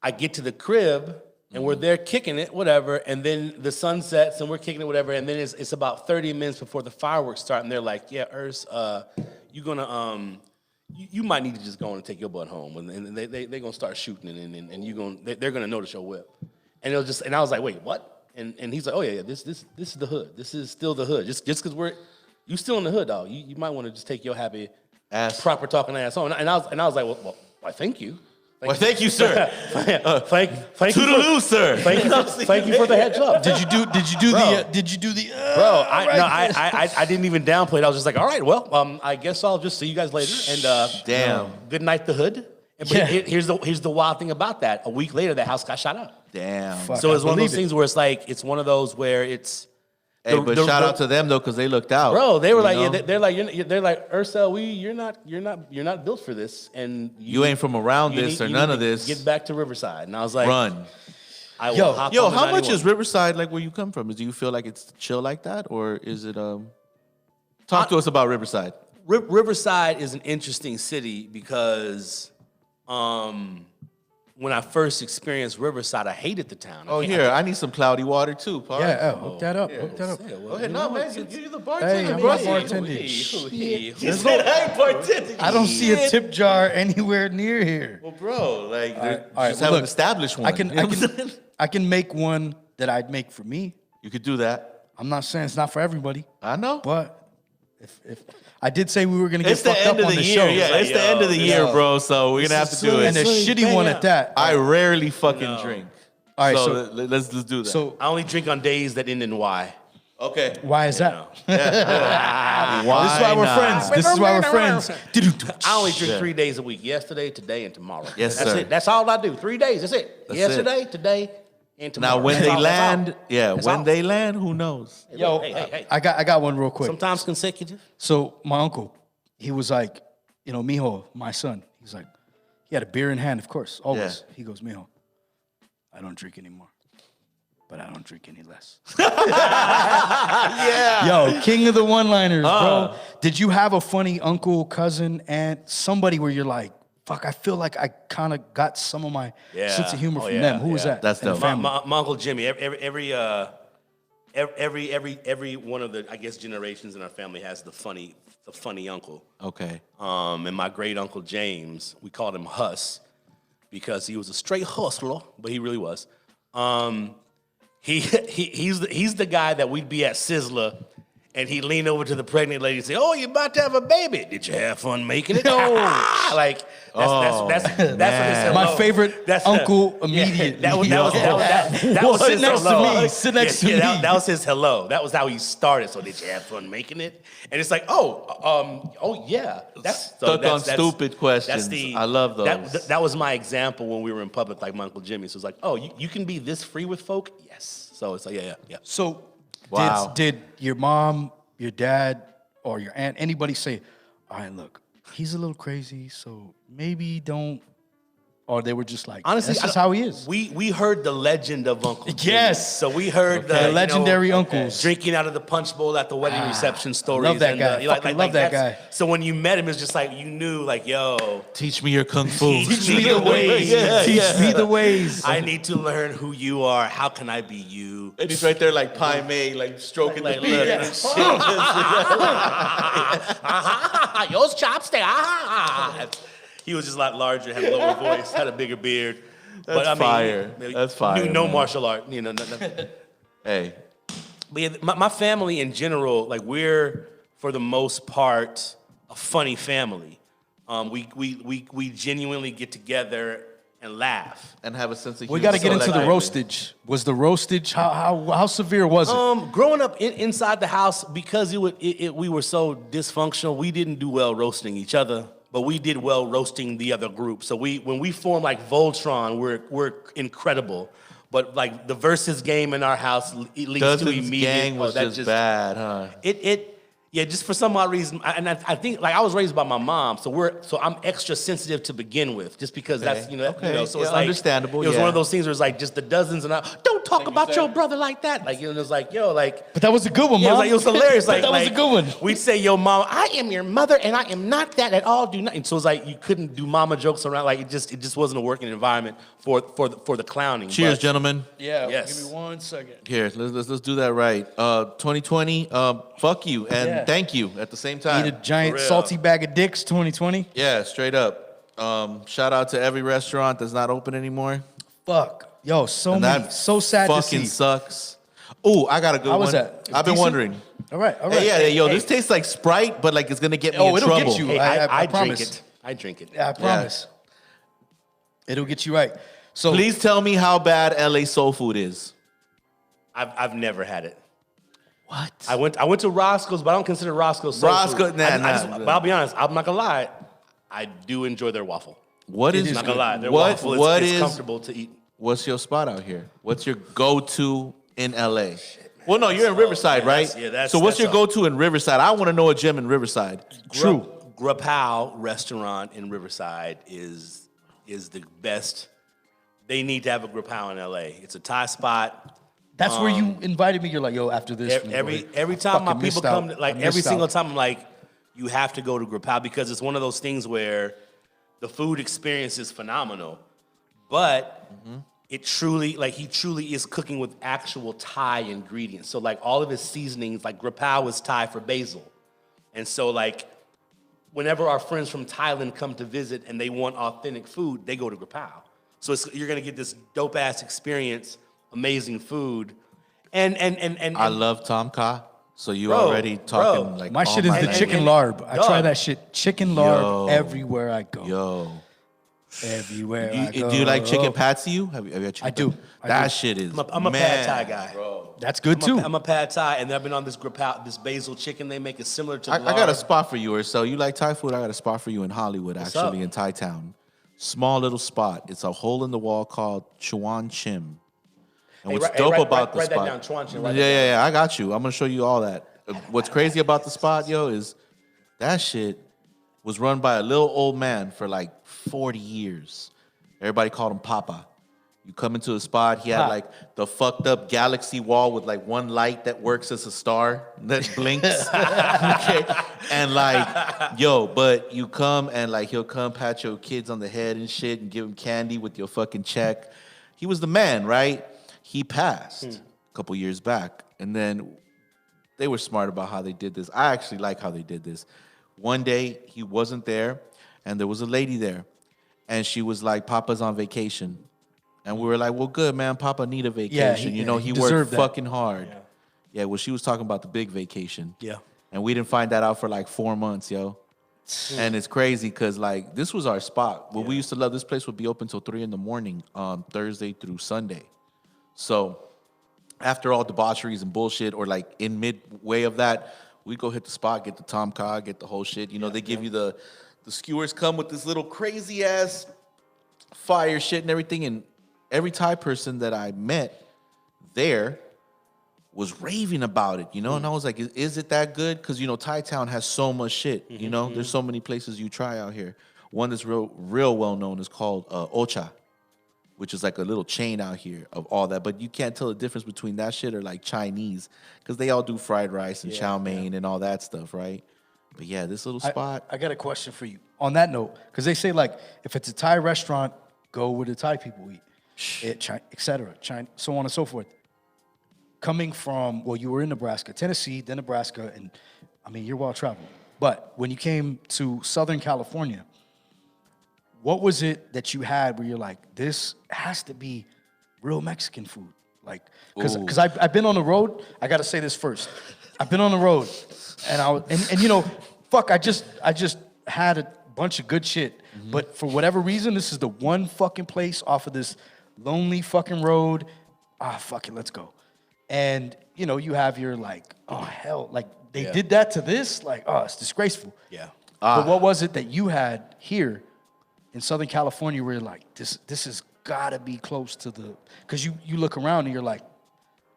I get to the crib, and we're there kicking it, whatever, and then the sun sets, and we're kicking it, whatever, and then it's about 30 minutes before the fireworks start, and they're like, yeah, Ercell, you're gonna, you might need to just go on and take your butt home, and they're gonna start shooting, and they're gonna notice your whip. And and I was like, wait, what? And he's like, oh yeah, this is the hood. This is still the hood. Just because you still in the hood, dog. You might want to just take your happy Ass. proper talking ass home. And I was like, well, why, thank you. Well, thank you, sir. Thank you. Toodaloo, sir. Thank you for the heads up. Did you do the Bro, I didn't even downplay it. I was just like, all right, well, I guess I'll just see you guys later. And Damn. good night, the hood. But Yeah. here's the wild thing about that. A week later, that house got shot up. Damn. Fuck. So it's I one of those believe it. things where it's like, it's one of those where it's, Hey, but shout out to them though, because they looked out. bro, they were you like, know? yeah, they're like, Ercell, you're not built for this, and You ain't from around you this need- or you none need of to this. Get back to Riverside, and I was like, Run. I will Yo, hop Yo, on the how much 91. is Riverside like where you come from? Do you feel like it's chill like that, or is it Talk to us about Riverside. Riverside is an interesting city because when I first experienced Riverside, I hated the town. Oh, here, I need some cloudy water too, Pawz. Yeah, hook that up. Hook that up. Go ahead, no, man, you're the Hey, bartender, I'm bro. not bartending. He said, I ain't bartending. I don't see a tip jar anywhere near here. Well, bro, like, All right, just well, have an look, established one. I can You know what I'm saying? I can make one that I'd make for me. You could do that. I'm not saying it's not for everybody, I know. but if I did say we were gonna get It's the fucked up end of on the the year. show, Yeah, it's the end of the year, bro. So we're gonna have to do and a it. shitty one at that. I rarely fucking drink. All right, so so let's do that. so I only drink on days that end in Y. okay. why is that? Why This is why we're not? friends. This is why we're friends. I only drink 3 days a week: yesterday, today, and tomorrow. Yes, that's sir. it. That's all I do. 3 days. That's it. That's Yesterday, today, and tomorrow. Now when That's they all, that's all. land, yeah, That's when all. they land, who knows? Yo, Hey. I got one real quick. Sometimes consecutive. So my uncle, he was like, you know, mijo, my son. He's like, he had a beer in hand, of course, always. Yeah. He goes, mijo, I don't drink anymore, but I don't drink any less. Yo, king of the one-liners, bro. Did you have a funny uncle, cousin, aunt, somebody where you're like, fuck, I feel like I kind of got some of my sense of humor from them. Who was that? That's in the dope. family? My uncle Jimmy. Every one of the generations in our family has the funny uncle. Okay. And my great uncle James, we called him Huss because he was a straight hustler, but he really was. He's the guy that we'd be at Sizzler, and he'd lean over to the pregnant lady and say, "Oh, you're about to have a baby. Did you have fun making it?" Like that's what his hello. My favorite uncle immediately. That was Sit his next to hello. me. Sit next to me. That was his hello. That was how he started. So did you have fun making it? And it's like, oh yeah. Stuck on stupid questions. I love those. That was my example when we were in public, like my Uncle Jimmy. So it's like, oh, you can be this free with folk? Yes. So it's like, yeah. So Wow. Did your mom, your dad, or your aunt, anybody say, all right, look, he's a little crazy, so maybe don't, or they were just like, Honestly, that's just how he is. We heard the legend of Uncle Jimmy. Yes. So we heard The legendary uncles. drinking out of the punch bowl at the wedding reception stories. love that and, guy. Fucking love that that's- guy. So when you met him, it's just like you knew, like, yo, Teach me your kung fu. Teach me the ways. Teach me the ways. I need to learn who you are. How can I be you? And he's right there like Pai Mei, like stroking Like, the look, beard. Yo's chopstick. He was just a lot larger, had a lower voice, had a bigger beard. That's fire. That's fire, Knew no man. martial art. No. Hey, But yeah, my family in general, like we're for the most part a funny family. We genuinely get together and laugh. and have a sense of humor. We got to get So, into like, the roastage. Was the roastage, how severe was it? Growing up inside the house, because we were so dysfunctional, we didn't do well roasting each other, but we did well roasting the other group. So when we form like Voltron, we're incredible. But like the versus game in our house leads to Dozens immediate. gang was just bad, huh? Yeah, just for some odd reason, I think like I was raised by my mom, so I'm extra sensitive to begin with, just because that's Okay. so Yeah, it's like understandable, It was yeah. one of those things where it's like just the dozens and don't talk about your brother like that, like it was like But that was a good one, yeah, Mom. it was hilarious. But Like that was a good one. We'd say, "Yo, mom, I am your mother, and I am not that at all. Do nothing." So it's like you couldn't do mama jokes around. Like it just wasn't a working environment for the clowning. Cheers, But- gentlemen. Yeah, Yes. give me 1 second. Here, let's do that right. 2020, fuck you and Yeah. thank you at the same Eat time. a giant For real. salty bag of dicks 2020. Yeah, straight up. Shout out to every restaurant that's not open anymore. Fuck. Yo, so And many. that So sad to fucking see. sucks. Ooh, I got a good How was one. that? I've been Decent? wondering. All right. Hey, yo, this tastes like Sprite, but like it's gonna get me in it'll get trouble. you. Hey, I I drink promise. it. I drink it. Yeah, I promise. It'll get you right. So Please tell me how bad LA soul food is. I've never had it. What? I went to Roscoe's, but I don't consider Roscoe's soul Roscoe- food. nah. But I'll be honest, I'm not gonna lie. I do enjoy their waffle. What is I'm not gonna lie, their what waffle what is is comfortable to eat. what's your spot out here? What's your go-to in LA? Well, no, you're in Riverside, right? that's- so what's that's your go-to in Riverside? I want to know a gym in Riverside. True. Grapau restaurant in Riverside is the best. They need to have a Grapau in LA. It's a Thai spot. that's where you invited me. You're like, yo, after this. we Every go. every I time my fucking people missed out. come, like I every missed single out. time, I'm like, you have to go to Grapau because it's one of those things where the food experience is phenomenal, but it truly, like he truly is cooking with actual Thai ingredients. So like all of his seasonings, like Grapau is Thai for basil, and so like whenever our friends from Thailand come to visit and they want authentic food, they go to Grapau. So you're gonna get this dope ass experience, amazing food, and I love Tom Kha. So you Bro, already talking bro. like My all shit is my the language. chicken larb. I Dog. try that shit. Chicken larb Yo. everywhere I go. Yo, Everywhere I go. do you like chicken patsiu? Have you had chicken? I do. pat- I That do. shit is. I'm a man, pad Thai guy. bro. That's good too. I'm a pad Thai, and I've been on this Grapau, this basil chicken they make is similar to. I the got a lard. spot for you, Ercell. You like Thai food? I got a spot for you in Hollywood, actually, up? in Thai Town. Small little spot. It's a hole in the wall called Chuan Chim. And Hey, what's write- dope write- about write- the write that spot? down, Chuan Chim, Yeah, write yeah, that yeah. I got you. I'm gonna show you all that. What's crazy about the spot, yo, is that shit was run by a little old man for like 40 years. Everybody called him Papa. You come into the spot, he had like the fucked up galaxy wall with like one light that works as a star that blinks. Okay. And like, yo, but you come and like he'll come pat your kids on the head and shit and give them candy with your fucking check. He was the man, right? He passed a couple years back. And then they were smart about how they did this. I actually like how they did this. One day he wasn't there and there was a lady there. And she was like, Papa's on vacation. And we were like, well, good, man. Papa need a vacation. he he worked deserved that. fucking hard. Yeah, well, she was talking about the big vacation. Yeah. And we didn't find that out for like 4 months, yo. And it's crazy because like this was our spot. What we used to love, this place would be open till 3 a.m. on Thursday through Sunday. So after all debaucheries and bullshit, or like in midway of that, we go hit the spot, get the Tom Kha, get the whole shit. You know, they give you the skewers come with this little crazy ass fire shit and everything. And every Thai person that I met there was raving about it, you know? And I was like, is it that good? Because, you know, Thai Town has so much shit, you know? There's so many places you try out here. One that's real well known is called Ocha, which is like a little chain out here of all that. But you can't tell the difference between that shit or like Chinese, because they all do fried rice and chow mein and all that stuff, right? But yeah, this little spot. I got a question for you. On that note, because they say, like, if it's a Thai restaurant, go where the Thai people eat, et cetera, China, so on and so forth. Coming from, well, you were in Nebraska, Tennessee, then Nebraska, and I mean, you're well traveled. But when you came to Southern California, what was it that you had where you're like, this has to be real Mexican food? Like, because I've been on the road. I got to say this first. I've been on the road, and you know, fuck, I just had a bunch of good shit. But for whatever reason, this is the one fucking place off of this lonely fucking road. Fuck it, let's go. And, you know, you have your, like, oh, hell, like, they did that to this? Like, oh, it's disgraceful. Yeah. But what was it that you had here in Southern California where you're like, this has got to be close to the... Because you look around and you're like,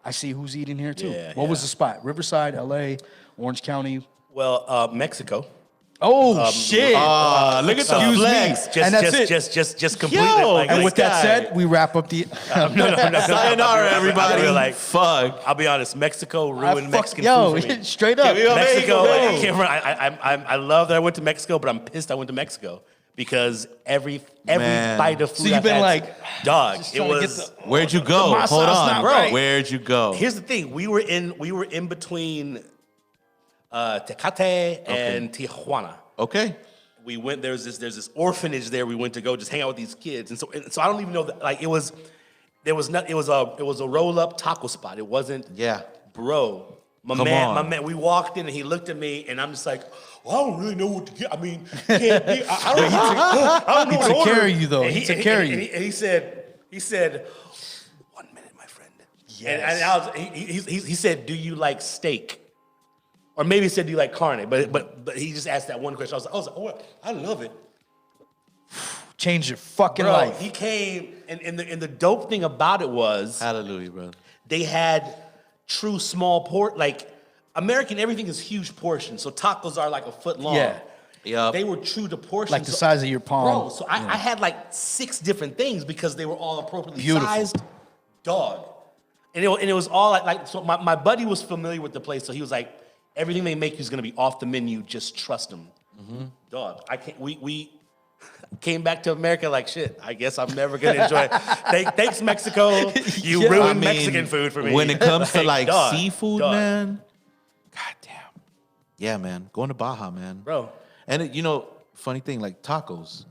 I see who's eating here, too. What was the spot? Riverside, L.A., Orange County? Well, Mexico. Oh, shit. Look at the flex. Just completely. Yo, like, And like, with that said, we wrap up the... no. Sayonara, everybody. Like, Fuck. I'll be honest. Mexico ruined Mexican yo, food for me. straight up. Mexico. Hey, I can't remember. I love that I went to Mexico, but I'm pissed I went to Mexico because every Man. bite of food. So you've I've been had, like, dog. just It trying to get was. Where'd you go? massa's Hold on, not bro. right. Where'd you go? Here's the thing. We were in between Tecate and Tijuana. Okay. We went. There's this orphanage there. We went to go just hang out with these kids, and so I don't even know that, like, it was a roll up taco spot. It wasn't. Yeah. Bro, my Come man. on. We walked in and he looked at me and I'm just like, well, I don't really know what to get. I mean, can't be, I don't know. He what took to care order. of you, though. And He took care of you. And he said, 1 minute, my friend. Yes. And he said, do you like steak? Or maybe he said, do you like carne? But he just asked that one question. I was like, oh, I love it. Change your fucking Bro, life. he came, and the dope thing about it was Hallelujah, bro. they had true small like American, everything is huge portions. So tacos are like a foot long. Yeah. Yup. They were true to portions. Like the size of your palm. Bro, so I had like 6 different things because they were all appropriately Beautiful. sized. Dog. And it was all like so my buddy was familiar with the place, so he was like, everything they make you is gonna be off the menu, just trust them. Dog. I can't we came back to America like shit. I guess I'm never gonna enjoy it. Thanks, Mexico. You ruined Mexican food for me. When it comes to like dog, seafood, dog. man, goddamn. Yeah, man. Going to Baja, man. Bro. And you know, funny thing, like tacos,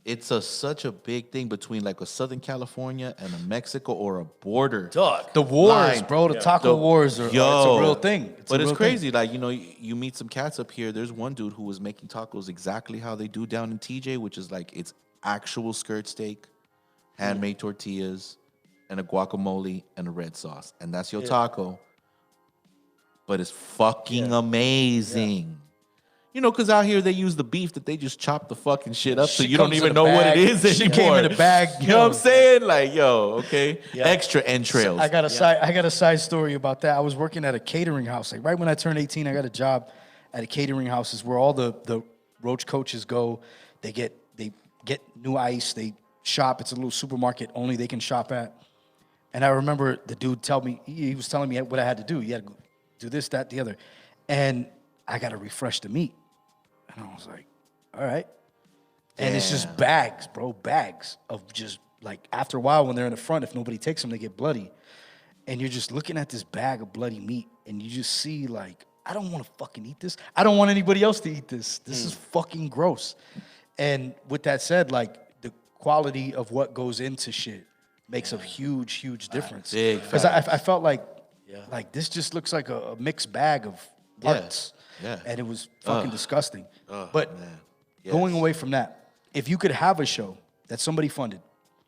it's such a big thing between like a Southern California and a Mexico or a border. Dog. The wars, line. bro. The taco wars are it's a real thing. But it's real crazy. Like, you know, you meet some cats up here. There's one dude who was making tacos exactly how they do down in TJ, which is like it's actual skirt steak, handmade tortillas, and a guacamole and a red sauce. And that's your taco. But it's fucking amazing. You know, because out here they use the beef that they just chop the fucking shit up, so Shit you don't comes even in a know what it bag. is Shit anymore. came in a bag. You know what I'm saying? Like, yo, okay, Yeah. extra entrails. I got a side story about that. I was working at a catering house. Like right when I turned 18, I got a job at a catering house. Is where all the roach coaches go. They get new ice. They shop. It's a little supermarket only they can shop at. And I remember the dude he was telling me what I had to do. You had to do this, that, the other, and I got to refresh the meat. And I was like, all right. And it's just bags, bro, bags of just like after a while when they're in the front, if nobody takes them, they get bloody. And you're just looking at this bag of bloody meat and you just see like, I don't want to fucking eat this. I don't want anybody else to eat this. This is fucking gross. And with that said, like the quality of what goes into shit makes a huge, huge difference. Big Because I felt like this just looks like a mixed bag of parts. Yeah. And it was fucking disgusting. But man. Yes. going away from that, if you could have a show that somebody funded,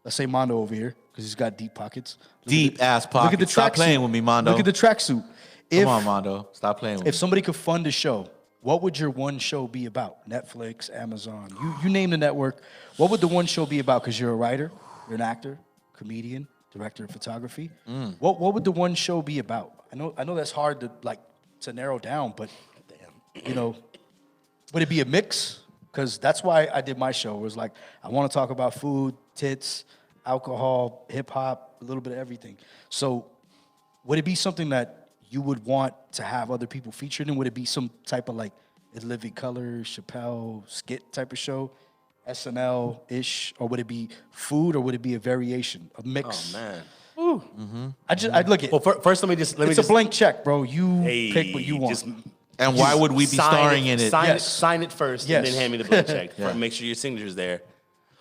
let's say Mondo over here, because he's got deep pockets. Deep-ass pockets. Look at the Stop tracksuit. playing with me, Mondo. Look at the tracksuit. Come on, Mondo. Stop playing with me. If somebody could fund a show, what would your one show be about? Netflix, Amazon, you name the network. What would the one show be about? Because you're a writer, you're an actor, comedian, director of photography. What would the one show be about? I know that's hard to narrow down, but would it be a mix? Because that's why I did my show. It was like, I want to talk about food, tits, alcohol, hip hop, a little bit of everything. So would it be something that you would want to have other people featured in? Would it be some type of like In Living Color, Chappelle, skit type of show, SNL-ish? Or would it be food, or would it be a variation, a mix? Oh, man. I'd look at Well, first, let me just. it's a blank check, bro. You pick what you want. And why would we be starring in it? Sign it first, and then hand me the blank check. Make sure your signature's there.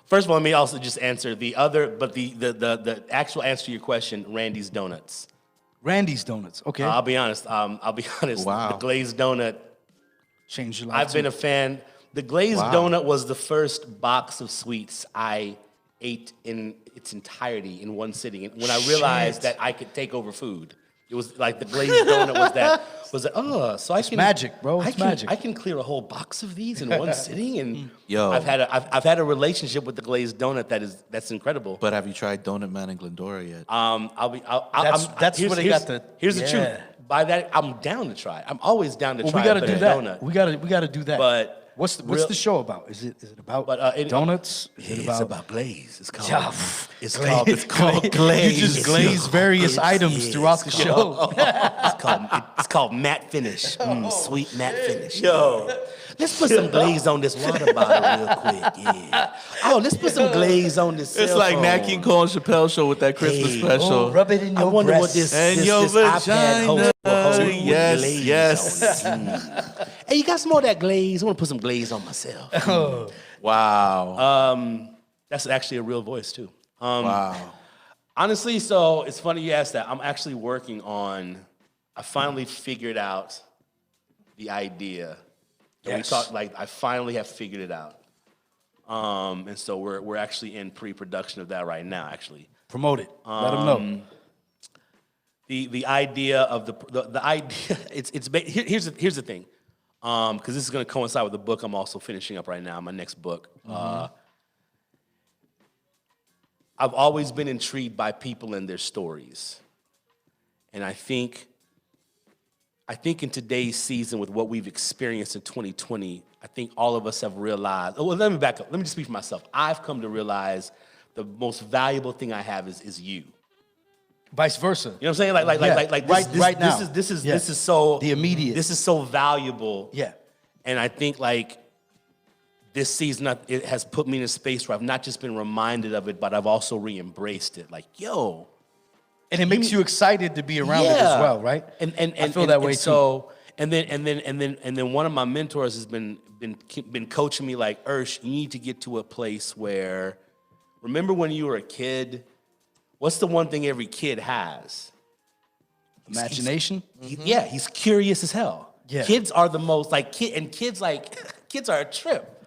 First of all, let me also just answer the actual answer to your question, Randy's Donuts. Randy's Donuts, okay. I'll be honest. Wow. The glazed donut. Changed your life. I've been a fan. The glazed donut was the first box of sweets I ate in its entirety in one sitting. And when I realized that I could take over food, it was like the glazed donut so I can magic, bro. It's magic. I can clear a whole box of these in one sitting, and Yo. I've had a relationship with the glazed donut that's incredible. But have you tried Donut Man in Glendora yet? That's where they got the. Here's the truth. By that, I'm down to try. I'm always down to try. We got to do that. Donut. We got to do that. But what's the show about? Is it about donuts? It's about glaze. It's called. Yeah, It's called glaze. You just glaze various items throughout the show. It's called matte finish. Sweet matte finish. Yo, let's put some glaze on this water bottle real quick. Yeah. Oh, let's put some glaze on this. It's like Nat King Cole and Chappelle show with that Christmas special. Rub it in your I wonder breast. what this And your iPad holds vagina. with Yes, glaze yes. on it. Hey, you got some more of that glaze? I want to put some glaze on myself. Wow. That's actually a real voice too. Wow. Honestly, so it's funny you asked that. I'm actually working on. I finally figured out the idea. And we talked I finally have figured it out. And so we're actually in pre-production of that right now. Actually, Promote it. Let them know. the idea of the idea. Here's the thing. Because this is going to coincide with the book I'm also finishing up right now. My next book. I've always been intrigued by people and their stories, and I think in today's season, with what we've experienced in 2020, I think all of us have realized. Oh, well, let me back up. Let me just speak for myself. I've come to realize the most valuable thing I have is you. Vice versa. You know what I'm saying? Like right now. This is so the immediate. This is so valuable. Yeah. And I think this season it has put me in a space where I've not just been reminded of it, but I've also re-embraced it. Like, yo. And it makes you excited to be around it as well, right? And I feel that way too. So and then one of my mentors has been coaching me like, Ersh, you need to get to a place where, remember when you were a kid, what's the one thing every kid has? Imagination? He's curious as hell. Yeah. Kids are the most kids are a trip.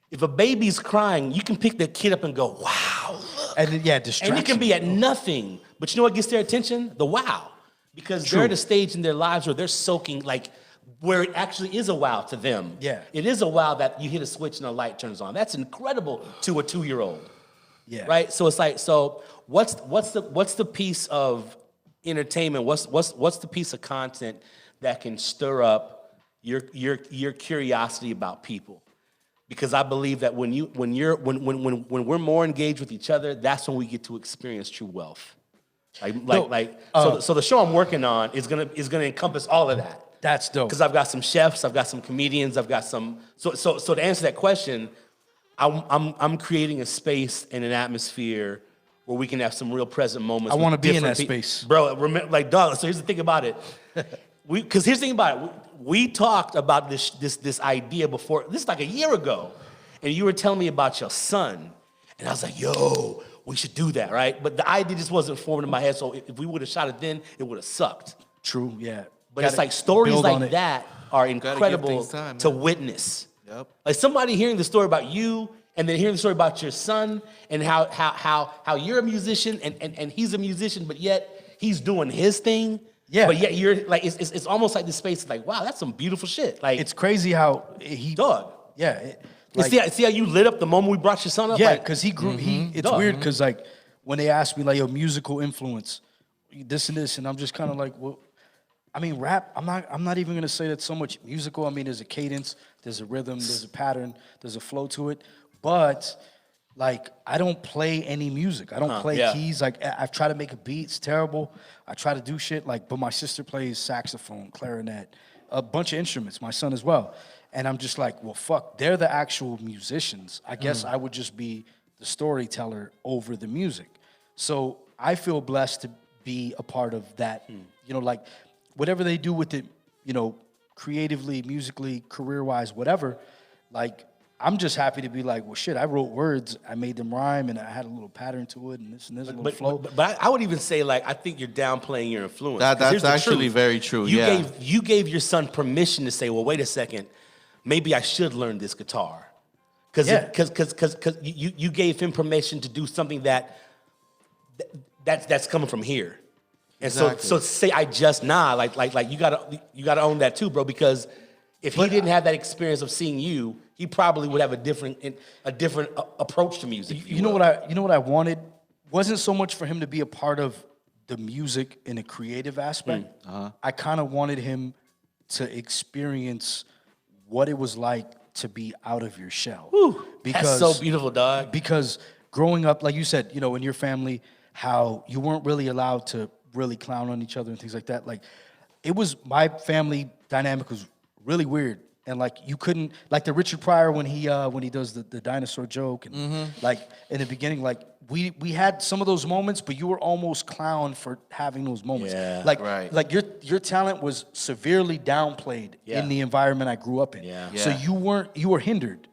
If a baby's crying, you can pick the kid up and go, wow. Look. And distraction. And it can be at nothing. But you know what gets their attention? The wow. Because they're at a stage in their lives where they're soaking, where it actually is a wow to them. Yeah. It is a wow that you hit a switch and a light turns on. That's incredible to a 2-year-old. Yeah. Right? So it's what's the piece of entertainment? What's the piece of content that can stir up your curiosity about people? Because I believe that when we're more engaged with each other, that's when we get to experience true wealth. So the show I'm working on is gonna encompass all of that. That's dope. Because I've got some chefs, I've got some comedians, I've got some. So to answer that question, I'm creating a space and an atmosphere where we can have some real present moments. I want to be in that different space, bro. Remember, dog. So here's the thing about it. Because here's the thing about it. We talked about this idea before. This is like a year ago, and you were telling me about your son, and I was like, yo, we should do that, right? But the idea just wasn't formed in my head. So if we would have shot it then, it would have sucked. True, yeah. But it's like stories like that are incredible time, to witness. Yep. Like somebody hearing the story about you and then hearing the story about your son and how you're a musician and he's a musician, but yet he's doing his thing. Yeah. But yet you're like, it's almost like this space is like, wow, that's some beautiful shit. Like It's crazy how he... dog. Yeah. See how you lit up the moment we brought your son up? Yeah, Like, because he grew. It's Dog. weird because when they ask me like, yo, musical influence, this and this, and I'm just kind of like, well, I mean, rap, I'm not even gonna say that's so much musical. I mean, there's a cadence, there's a rhythm, there's a pattern, there's a flow to it. But like, I don't play any music. I don't play keys. Like, I've tried to make a beat, it's terrible. I try to do shit like, but my sister plays saxophone, clarinet, a bunch of instruments, my son as well. And I'm just like, well, fuck, they're the actual musicians. I guess I would just be the storyteller over the music. So I feel blessed to be a part of that, you know, like whatever they do with it, you know, creatively, musically, career-wise, whatever, like, I'm just happy to be like, well, shit, I wrote words, I made them rhyme, and I had a little pattern to it, and this, a little flow. But I would even say, like, I think you're downplaying your influence. That's actually very true, You gave your son permission to say, well, wait a second, maybe I should learn this guitar. Because you gave him permission to do something that's coming from here. And so to say I just like you gotta own that too, bro, because if he didn't have that experience of seeing you, he probably would have a different approach to music. You know what I wanted wasn't so much for him to be a part of the music in a creative aspect. I kind of wanted him to experience what it was like to be out of your shell. Whew, that's so beautiful, dog. Because growing up, like you said, you know, in your family, how you weren't really allowed to really clown on each other and things like that. Like, it was, my family dynamic was really weird. And like, you couldn't, like the Richard Pryor when he does the dinosaur joke, and like in the beginning, like we had some of those moments, but you were almost clowned for having those moments. Yeah, like your talent was severely downplayed in the environment I grew up in. So you were hindered.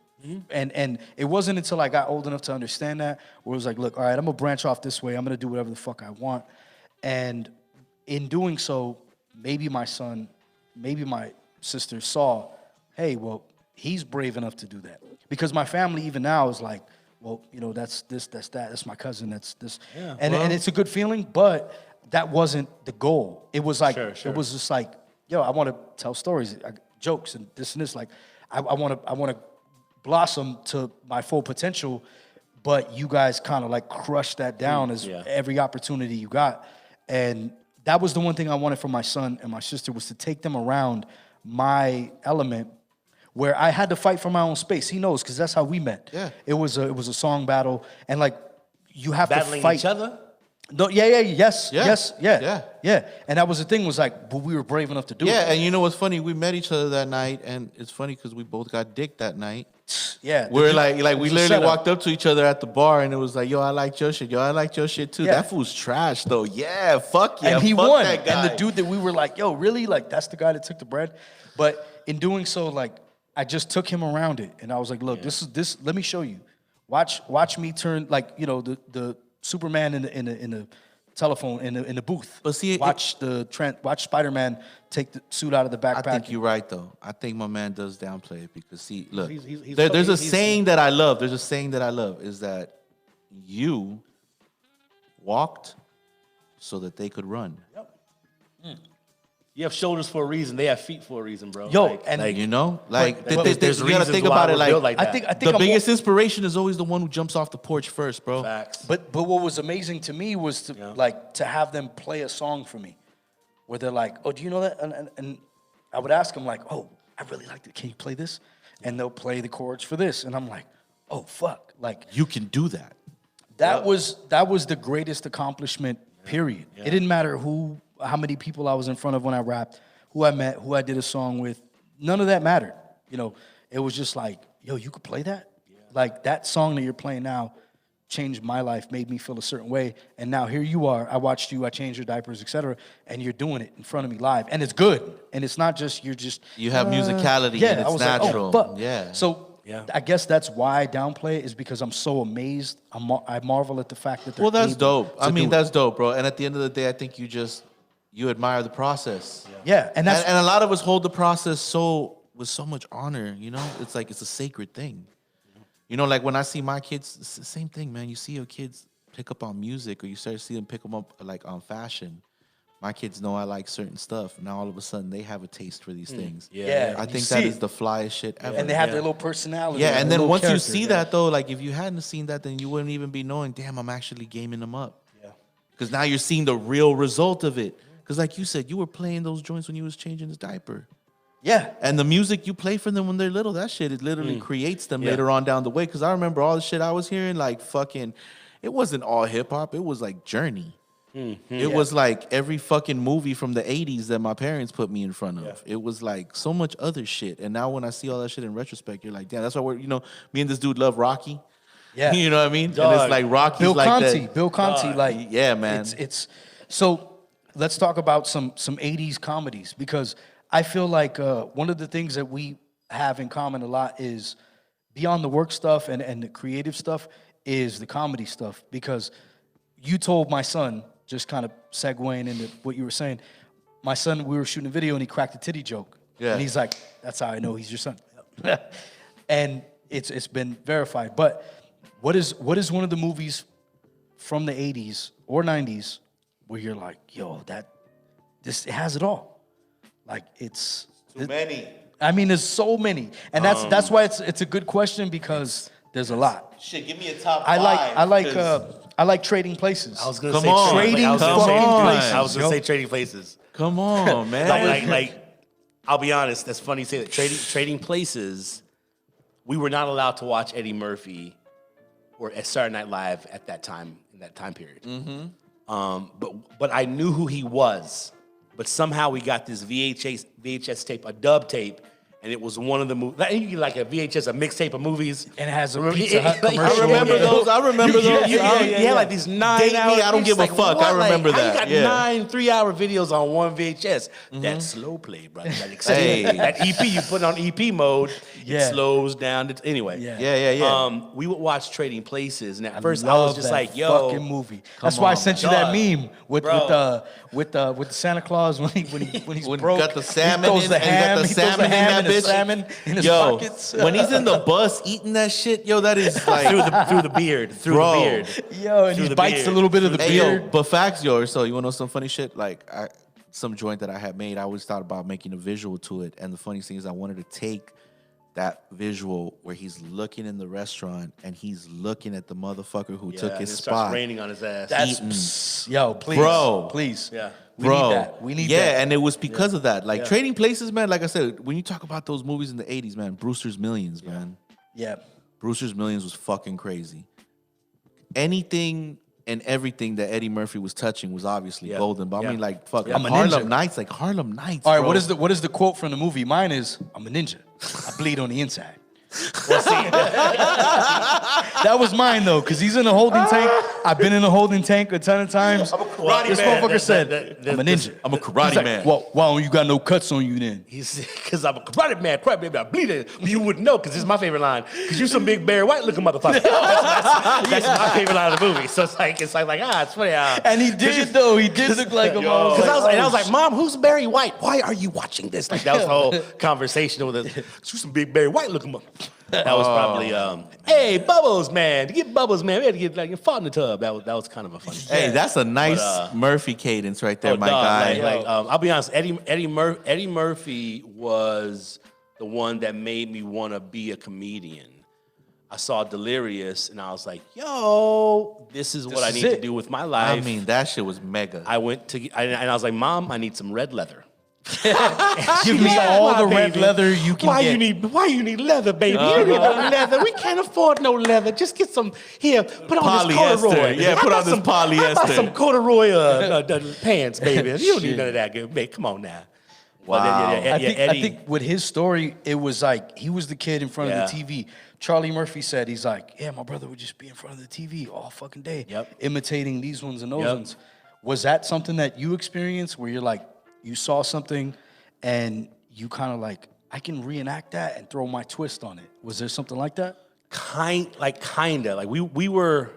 And it wasn't until I got old enough to understand that where it was like, look, all right, I'm gonna branch off this way. I'm gonna do whatever the fuck I want. And in doing so, maybe my son, maybe my sister saw, hey, well, he's brave enough to do that. Because my family even now is like, well, you know, that's this, that's that, that's my cousin, that's this. Yeah, and it's a good feeling, but that wasn't the goal. It was like, it was just like, yo, I want to tell stories, jokes and this. Like, I want to blossom to my full potential, but you guys kind of like crushed that down as every opportunity you got. And that was the one thing I wanted from my son and my sister, was to take them around my element where I had to fight for my own space. He knows, because that's how we met. Yeah. It was a song battle, and like, you have battling to fight each other. No, yes. And that was the thing, was like, but we were brave enough to do it. Yeah, and you know what's funny? We met each other that night, and it's funny because we both got dicked that night. Yeah. We're like we literally walked up to each other at the bar, and it was like, yo, I like your shit. Yo, I like your shit too. That fool's trash though. Yeah, fuck yeah. And he fuck won. That guy. And the dude that we were like, yo, really? Like, that's the guy that took the bread? But in doing so, like, I just took him around it, and I was like, look, this. Let me show you. Watch me turn, like, you know, the Superman in the telephone in the booth. But see, watch Spider-Man take the suit out of the backpack. I think you're right though. I think my man does downplay it, because see, look, there's a saying that I love. There's a saying that I love, is that you walked so that they could run. Yep. You have shoulders for a reason. They have feet for a reason, bro. Yo, you know, like, there's you gotta think about it. Like, I think the biggest inspiration is always the one who jumps off the porch first, bro. Facts. But what was amazing to me was to have them play a song for me, where they're like, oh, do you know that? And I would ask them like, oh, I really like it. Can you play this? And they'll play the chords for this, and I'm like, oh fuck, like, you can do that. That was the greatest accomplishment. Period. Yeah. It didn't matter how many people I was in front of when I rapped, who I met, who I did a song with. None of that mattered. You know, it was just like, yo, you could play that? Yeah. Like, that song that you're playing now changed my life, made me feel a certain way. And now here you are. I watched you, I changed your diapers, etc. And you're doing it in front of me live. And it's good. And it's not just, you have musicality, and it's natural. Like, oh, So I guess that's why I downplay it, is because I'm so amazed. I marvel at the fact that they're that's dope. I mean, that's dope, bro. And at the end of the day, I think you admire the process. Yeah, and a lot of us hold the process with so much honor. You know, it's like it's a sacred thing. You know, like when I see my kids, it's the same thing, man. You see your kids pick up on music, or you start to see them pick them up like on fashion. my kids know I like certain stuff. Now all of a sudden they have a taste for these things. Yeah. I You think see that it. is the flyest shit ever. And they have their little personality. Yeah, and their then little once you character, see that though, like if you hadn't seen that, then you wouldn't even be knowing, damn, I'm actually gaming them up. Yeah. Because now you're seeing the real result of it. Because like you said, you were playing those joints when you was changing his diaper. Yeah. And the music you play for them when they're little, that shit, it literally creates them later on down the way. Because I remember all the shit I was hearing, like fucking, it wasn't all hip hop. It was like Journey. It was like every fucking movie from the 80s that my parents put me in front of. Yeah. It was like so much other shit. And now when I see all that shit in retrospect, you're like, damn, that's why we're, me and this dude love Rocky. Yeah. You know what I mean? Dog. And it's like Rocky's Bill like Conti. that. Bill Conti, like Yeah, man. It's so let's talk about some 80s comedies, because I feel like one of the things that we have in common a lot is beyond the work stuff and the creative stuff is the comedy stuff. Because you told my son, just kind of segueing into what you were saying, my son, we were shooting a video and he cracked a titty joke. Yeah. And he's like, that's how I know he's your son. And it's been verified. But what is one of the movies from the 80s or 90s where you're like, yo, it has it all? Like it's Too many. I mean, there's so many. And that's why it's a good question, because there's a lot. Shit, give me a top five. I like Trading Places. I was gonna Come say on. trading. I was gonna fucking say places, I was gonna yo. say Trading Places. Come on, man. Like, I'll be honest. That's funny you say that. Trading Places. We were not allowed to watch Eddie Murphy or at Saturday Night Live at that time, in that time period. But I knew who he was. But somehow we got this VHS tape, a dub tape, and it was one of the movies. You get like a VHS, a mixtape of movies. And it has a Remember- Pizza Hut like, commercial. I remember those. I remember those. You had like these 9 Date me, hour. I don't give a like, fuck. what? I remember Like, that. How you got 9 3-hour videos on one VHS? That's slow play, brother. Hey. That EP you put on EP mode, Yeah. it slows down. Anyway. Yeah. Yeah. We would watch Trading Places, and at first I was just that like, "Yo, fucking movie." That's why I on, sent you man. that meme with Bro. the Santa Claus when he's When he broke. got the salmon he throws in, the and he got ham, the he throws salmon in that and the bitch. salmon in his Yo, pockets. when he's in the bus eating that shit, yo, that is like through the beard, Bro. the beard." Yo, and through he the bites beard. a little bit of the Hey, yo, beard. but facts, yo. So you want to know some funny shit? Like some joint that I had made, I always thought about making a visual to it. And the funniest thing is I wanted to take that visual where he's looking in the restaurant and he's looking at the motherfucker who took and his it starts spot. raining on his ass. Yo, please, Bro. please, Yeah. we need that. We need yeah, that. and it was because of that. Like Trading Places, man, like I said, when you talk about those movies in the 80s, man, Brewster's Millions, man. Yeah, Brewster's Millions was fucking crazy. Anything and everything that Eddie Murphy was touching was obviously golden. But I mean, like, fuck, I'm a Harlem ninja. Nights, like Harlem Nights. All right, bro. what is the quote from the movie? Mine is, "I'm a ninja. I bleed on the inside." That was mine though, because he's in a holding tank. I've been in a holding tank a ton of times. karate This man. motherfucker said, that- "I'm a ninja. I'm a karate He's like, man. Well, why don't you got no cuts on you then?" He's because I'm a karate man, crap baby, I bleed it. You wouldn't know because it's my favorite line. Because you some big Barry White looking motherfucker. That's my favorite line of the movie. So it's like it's funny. And he did though. He did look like a motherfucker. Because I was like, Mom, who's Barry White? Why are you watching this? Like that was the whole conversation with us. You some big Barry White looking motherfucker. That was probably hey Bubbles man, to get Bubbles man, we had to get like fought in the tub. That was kind of a funny. Hey, that's a nice Murphy cadence right there, my guy. I'll be honest, Eddie Murphy was the one that made me want to be a comedian. I saw Delirious and I was like, yo, this is what I need to do with my life. I mean, that shit was mega. I went to and I was like, Mom, I need some red leather. Give me all the red leather you can get. Why you need leather, baby? You need no leather. We can't afford no leather. Just get some here. Put on this corduroy. Yeah, put on this How about polyester. some corduroy pants, baby? You don't need none of that, good babe. Come on now. Wow. I think with his story, it was like he was the kid in front of the TV. Charlie Murphy said, he's like, yeah, my brother would just be in front of the TV all fucking day, imitating these ones and those ones. Was that something that you experienced where you're like, you saw something and you kind of like, I can reenact that and throw my twist on it? Was there something like that? Kinda. Like we were,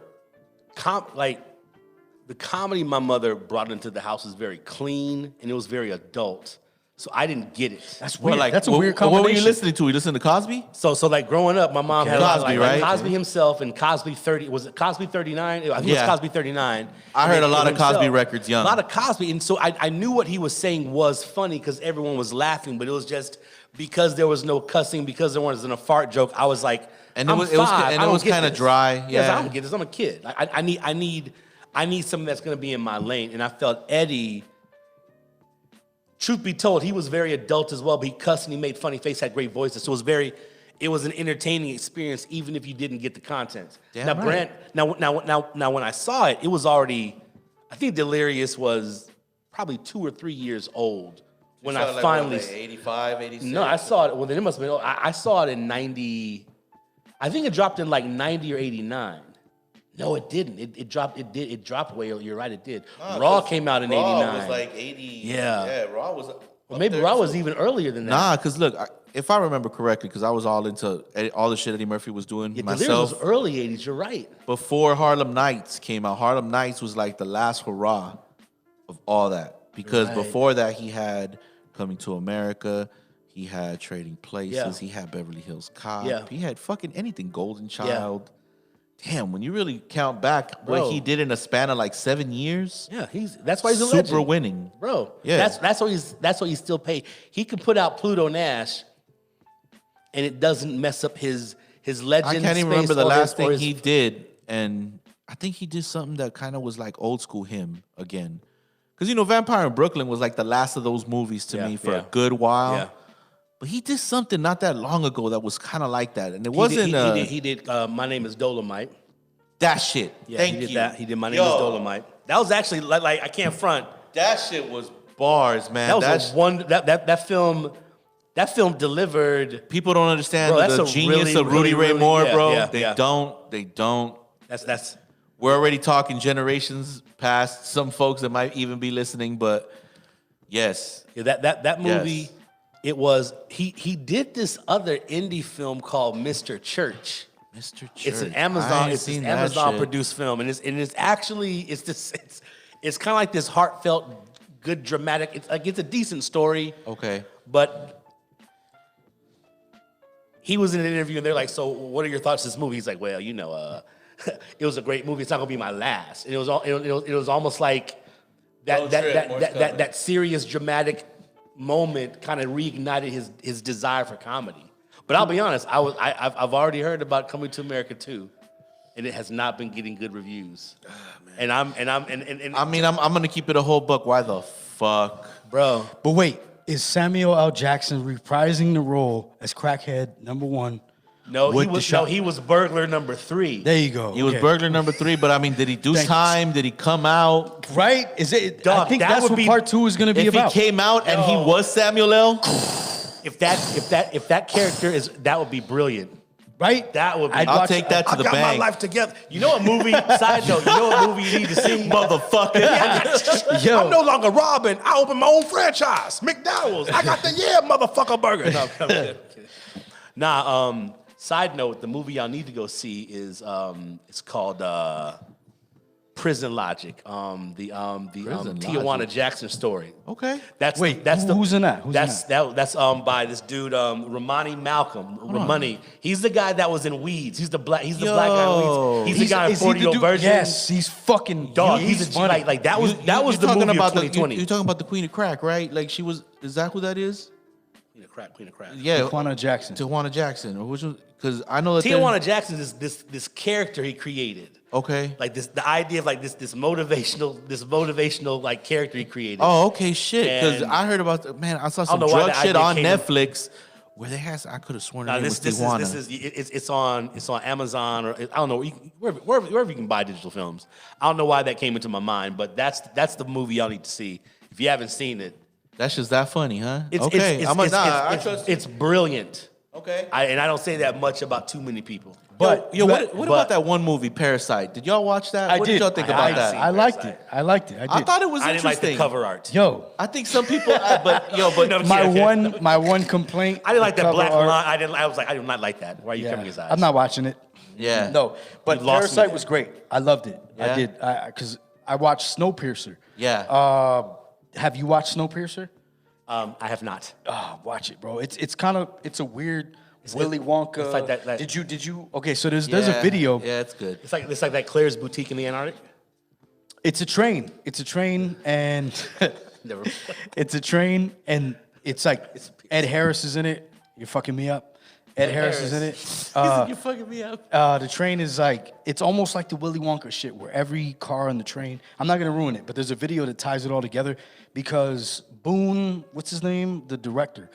the comedy my mother brought into the house was very clean and it was very adult. So I didn't get it. That's weird. Like, That's a weird combination. What were you listening to? You listening to Cosby? So like growing up, my mom had a lot of, Cosby, like right? Cosby himself and Cosby 30. Was it Cosby 39? I think it was Cosby 39. I And heard then a lot of himself. Cosby records young. A lot of Cosby. And so I knew what he was saying was funny because everyone was laughing, but it was just because there was no cussing, because there wasn't a fart joke. I was like, And it I'm was five, I don't get kind of this. dry. Yes, Yeah. I don't get this. I'm a kid. I need something that's going to be in my lane. And I felt Eddie, truth be told, he was very adult as well, but he cussed and he made funny face, had great voices. So it was an entertaining experience, even if you didn't get the content. Damn now, right. now, when I saw it, it was already, I think Delirious was probably 2 or 3 years old when I finally. 85, 86? No, I saw it. Well, then it must have been. I saw it in 90. I think it dropped in like 90 or 89. No, it didn't. It dropped. It did. It dropped way. You're right. It did. Raw came out in 89. Raw was like 80. Yeah. Yeah, Raw was. Well, maybe Raw was even earlier than that. Nah, because look, if I remember correctly, because I was all into all the shit Eddie Murphy was doing Yeah, Delirious myself. was early 80s. You're right. Before Harlem Nights came out, Harlem Nights was like the last hurrah of all that. Because Right. before that, he had Coming to America, he had Trading Places, Yeah. he had Beverly Hills Cop, Yeah. he had fucking anything, Golden Child. Damn, when you really count back Bro. what he did in a span of like 7 years, Yeah, that's why he's a super legend. winning. Bro. Yeah. That's why he's still paid. He can put out Pluto Nash, and it doesn't mess up his legend. I can't even space remember the or last or thing his- he did, and I think he did something that kind of was like old school him again. Because, you know, Vampire in Brooklyn was like the last of those movies to Yeah, me for yeah. a good while. Yeah. But he did something not that long ago that was kind of like that. And it He wasn't did, he did My Name is Dolomite. that shit. Yeah, Thank he did you. that. He did My Name is Dolomite. That was actually like I can't front. That shit was bars, man. That was that film delivered. People don't understand Bro, that's the a genius really, of Rudy really, Ray Moore, yeah, bro. yeah, They yeah. don't. That's We're already talking generations past some folks that might even be listening, but yes. yeah, that movie. Yes. It was he did this other indie film called Mr. Church. Mr. Church. It's an I Amazon. ain't It's seen an that Amazon shit. produced film, and it's actually it's kind of like this heartfelt, good dramatic. It's a decent story, Okay. but he was in an interview and they're like, "So, what are your thoughts on this movie?" He's like, "Well, you know, it was a great movie. It's not gonna be my last." And it was almost like that serious dramatic moment kind of reignited his desire for comedy. But I'll be honest, I've already heard about Coming to America 2, and it has not been getting good reviews. And I'm gonna keep it a whole buck. Why the fuck? bro. But wait, is Samuel L. Jackson reprising the role as crackhead number 1? No, with the shot? he was burglar number 3. There you go. He was okay. burglar number 3, but I mean, did he do Thank you. time? Did he come out? Right? Is it? Dog, I think that that's would what be- part 2 is going to be If about. he came out and he Yo. was Samuel L., If that character is, that would be brilliant. right? That would be. I'll take that to I the got bank. my life together. You know what movie? Side note. You know what movie you need to see? motherfucker. Yo. I'm no longer robbing. I opened my own franchise, McDowell's. I got the motherfucker burger. No, I'm kidding. Nah. Side note: the movie y'all need to go see is it's called Prison Logic. The Tijuana Logic. Jackson story. Okay. That's Wait, that's the, who's in that? Who's in that's by this dude Ramani Malcolm. Ramani. He's the guy that was in Weeds. He's the black guy in Weeds. He's the guy in is he 40 the Year Old dude- Virgin. Yes, he's fucking Dog, He's he's a, funny. like that was the movie talking of about 2020. You're talking about the Queen of Crack, right? Like she was. Is that who that is? Queen of Crack. Yeah. Tijuana Jackson. Tijuana Jackson, or which one? Because I know that. Tijuana Jackson is this character he created. Okay. Like the idea of like this motivational like character he created. Oh, okay, shit. Because And- I heard about man. I saw some know why drug the shit idea on came in. Netflix where they had. I could have sworn the Now name this was Tijuana. it's on Amazon or I don't know wherever you can buy digital films. I don't know why that came into my mind, but that's the movie y'all need to see if you haven't seen it. That's just that funny, huh? It's okay. it's brilliant. Okay. And I don't say that much about too many people. But what but- about that one movie, Parasite? Did y'all watch that? I What did. y'all think I about did that? see I liked it. Parasite. I liked it. I did. I thought it was I didn't like interesting. the cover art. Yo, I think some people, but No, my okay. one complaint. I didn't like that cover black art- line. I was like, I do not like that. Why are you Yeah. covering his eyes? I'm not watching it. yeah, No, but You lost me Parasite there. was great. I loved it. Yeah? I did. Because I watched Snowpiercer. yeah. Have you watched Snowpiercer? I have not. Oh, watch it, bro. It's a weird Willy Wonka. It's like that. Did you? Okay, so there's a video. Yeah, it's good. It's like that Claire's Boutique in the Antarctic. It's a train, and Never. it's a train, and it's like Ed Harris is in it. You're fucking me up. Ed Harris is in it. You're fucking me up. The train is like, it's almost like the Willy Wonka shit where every car on the train, I'm not gonna ruin it, but there's a video that ties it all together because Boone, what's his name? The director.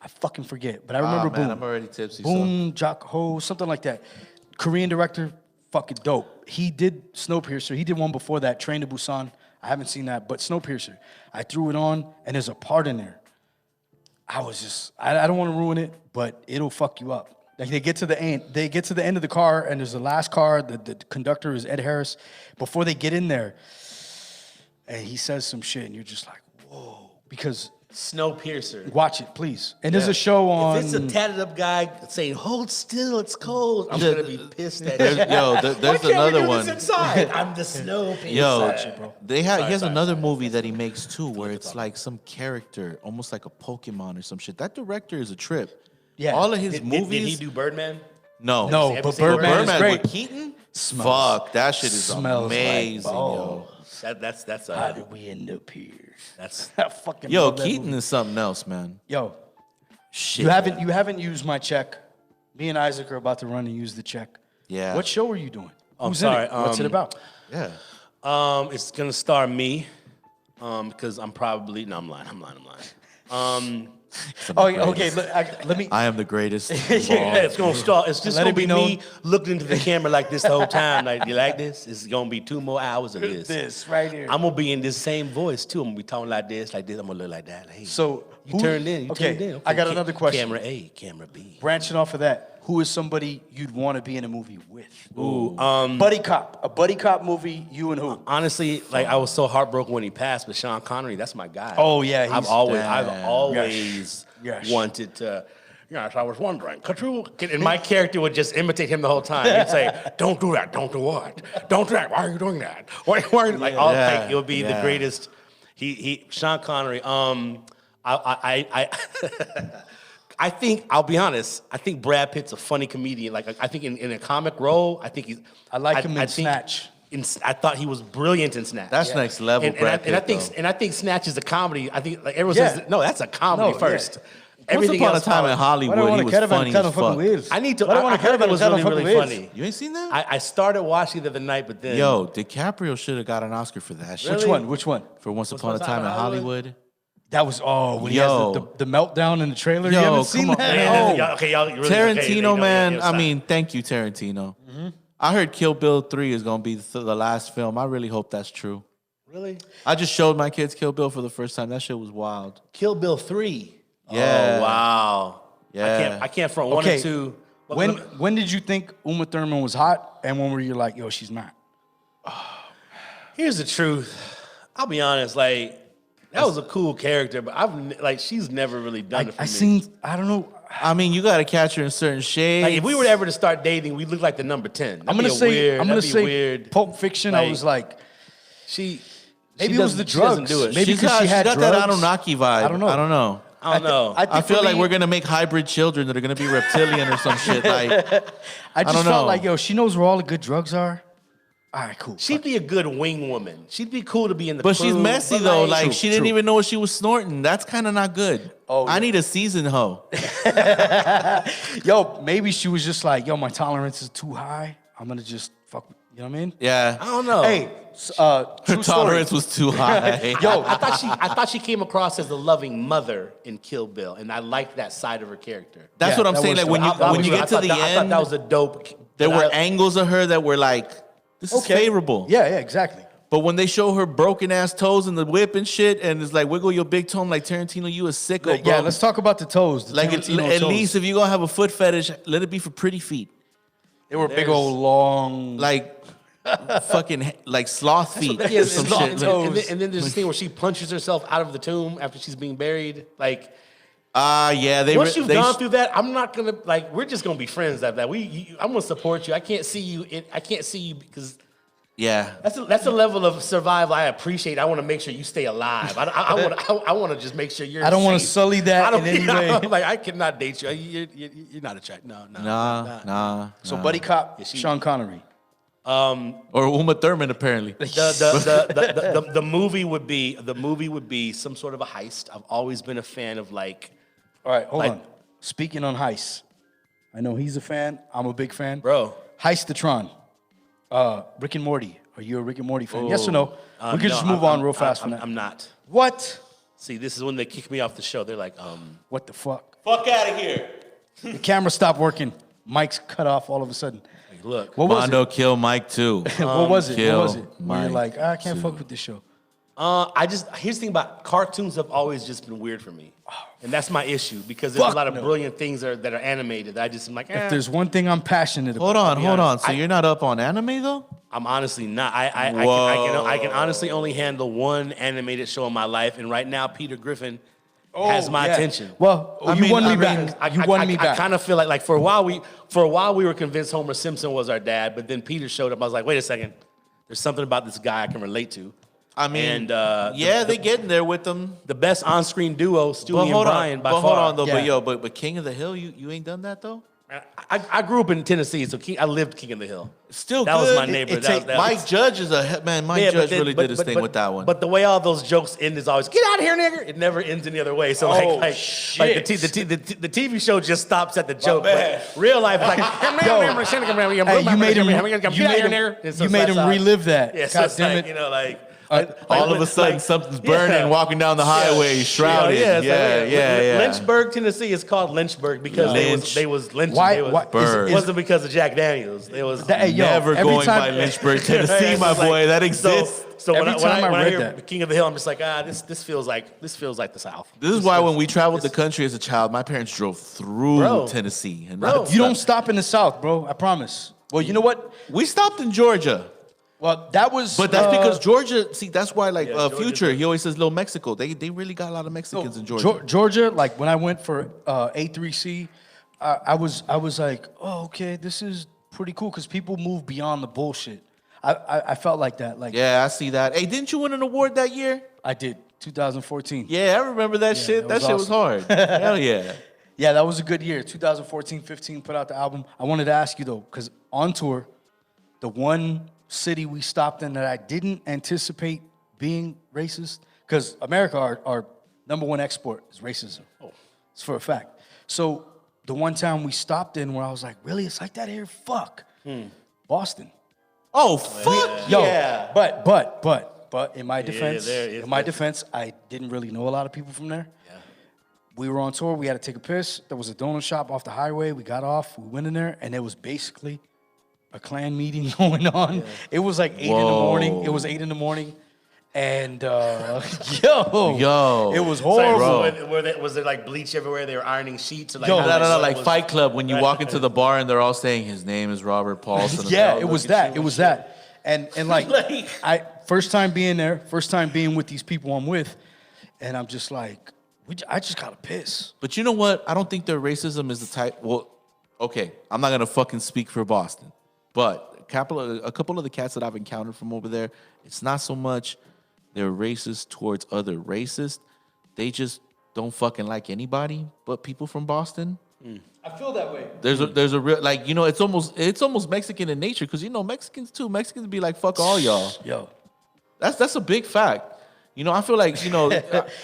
I fucking forget, but I remember man, Boone. I'm already tipsy. Boone Jock-ho, something like that. Korean director, fucking dope. He did Snowpiercer. He did one before that, Train to Busan. I haven't seen that, but Snowpiercer. I threw it on, and there's a part in there. I was just, I don't want to ruin it, but it'll fuck you up. Like they get to the end of the car, and there's the last car. The conductor is Ed Harris. Before they get in there, and he says some shit, and you're just like, whoa, because Snowpiercer. watch it, please. And there's a show on. If it's a tatted up guy saying "Hold still, it's cold," I'm gonna be pissed at you. There's another one. Inside? I'm the Snowpiercer. Yo, he has another movie that he makes too, where it's like some character, almost like a Pokemon or some shit. That director is a trip. Yeah. All of his Did movies. he do Birdman? No, No, Have but you seen Birdman is Birdman great. with Keaton. Smells- Fuck, that shit is smells like amazing, yo. balls. That's How did we end up here? that's I fucking Yo, love that Keaton movie. is something else, man. Yo, Shit. you haven't used my check. Me and Isaac are about to run and use the check. Yeah. What show are you doing? I'm Who's sorry, in it? What's it about? Yeah. It's gonna star me, because I'm probably I'm lying. Oh, yeah, okay. Let me. I am the greatest. Yeah, it's gonna start. It's just Let gonna it be be me known- looking into the camera like this the whole time. Like, you like this? It's gonna be 2 more hours of this. This right here. I'm gonna be in this same voice too. I'm gonna be talking like this. I'm gonna look like that. Hey, So you turned in. You turned in. I got another question. Camera A, camera B. Branching off of that, who is somebody you'd want to be in a movie with? Ooh, Buddy cop. A buddy cop movie. You and who? honestly, like I was so heartbroken when he passed, but Sean Connery, that's my guy. Oh, yeah, I've he's- always Yes. wanted to. Yes, I was wondering, could you? And my character would just imitate him the whole time. He'd say, "Don't do that. Don't do what? Don't do that. Why are you doing that? Why are you like?" All like it would be the greatest. Sean Connery. I think I'll be honest. I think Brad Pitt's a funny comedian. Like I think in a comic role, I think he's. I like him in think Snatch. I thought he was brilliant in Snatch. That's next level, Brad and I Pitt, think though. and I think Snatch is a comedy. I think like everyone Yeah. says no, that's a comedy No, first. yeah. Once upon a time in Hollywood, he was funny as fuck. I need to. What I want I to heard it was really fucking funny. You ain't seen that? I started watching it the other night, but then Yo, DiCaprio should have got an Oscar for that shit. Which one? Which one? For Once Upon a Time in Hollywood. That was when he Yo. has the meltdown in the trailer. Yo, You haven't seen come on, that? man. Oh. Okay, y'all really, Tarantino, man. I stop. mean, thank you, Tarantino. I heard Kill Bill 3 is gonna be the last film. I really hope that's true. Really, I just showed my kids Kill Bill for the first time. That shit was wild. Kill Bill 3. Yeah. Oh wow. Yeah. I can't front one Okay. or two. When did you think Uma Thurman was hot, and when were you like, yo, she's not? Here's the truth. I'll be honest. Like that was a cool character, but she's never really done it for me. I don't know. I mean, you gotta catch her in certain shades. Like if we were ever to start dating, we'd look like the number 10. I'm gonna say weird. Pulp Fiction. I was like, She maybe it was the she doesn't drugs. do it. Maybe she's because got, she had she's got that drugs. Anunnaki vibe. I don't know. I don't know. I don't know. I think feel for like me- we're gonna make hybrid children that are gonna be reptilian or some shit. Like, I just don't felt know. like, yo, she knows where all the good drugs are. All right, cool. She'd be a good wing woman. She'd be cool to be in the but crew, she's messy but though. Like True, she didn't true. even know what she was snorting. That's kind of not good. Oh, I yeah. need a seasoned hoe. Yo, maybe she was just like, yo, my tolerance is too high. I'm gonna just fuck. You know what I mean? Yeah. I don't know. Hey, Her true tolerance story. was too high. Yo, I thought she came across as a loving mother in Kill Bill, and I liked that side of her character. That's Yeah, what I'm that saying. was Like when you dope. when you get to the I thought end, that was a dope. there but were I- angles of her that were like, this is favorable. Yeah, exactly. But when they show her broken ass toes in the whip and shit, and it's like wiggle your big toe, I'm like Tarantino, you a sicko, bro. Yeah, let's talk about the toes. The like at Tarantino toes. least if you're gonna have a foot fetish, let it be for pretty feet. They were big old long. Like fucking like sloth feet. Yeah, or some and, shit. and then there's this thing where she punches herself out of the tomb after she's being buried. Like Yeah, once you've gone through that, I'm not gonna like. We're just gonna be friends after that. I'm gonna support you. I can't see you because Yeah. That's a level of survival I appreciate. I want to make sure you stay alive. I want to just make sure you're. I don't want to safe. sully that in any way. Like I cannot date you. You're not attractive. No. Nah. So buddy cop, Sean Connery. Or Uma Thurman, apparently. The movie would be some sort of a heist. I've always been a fan of like. All right, hold on. Speaking on heists, I know he's a fan. I'm a big fan. Bro. Heist-a-tron. Rick and Morty. Are you a Rick and Morty fan? Yes or no? We could just move on real fast from that. I'm not. What? See, this is when they kick me off the show. They're like, What the fuck? Fuck out of here. The camera stopped working. Mike's cut off all of a sudden. like, look. What was Mondo kill Mike too. what was it? kill What was it? Where you're Mike like, I can't fuck with this show. Here's the thing about cartoons have always just been weird for me. And that's my issue because there's a lot of brilliant things that are animated that I just am like, If there's one thing I'm passionate about. Hold on. So you're not up on anime though? I'm honestly not. I can honestly only handle one animated show in my life, and right now Peter Griffin has my attention. Well, you won me back. You won me back. I kind of feel like for a while we were convinced Homer Simpson was our dad, but then Peter showed up. I was like, wait a second, there's something about this guy I can relate to. I mean, and they getting there with them. The best on-screen duo, Stewie and Brian, by far. Hold on though, Yeah. but King of the Hill, you ain't done that though? I grew up in Tennessee, so I lived King of the Hill. Still that good. was my neighbor. Mike Judge is Mike Judge really did his thing with that one. But the way all those jokes end is always "Get out of here, nigger!" It never ends any other way. So like shit. the TV show just stops at the joke. But real life is like, Hey, you made him relive that. Yeah, so God it's damn like, it. you know, like. All of a sudden, something's burning, walking down the highway, shrouded. Yeah. Lynchburg, Tennessee is called Lynchburg because they was lynching. Why- It wasn't because of Jack Daniels. It was Never going by Lynchburg, Tennessee, my boy. That exists. So when Every time I I read hear that. King of the Hill, I'm just like, this feels like the South. This is why when we traveled the country as a child, my parents drove through Tennessee. And You don't stop in the South, bro. I promise. Well, you know what? We stopped in Georgia. Well, that was. But that's because Georgia, see, that's why, Future, Georgia. he always says Little Mexico. They really got a lot of Mexicans in Georgia. Georgia, like when I went for A3C, I was like, oh, okay, this is pretty cool because people move beyond the bullshit. I felt like that. Like, Yeah, I see that. Hey, didn't you win an award that year? I did, 2014. Yeah, I remember that shit. that That was shit was hard. Hell yeah. Yeah, that was a good year. 2014-15, put out the album. I wanted to ask you, though, because on tour, the one city we stopped in that I didn't anticipate being racist, because America, our number one export is racism. It's for a fact. So the one town we stopped in where I was like, really, it's like that here? Fuck. Boston. Oh, fuck Yo, yeah. but in my defense, there is I didn't really know a lot of people from there. Yeah. We were on tour. We had to take a piss. There was a donut shop off the highway. We got off. We went in there, and it was basically a Klan meeting going on. Yeah. It was like 8 in the morning. It was 8 in the morning. And, yo, it was horrible. Was there like bleach everywhere? They were ironing sheets? Or like, No, like Fight Club, when you walk into the bar and they're all saying, his name is Robert Paulson. Yeah, it was that. It was that. And like, I first time being there, first time being with these people I'm with, and I'm just like, I just gotta piss. But you know what? I don't think their racism is the type. Well, okay, I'm not gonna fucking speak for Boston, but a couple of the cats that I've encountered from over there, it's not so much they're racist towards other racists. They just don't fucking like anybody but people from Boston. I feel that way. There's a real, like, you know, it's almost Mexican in nature, because you know Mexicans be like, fuck all y'all. Yo, That's a big fact. You know, I feel like, you know,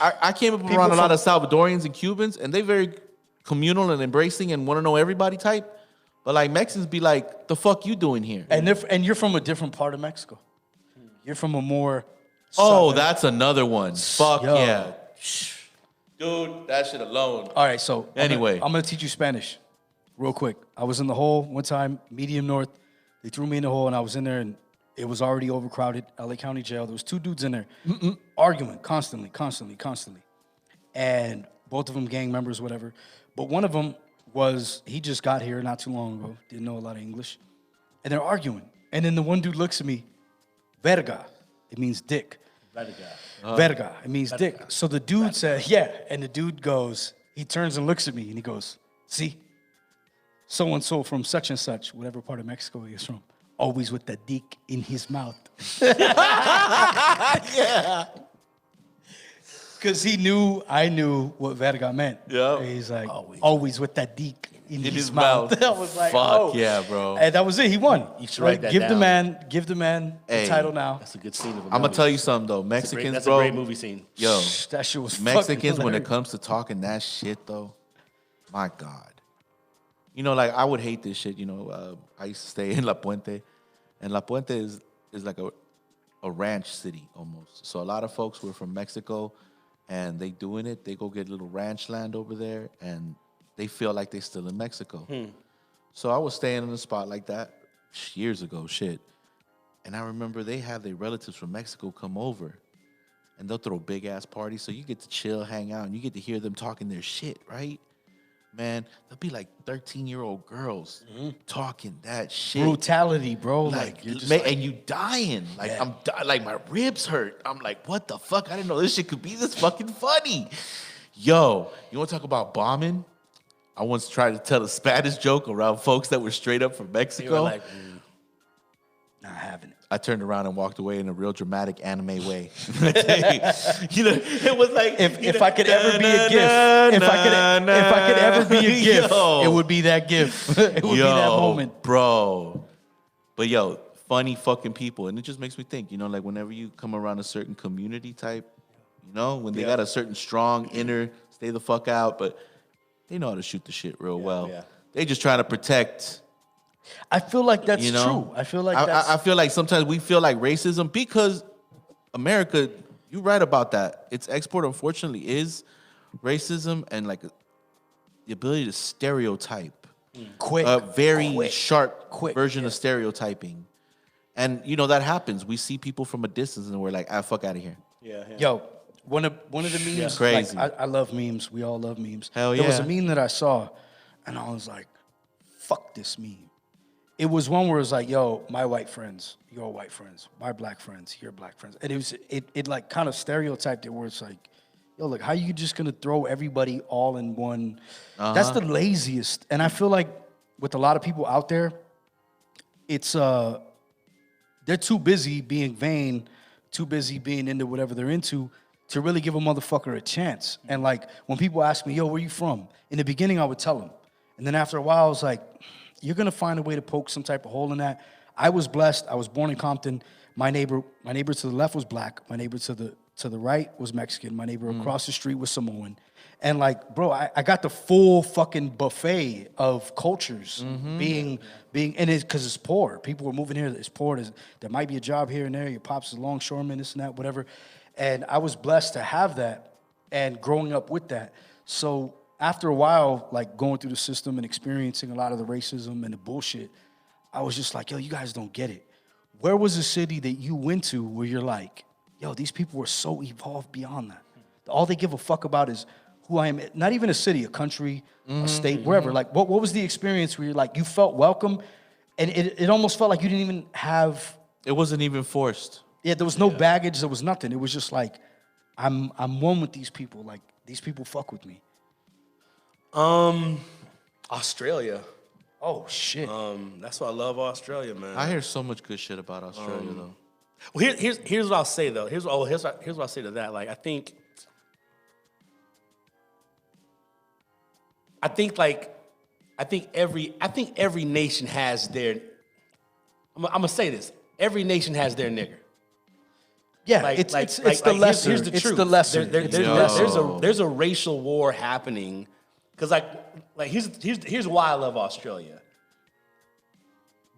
I came up around a lot of Salvadorians and Cubans, and they very communal and embracing and want to know everybody type. But like Mexicans be like, the fuck you doing here? and you're from a different part of Mexico. You're from a more Oh, southern- that's another one. Fuck Yo. yeah. Dude, that shit alone. All right, so Anyway. I'm gonna teach you Spanish real quick. I was in the hole one time, medium north. They threw me in the hole, and I was in there, and it was already overcrowded. LA County Jail. There was 2 dudes in there arguing constantly. And both of them gang members, whatever. But one of them he just got here not too long ago, didn't know a lot of English. And they're arguing. And then the one dude looks at me, verga. It means dick. Verga. It means dick. So the dude said, yeah. And the dude goes, he turns and looks at me and he goes, see, so-and-so from such and such, whatever part of Mexico he is from, always with the dick in his mouth. Yeah. Because I knew what Verga meant. Yeah. He's like, always with that dick in his his mouth. mouth. I was like, Fuck oh. yeah, bro. And that was it. He won. You should write that give down. give the man Hey. the title now. That's a good scene of a movie. I'm gonna tell you something though, Mexicans, That's bro. a great movie scene. Yo, That shit was Mexicans, fucking when it hilarious. comes to talking that shit, though, my God. You know, like, I would hate this shit. You know, I used to stay in La Puente, and La Puente is like a ranch city almost. So a lot of folks were from Mexico, and they doing it. They go get little ranch land over there, and they feel like they still in Mexico. So I was staying in a spot like that years ago, shit. And I remember they have their relatives from Mexico come over, and they'll throw big ass parties. So you get to chill, hang out, and you get to hear them talking their shit, right? Man, there'll be like 13-year-old girls talking that shit. Brutality, bro. Like, you're just like, and you dying. Like, Yeah. like my ribs hurt. I'm like, what the fuck? I didn't know this shit could be this fucking funny. Yo, you want to talk about bombing? I once tried to tell a Spanish joke around folks that were straight up from Mexico. You were like, not having it. I turned around and walked away in a real dramatic anime way. You know, it was like If I could ever be a gift, if I could ever be a gift, Yo. it would be that gift. It would be that moment. Bro. But yo, funny fucking people. And it just makes me think, you know, like whenever you come around a certain community type, you know, when they got a certain strong inner, stay the fuck out, but they know how to shoot the shit real well. yeah. They just trying to protect. I feel like that's You know, true. I feel like that's I feel like sometimes we feel like racism because America, you're right about that. Its export, unfortunately, is racism and like the ability to stereotype. quick. A very sharp quick, version of stereotyping. And, you know, that happens. We see people from a distance and we're like, fuck out of here. Yo, one of the memes. Crazy. Like, I love memes. We all love memes. Hell There was yeah. a meme that I saw, and I was like, fuck this meme. It was one where it was like, yo, my white friends, your white friends, my black friends, your black friends. And it like kind of stereotyped it where it's like, yo, look, how you just gonna throw everybody all in one? That's the laziest. And I feel like with a lot of people out there, it's they're too busy being vain, too busy being into whatever they're into to really give a motherfucker a chance. And like when people ask me, yo, where you from? In the beginning, I would tell them. And then after a while, I was like, you're gonna find a way to poke some type of hole in that. I was blessed. I was born in Compton. My neighbor to the left was black. My neighbor to the right was Mexican. My neighbor across the street was Samoan. And like, bro, I got the full fucking buffet of cultures being, and it's because it's poor. People were moving here. It's poor. There might be a job here and there. Your pops is a longshoreman, this and that, whatever. And I was blessed to have that and growing up with that. So after a while, like going through the system and experiencing a lot of the racism and the bullshit, I was just like, yo, you guys don't get it. Where was the city that you went to where you're like, yo, these people were so evolved beyond that? All they give a fuck about is who I am. Not even a city, a country, a state, wherever. Like, what was the experience where you're like, you felt welcome, and it almost felt like you didn't even have. It wasn't even forced. Yeah, there was no baggage. There was nothing. It was just like, I'm one with these people. Like, these people fuck with me. Australia. Oh shit. That's why I love Australia, man. I hear so much good shit about Australia, though. Well, here's what I'll say though. Here's what I'll say to that. Like, I think every nation has their. I'm gonna say this. Every nation has their nigger. Yeah, Like, it's like, the like, lesser. Here's the it's truth. the lesser. There's a racial war happening, because like here's why I love Australia.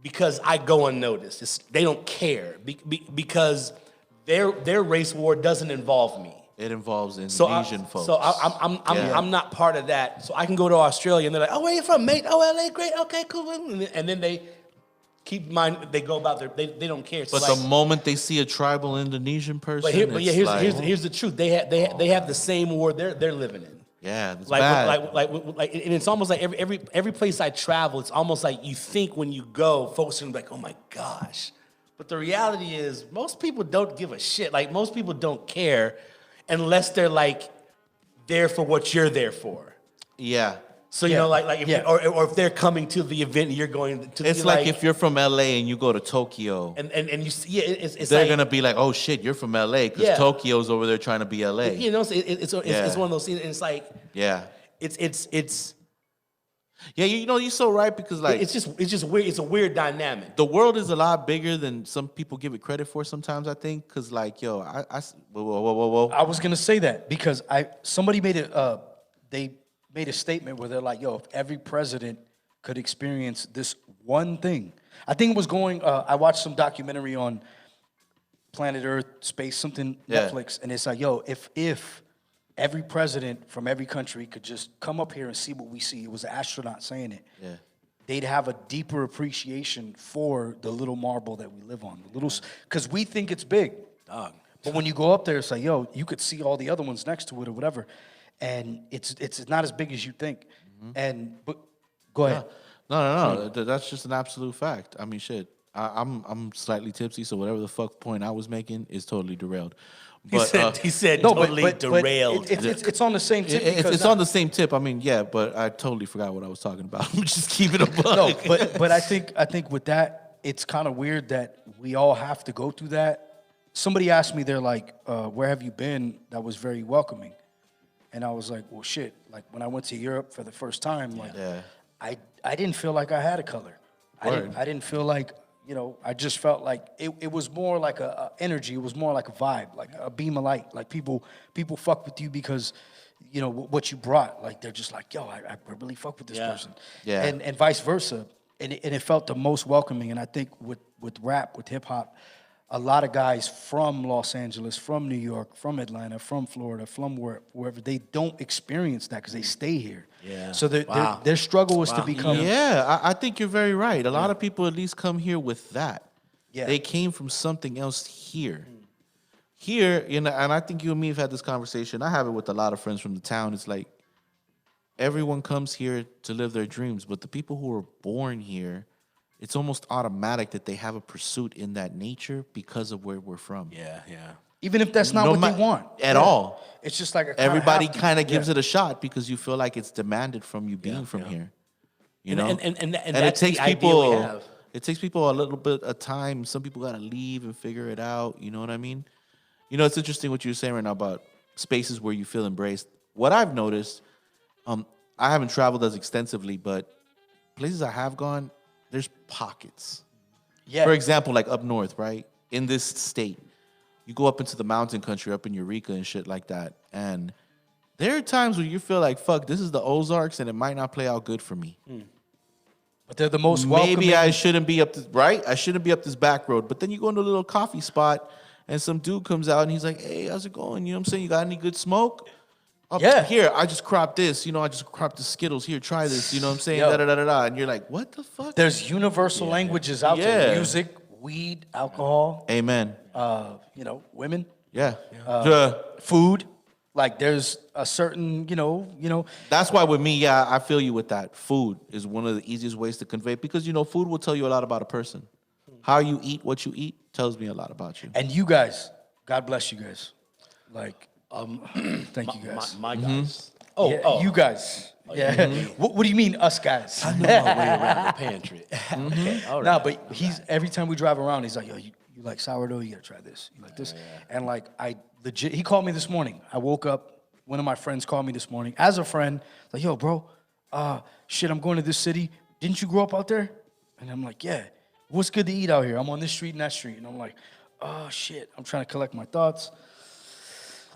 Because I go unnoticed. They don't care because their race war doesn't involve me. It involves Indonesian folks. So I'm not part of that. So I can go to Australia and they're like, oh, where you from, mate? Oh, LA, great. Okay, cool. And then they keep in mind, they go about they don't care. So but like, the moment they see a tribal Indonesian person, here's the truth. They have the same war they're living in. yeah, that's Like, bad. like, and it's almost like every place I travel, it's almost like you think when you go, folks are gonna be like, oh my gosh. But the reality is, most people don't give a shit. Like, most people don't care unless they're like there for what you're there for. Yeah. So you know, like if or if they're coming to the event, and you're going to. It's like if you're from LA and you go to Tokyo, and you see, it's they're like, gonna be like, oh shit, you're from LA because Tokyo's over there trying to be LA. You know, it's one of those things. And it's like it's. Yeah, you know, you're so right because like it's just weird. It's a weird dynamic. The world is a lot bigger than some people give it credit for. Sometimes I think because like whoa. I was gonna say that because somebody made they made a statement where they're like, yo, if every president could experience this one thing. I think it was going, I watched some documentary on Planet Earth, space, something, Netflix, and it's like, yo, if every president from every country could just come up here and see what we see, it was an astronaut saying it, they'd have a deeper appreciation for the little marble that we live on, because we think it's big, dog. But when you go up there, it's like, yo, you could see all the other ones next to it or whatever. And it's not as big as you think. But go ahead. No. That's just an absolute fact. I mean, shit. I'm slightly tipsy, so whatever the fuck point I was making is totally derailed. But, he said totally derailed. It's on the same tip. It's on the same tip. I mean, yeah, but I totally forgot what I was talking about. I'm just keeping it a buck. No, but I think with that, it's kind of weird that we all have to go through that. Somebody asked me, they're like, where have you been that was very welcoming? And I was like, well, shit. Like when I went to Europe for the first time, like I didn't feel like I had a color. I didn't feel like, you know, I just felt like it was more like a energy. It was more like a vibe, like a beam of light. Like people fuck with you because, you know, what you brought. Like they're just like, yo, I really fuck with this person. Yeah. And vice versa. And it felt the most welcoming. And I think with rap, with hip hop, a lot of guys from Los Angeles, from New York, from Atlanta, from Florida, from wherever, they don't experience that because they stay here. Yeah. So their struggle is to become. Yeah, I think you're very right. A lot of people at least come here with that. Yeah. They came from something else here. Here, you know, and I think you and me have had this conversation. I have it with a lot of friends from the town. It's like everyone comes here to live their dreams, but the people who are born here, it's almost automatic that they have a pursuit in that nature because of where we're from. Yeah. Even if that's not what they want. At all. It's just like everybody kind of gives it a shot because you feel like it's demanded from you being from here. You know? And it takes people a little bit of time. Some people got to leave and figure it out. You know what I mean? You know, it's interesting what you're saying right now about spaces where you feel embraced. What I've noticed, I haven't traveled as extensively, but places I have gone, there's pockets. Yeah. For example, like up north, right? In this state, you go up into the mountain country, up in Eureka and shit like that. And there are times where you feel like, fuck, this is the Ozarks and it might not play out good for me. But they're the most welcoming. Maybe I shouldn't be up this, right? I shouldn't be up this back road. But then you go into a little coffee spot and some dude comes out and he's like, hey, how's it going? You know what I'm saying? You got any good smoke? Here, I just cropped this. You know, I just cropped the Skittles. Here, try this. You know what I'm saying? Da-da-da-da-da. And you're like, what the fuck? There's universal languages out there. Music, weed, alcohol. Amen. You know, women. Yeah. Food. Like there's a certain, you know. That's why with me, I feel you with that. Food is one of the easiest ways to convey because, you know, food will tell you a lot about a person. How you eat, what you eat tells me a lot about you. And you guys, God bless you guys. Like, thank you guys. My guys. You guys. Yeah. Mm-hmm. What do you mean, us guys? I know my way around the pantry. Okay, all right. No, but every time we drive around, he's like, yo, you like sourdough? You gotta try this. You like this? And like, I legit, he called me this morning. I woke up, one of my friends called me this morning as a friend, like, yo, bro, shit, I'm going to this city. Didn't you grow up out there? And I'm like, yeah. What's good to eat out here? I'm on this street and that street. And I'm like, oh, shit. I'm trying to collect my thoughts.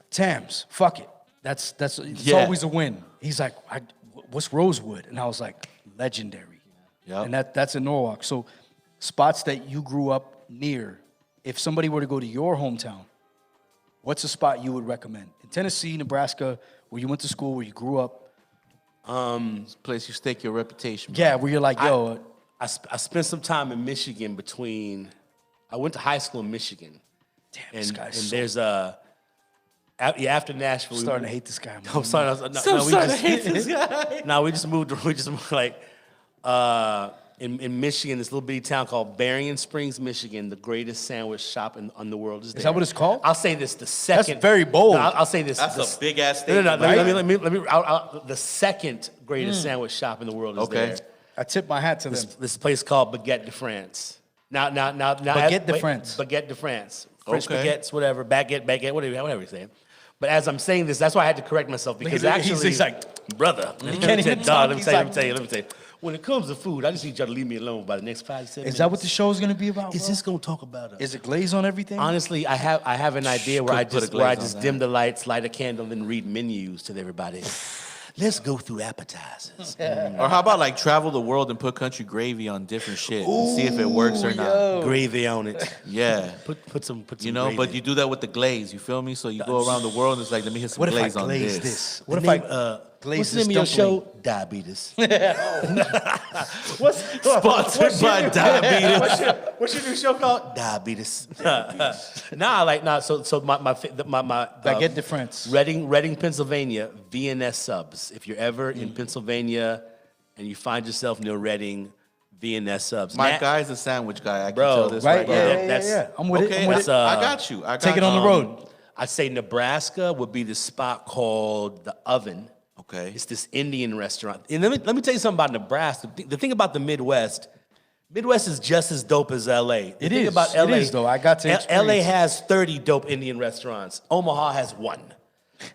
Tams, fuck it. It's always a win. He's like, what's Rosewood? And I was like, legendary. Yep. And that's in Norwalk. So spots that you grew up near, if somebody were to go to your hometown, what's a spot you would recommend? In Tennessee, Nebraska, where you went to school, where you grew up? It's a place you stake your reputation. Yeah, where you're like, yo. I spent some time in Michigan I went to high school in Michigan. Damn, this guy's and there's after Nashville. I'm starting to hate this guy. I'm starting to hate this guy. No, we just moved like, in Michigan, this little bitty town called Berrien Springs, Michigan. The greatest sandwich shop in the world is there. Is that what it's called? I'll say this: the second. That's very bold. No, I'll say this. That's a big ass No, statement. let me. The second greatest sandwich shop in the world is there. I tip my hat to them. This place called Baguette de France. Now. Baguette de France. Baguette de France. French Okay. baguettes, whatever. Baguette, whatever you're saying. But as I'm saying this, that's why I had to correct myself because Look at actually, he's like, brother, he can't even talk. let me tell you. When it comes to food, I just need y'all to leave me alone by the next 5 to 7 minutes. is that what the show is going to be about? Is bro? this gonna talk about? Is it glaze on everything? Honestly, I have an idea where I Put a just glaze on dim the lights, light a candle, and read menus to everybody. Let's go through appetizers. Or how about like travel the world and put country gravy on different shit and see if it works or not? Gravy on it. Yeah. Put some. You know, gravy. but you do that with the glaze, you feel me? So you go around the world and it's like, let me hit some What if I glaze on glaze this. this? What The if name, I glaze what's the this name of your show? dumpling? Diabetes. Sponsored by diabetes. What's your new show called? Diabetes. So my Baguette de France. Reading, Pennsylvania, VNS subs. If you're ever in Pennsylvania and you find yourself near Reading, VNS subs. My Nat- guy's a sandwich guy. I can Bro, tell this Right? right, Yeah, now. yeah, yeah, That's- yeah. I'm with it. Okay, I'm with it. I got you. Take it on the road. I'd say Nebraska would be the spot called The Oven. Okay. It's this Indian restaurant. And let me tell you something about Nebraska. The thing about the Midwest is just as dope as LA. The It thing is. about It LA, is, though. I got to LA experience it. has 30 dope Indian restaurants. Omaha has 1.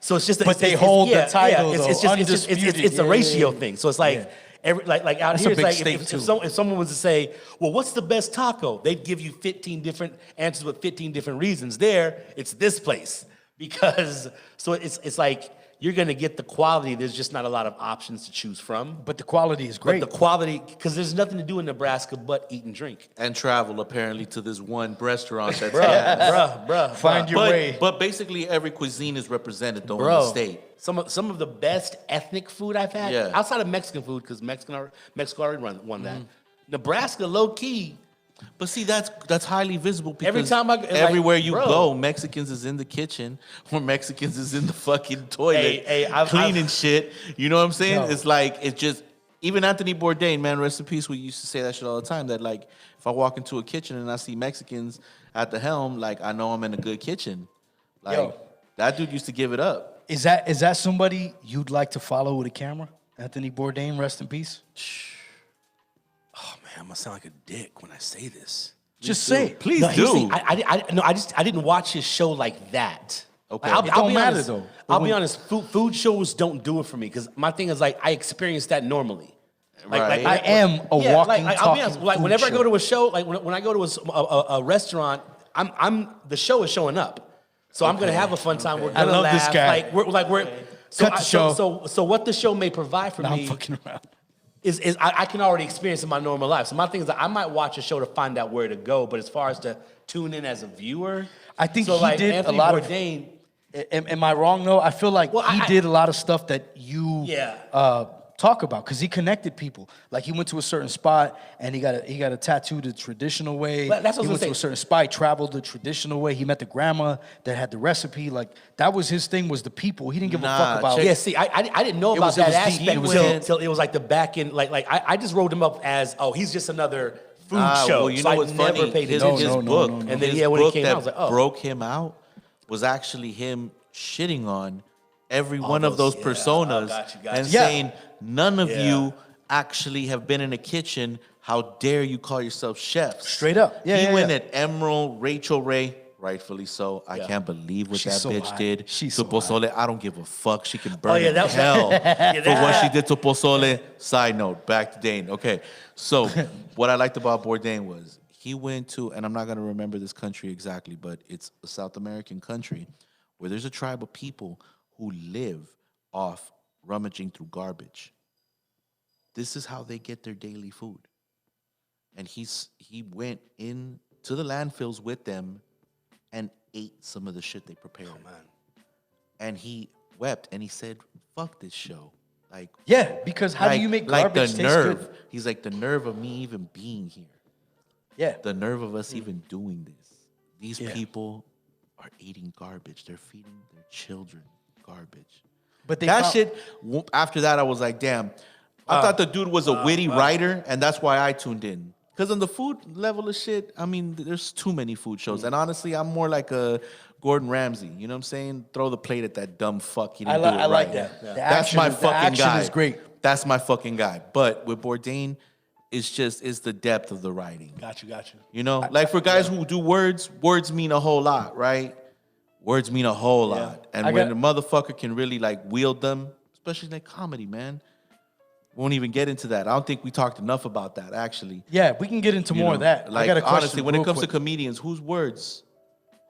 So it's just, But they hold the title, though, It's undisputed. a Yeah, ratio yeah, yeah. thing. So it's like Yeah. like out That's here, a it's big like state, if too. someone was to say, well, what's the best taco? They'd give you 15 different answers with 15 different reasons. There, it's this place because so it's like you're gonna get the quality. There's just not a lot of options to choose from. But the quality is But great. the quality, because there's nothing to do in Nebraska but eat and drink. And travel apparently to this one restaurant that's Bruh. Find your way. But basically every cuisine is represented though in Bro, the state. some of the best ethnic food I've had, Yeah. outside of Mexican food, because Mexico already won that. Nebraska, low key, But see, that's highly visible because Every time I go- like, everywhere you bro. go, Mexicans is in the kitchen or Mexicans is in the fucking toilet I've- cleaning shit. You know what I'm saying? Yo. It's like, it's just, even Anthony Bourdain, man, rest in peace, we used to say that shit all the time, that like, if I walk into a kitchen and I see Mexicans at the helm, like, I know I'm in a good kitchen. Like, Yo. that dude used to give it up. Is that somebody you'd like to follow with a camera? Anthony Bourdain, rest in peace. oh man, I'm gonna sound like a dick when I say this. Just say it. Please No, do. see, I didn't watch his show like that. Okay. Like, It don't be matter, honest, though. I'll be honest. Food shows don't do it for me because my thing is like I experience that normally. Right. I am a walking, I'll be honest. talking Like food whenever I show. go to a show, like when I go to a restaurant, I'm the show is showing up. So I'm gonna have a fun time. We're I gonna love laugh. this guy. We're Cut the show. So what the show may provide for Nah, I'm me fucking around. is I can already experience in my normal life. So my thing is that I might watch a show to find out where to go, but as far as to tune in as a viewer, I think so he like did Anthony a lot of- Bourdain, Am I wrong though? I feel like Well, he I- did a lot of stuff that you Yeah. talk about because he connected people. Like he went to a certain spot and he got a tattoo the traditional way. But that's what I he was went to gonna a say. certain spot, he traveled the traditional way. He met the grandma that had the recipe. Like that was his thing, was the people. He didn't give a Nah, fuck about. check- Yeah, see, I didn't know It about was- that it was deep. aspect It was till, deep. till it was like the back end. Like I just wrote him up as he's just another food Ah, show. well, you so know I what's never funny? paid His, attention. his No, no, book, no, no. And then, his yeah, when it book came that out, I was like, oh. broke him out was actually him shitting on every one of those- those yeah. personas Oh, got you. and Yeah. saying, none of Yeah. you actually have been in a kitchen. How dare you call yourself chefs? Straight up. Yeah, he yeah, went yeah. at Emerald, Rachel Ray, rightfully so. I Yeah. can't believe what She's that so bitch hot. did She's to so hot. Pozole. I don't give a fuck. She can burn yeah, in that was- hell for what that- she did to Pozole. Side note, back to Dane. Okay, so what I liked about Bourdain was he went to, and I'm not gonna remember this country exactly, but it's a South American country where there's a tribe of people who live off rummaging through garbage. This is how they get their daily food. And he went into the landfills with them and ate some of the shit they prepared. And he wept and he said, "Fuck this show." Like, Yeah, because how do you make garbage the taste nerve? good? He's like, the nerve of me even being here. Yeah. The nerve of us even doing this. These Yeah. people are eating garbage. They're feeding their children garbage. But they That found- shit, after that, I was like, damn, I thought the dude was a witty writer, and that's why I tuned in. Because on the food level of shit, I mean, there's too many food shows. And honestly, I'm more like a Gordon Ramsay. You know what I'm saying? Throw the plate at that dumb fuck. He didn't do it right. I like that. Yeah. That's my fucking guy. The action is great. That's my fucking guy. But with Bourdain, it's the depth of the writing. Got you. You know? Like for guys who do words mean a whole lot, right? Words mean a whole lot. And when the motherfucker can really like wield them, especially in like comedy, man. Won't even get into that. I don't think we talked enough about that, actually. Yeah, we can get into more of that. Like, I got a question honestly, when it comes to comedians, whose words?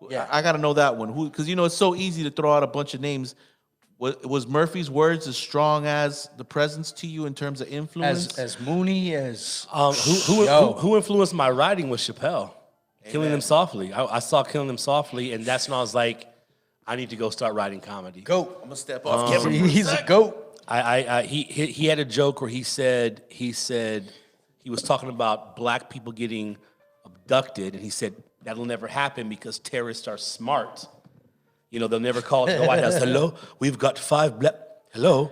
Yeah. I got to know that one. Because, you know, it's so easy to throw out a bunch of names. Was Murphy's words as strong as the presence to you in terms of influence? As Mooney, as... Who influenced my writing was Chappelle. Amen. Killing Them Softly. I saw Killing Them Softly, and that's when I was like, I need to go start writing comedy. Goat. I'm going to step off. He's a goat. He had a joke where he said he was talking about black people getting abducted, and he said that'll never happen because terrorists are smart. You know, they'll never call it to the White House. Hello, we've got 5 black. Hello,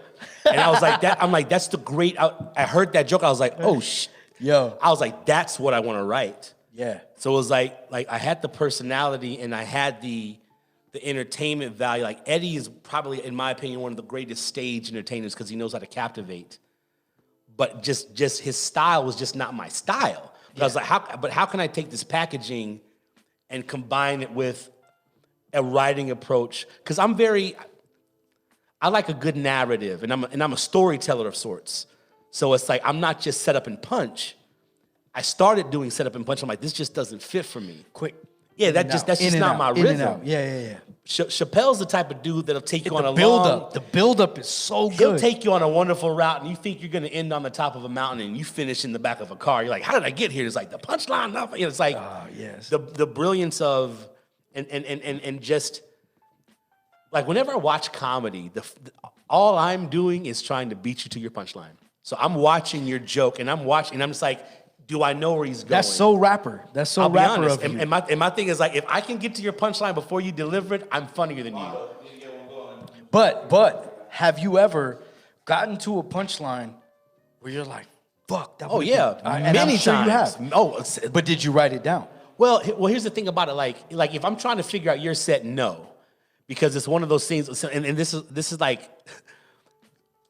and I was like that. I'm like, that's the great. I heard that joke. I was like, oh shit. Yo. I was like, that's what I want to write. Yeah. So it was like I had the personality and I had the entertainment value. Like Eddie is probably, in my opinion, one of the greatest stage entertainers because he knows how to captivate. But just his style was just not my style. But I was like, how can I take this packaging and combine it with a writing approach? Because I like a good narrative, and I'm a storyteller of sorts. So it's like I'm not just set up and punch. I started doing set up and punch. I'm like, this just doesn't fit for me. Quick. Yeah, that's just not my rhythm. Yeah. Chappelle's the type of dude that'll take you on a build-up. The build-up is so good. He'll take you on a wonderful route, and you think you're going to end on the top of a mountain, and you finish in the back of a car. You're like, how did I get here? It's like the punchline. You know, it's like the brilliance of and just like whenever I watch comedy, all I'm doing is trying to beat you to your punchline. So I'm watching your joke, and I'm just like, do I know where he's going? That's so rapper. That's so rapper honest. of you. And my thing is like, if I can get to your punchline before you deliver it, I'm funnier than you. But have you ever gotten to a punchline where you're like, fuck, that many I'm sure times. You have. But did you write it down? Well, here's the thing about it. Like if I'm trying to figure out your set, no. Because it's one of those things, and this is like,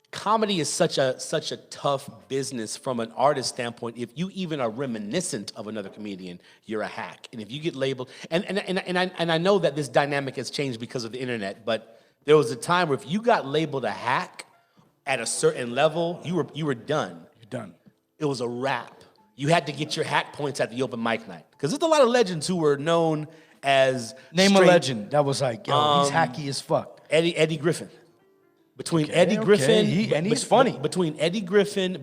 comedy is such a tough business from an artist standpoint. If you even are reminiscent of another comedian, you're a hack. And if you get labeled, and I know that this dynamic has changed because of the internet, but there was a time where if you got labeled a hack at a certain level, you were done. You're done. It was a wrap. You had to get your hack points at the open mic night. Because there's a lot of legends who were known as Name a legend that was like, yo, he's hacky as fuck. Eddie Griffin. Between Eddie Griffin, and he's funny. Between Eddie Griffin,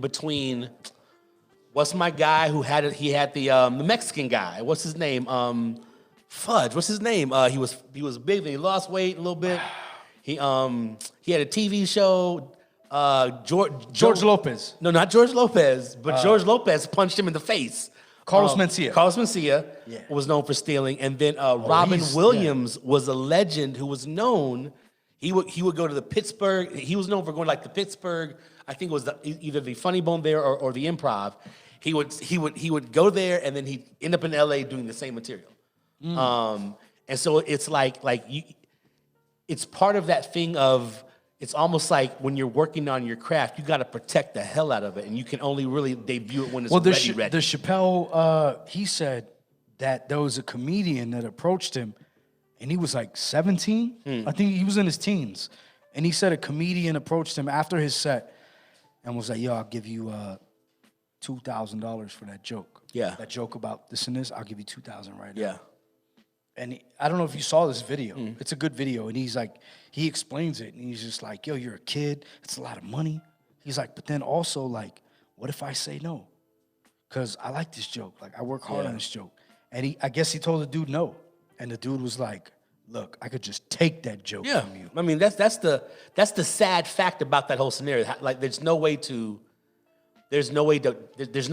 what's my guy who had it? He had the Mexican guy. What's his name? Fudge. What's his name? He was big. Then he lost weight a little bit. He had a TV show. George Lopez. No, not George Lopez, but George Lopez punched him in the face. Carlos Mencia. Carlos Mencia was known for stealing, and then Robin Williams was a legend who was known. He would go to the Pittsburgh. He was known for going like the Pittsburgh. I think it was either the Funny Bone there or the Improv. He would go there, and then he'd end up in L.A. doing the same material. And so it's like it's part of that thing of, it's almost like when you're working on your craft, you got to protect the hell out of it, and you can only really debut it when it's ready. The Chappelle, he said that there was a comedian that approached him, and he was like 17. I think he was in his teens, and he said a comedian approached him after his set and was like, "Yo, I'll give you $2,000 for that joke. Yeah, that joke about this and this. I'll give you $2,000 right now." Yeah. And I don't know if you saw this video. It's a good video. And he's like, he explains it. And he's just like, yo, you're a kid. It's a lot of money. He's like, but then also like, what if I say no? Because I like this joke. Like, I work hard on this joke. And I guess he told the dude no. And the dude was like, look, I could just take that joke from you. I mean, that's the sad fact about that whole scenario. Like, there's no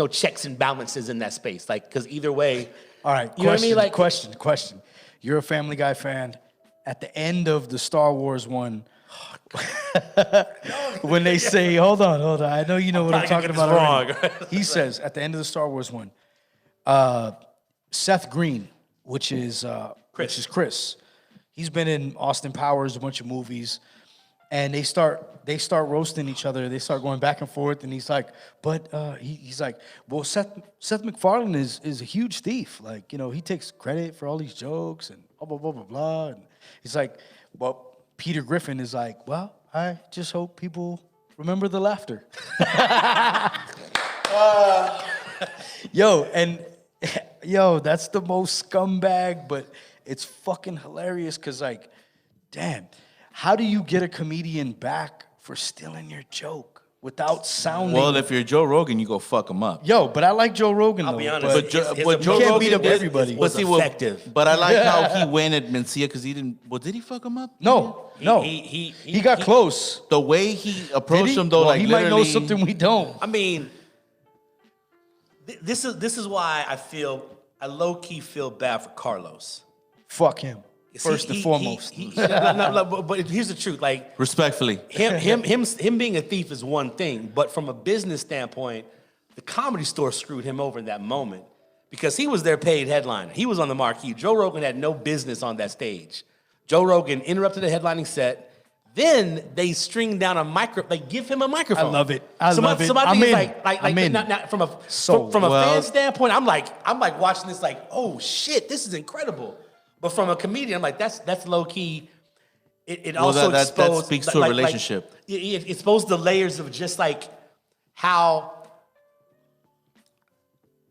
checks and balances in that space. Like, because either way. All right, you know what I mean? Like, question. You're a Family Guy fan. At the end of the Star Wars one, When they say, hold on, I know you know what I'm talking about already. Wrong. He says at the end of the Star Wars one, Seth Green, which is Chris. He's been in Austin Powers, a bunch of movies, and they start roasting each other. They start going back and forth, and he's like, but he's like, well, Seth MacFarlane is a huge thief. Like, you know, he takes credit for all these jokes and blah blah blah blah blah. And he's like, well, Peter Griffin is like, well, I just hope people remember the laughter. Yo, that's the most scumbag, but it's fucking hilarious because, like, damn, how do you get a comedian back for stealing your joke without sounding? Well, if you're Joe Rogan, you go fuck him up. Yo, but I like Joe Rogan, I'll though. be honest. But Joe can't Rogan beat up did- everybody. Was effective. But I like how he went at Mencia because he didn't. Well, did he fuck him up? No. He got close. The way he Did approached he? him, though, Well, like he might know literally- something we don't. I mean, this is why I low key feel bad for Carlos. Fuck him. First and foremost. But here's the truth. Like, Respectfully. him being a thief is one thing, but from a business standpoint, the Comedy Store screwed him over in that moment because he was their paid headliner. He was on the marquee. Joe Rogan had no business on that stage. Joe Rogan interrupted the headlining set. Then they string down a they give him a microphone. I love it. I love it. So my I'm thing is in. I'm in. not from a So, from a well- fan standpoint, I'm like watching this like, oh shit, this is incredible. But from a comedian, I'm like, that's low key. It Well, also that exposed speaks to a relationship. It exposed the layers of just like how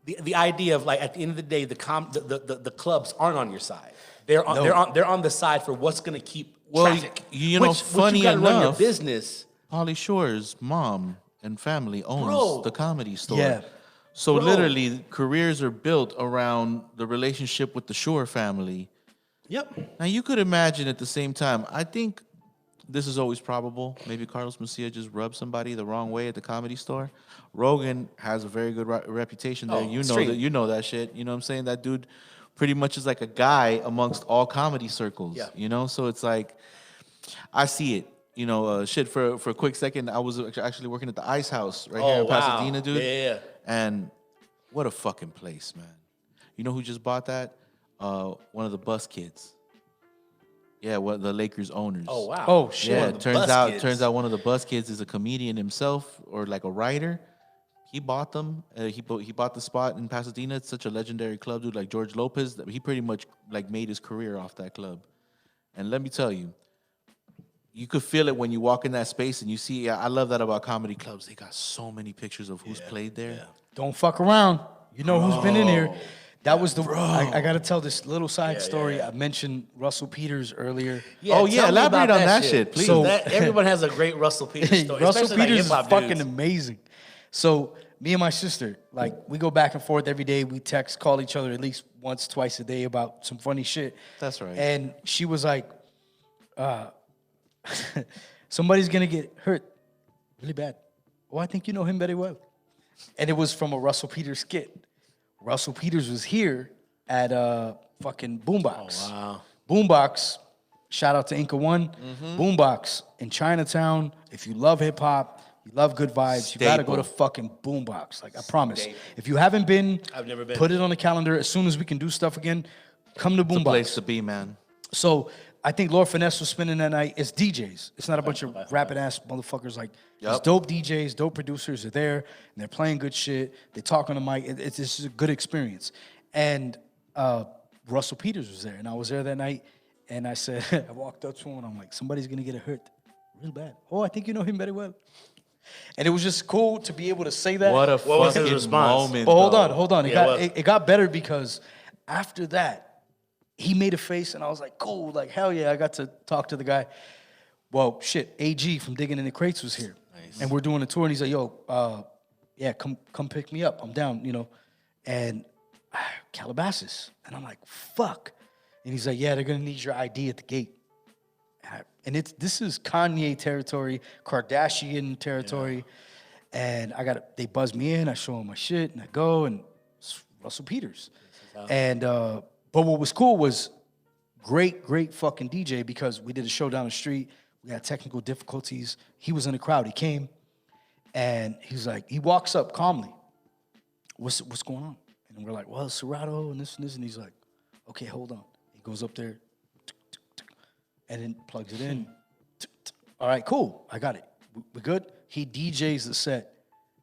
the idea of like at the end of the day, the clubs aren't on your side. They're on the side for what's going to keep traffic. you know, funny you gotta run your enough, business. Pauly Shore's mom and family owns Bro. the Comedy Store. Yeah. So Bro. literally, careers are built around the relationship with the Shore family. Yep. Now, you could imagine at the same time, I think this is always probable. Maybe Carlos Mencia just rubbed somebody the wrong way at the Comedy Store. Rogan has a very good reputation there. Oh, You know extreme. that. You know that shit. You know what I'm saying? That dude pretty much is like a guy amongst all comedy circles. Yeah. You know? So it's like, I see it. You know, for a quick second, I was actually working at the Ice House right here in Pasadena, dude. Yeah. And what a fucking place, man. You know who just bought that? One of the bus kids. Yeah, the Lakers owners. Oh wow. Oh, shit. Yeah, One of it the bus kids. turns out one of the bus kids is a comedian himself or like a writer. He bought them. He bought the spot in Pasadena. It's such a legendary club, dude. Like George Lopez, he pretty much like made his career off that club. And let me tell you, you could feel it when you walk in that space and you see. I love that about comedy clubs. They got so many pictures of who's played there. Yeah. Don't fuck around. You know who's been in here. That was the. I got to tell this little side story. I mentioned Russell Peters earlier. Yeah, Oh, yeah, tell me elaborate about on that shit, please. So- everyone has a great Russell Peters story. Russell especially, like, Peters is hip-hop fucking dudes. amazing. So me and my sister, like, we go back and forth every day. We text, call each other at least once, twice a day about some funny shit. That's right. And she was like, somebody's gonna get hurt really bad. Oh, I think you know him very well. And it was from a Russell Peters skit. Russell Peters was here at fucking Boombox. Oh, wow. Boombox, shout out to Inca One. Boombox in Chinatown. If you love hip hop, you love good vibes, you gotta go to Staple. fucking Boombox. Like, I promise. If you haven't been, I've never been. Put it on the calendar. As soon as we can do stuff again, come to It's a Boombox. place to be, man. So I think Lord Finesse was spending that night. It's DJs. It's not a bunch of rapping ass motherfuckers. Like, it's Yup. dope DJs, dope producers are there, and they're playing good shit. They talk on the mic. It's just a good experience. And Russell Peters was there, and I was there that night. And I said, I walked up to him, and I'm like, somebody's gonna get hurt real bad. Oh, I think you know him very well. And it was just cool to be able to say that. What a was his fucking response? moment. But hold though. on. Yeah, It got better because after that, he made a face, and I was like, cool, like, hell yeah, I got to talk to the guy. Well, shit, AG from Digging in the Crates was here. Nice. And we're doing a tour, and he's like, yo, yeah, come pick me up. I'm down, you know. And Calabasas. And I'm like, fuck. And he's like, yeah, they're going to need your ID at the gate. And this is Kanye territory, Kardashian territory. And they buzz me in, I show them my shit, and I go, and it's Russell Peters. And but what was cool was great fucking DJ, because we did a show down the street We had technical difficulties. He was in the crowd. He came, and he's like, he walks up calmly. What's going on? And we're like, well, it's Serato and this and this. And he's like, okay, hold on. He goes up there, and then plugs it in. All right, cool. I got it. We good? He DJs the set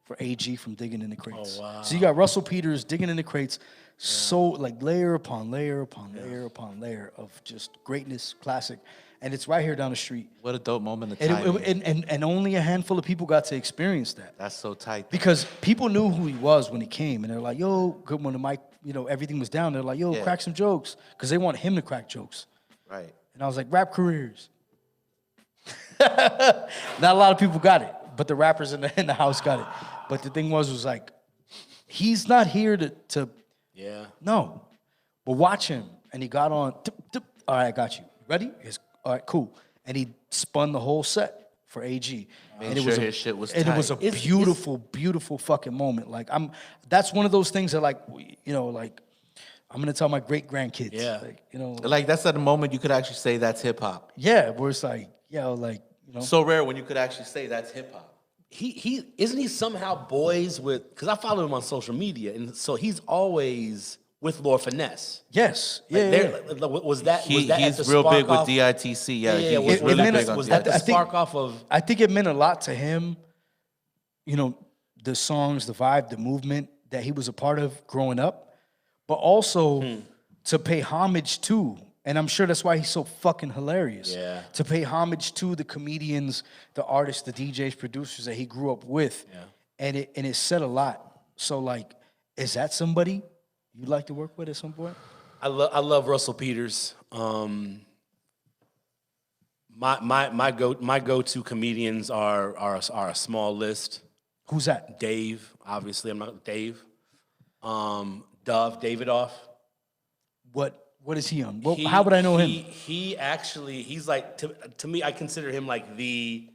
for AG from Digging in the Crates. Oh, wow. So you got Russell Peters, Digging in the Crates, so like layer upon layer upon layer upon layer of just greatness, classic. And it's right here down the street. What a dope moment of And, time. and only a handful of people got to experience that. That's so tight. Because people knew who he was when he came. And they're like, yo, good when the mic, everything was down. They're like, yo, crack some jokes. Because they want him to crack jokes. Right. And I was like, rap careers. Not a lot of people got it. But the rappers in the house got it. But the thing was like, he's not here to no. But watch him. And he got on, all right, I got you. Ready? All right, cool. And he spun the whole set for AG. Made sure his shit was tight. And it was a beautiful, beautiful fucking moment. Like that's one of those things that like, I'm gonna tell my great grandkids. Yeah. Like that's at the moment you could actually say that's hip hop. Yeah, where it's like, So rare when you could actually say that's hip hop. He isn't he somehow boys with, because I follow him on social media, and so he's always with Lord Finesse. Yes. Was that He's at the real spark big off? with DITC. Yeah, Yeah, he's really big on was that DITC. the spark off of? I think it meant a lot to him, the songs, the vibe, the movement that he was a part of growing up, but also to pay homage to, and I'm sure that's why he's so fucking hilarious. Yeah. To pay homage to the comedians, the artists, the DJs, producers that he grew up with. Yeah. And it said a lot. So like, is that somebody you'd like to work with at some point? I love Russell Peters. My go-to comedians are a small list. Who's that? Dave, obviously, I'm not Dave. Dove, Davidoff. What is he on? How would I know him? He's like, to me, I consider him like the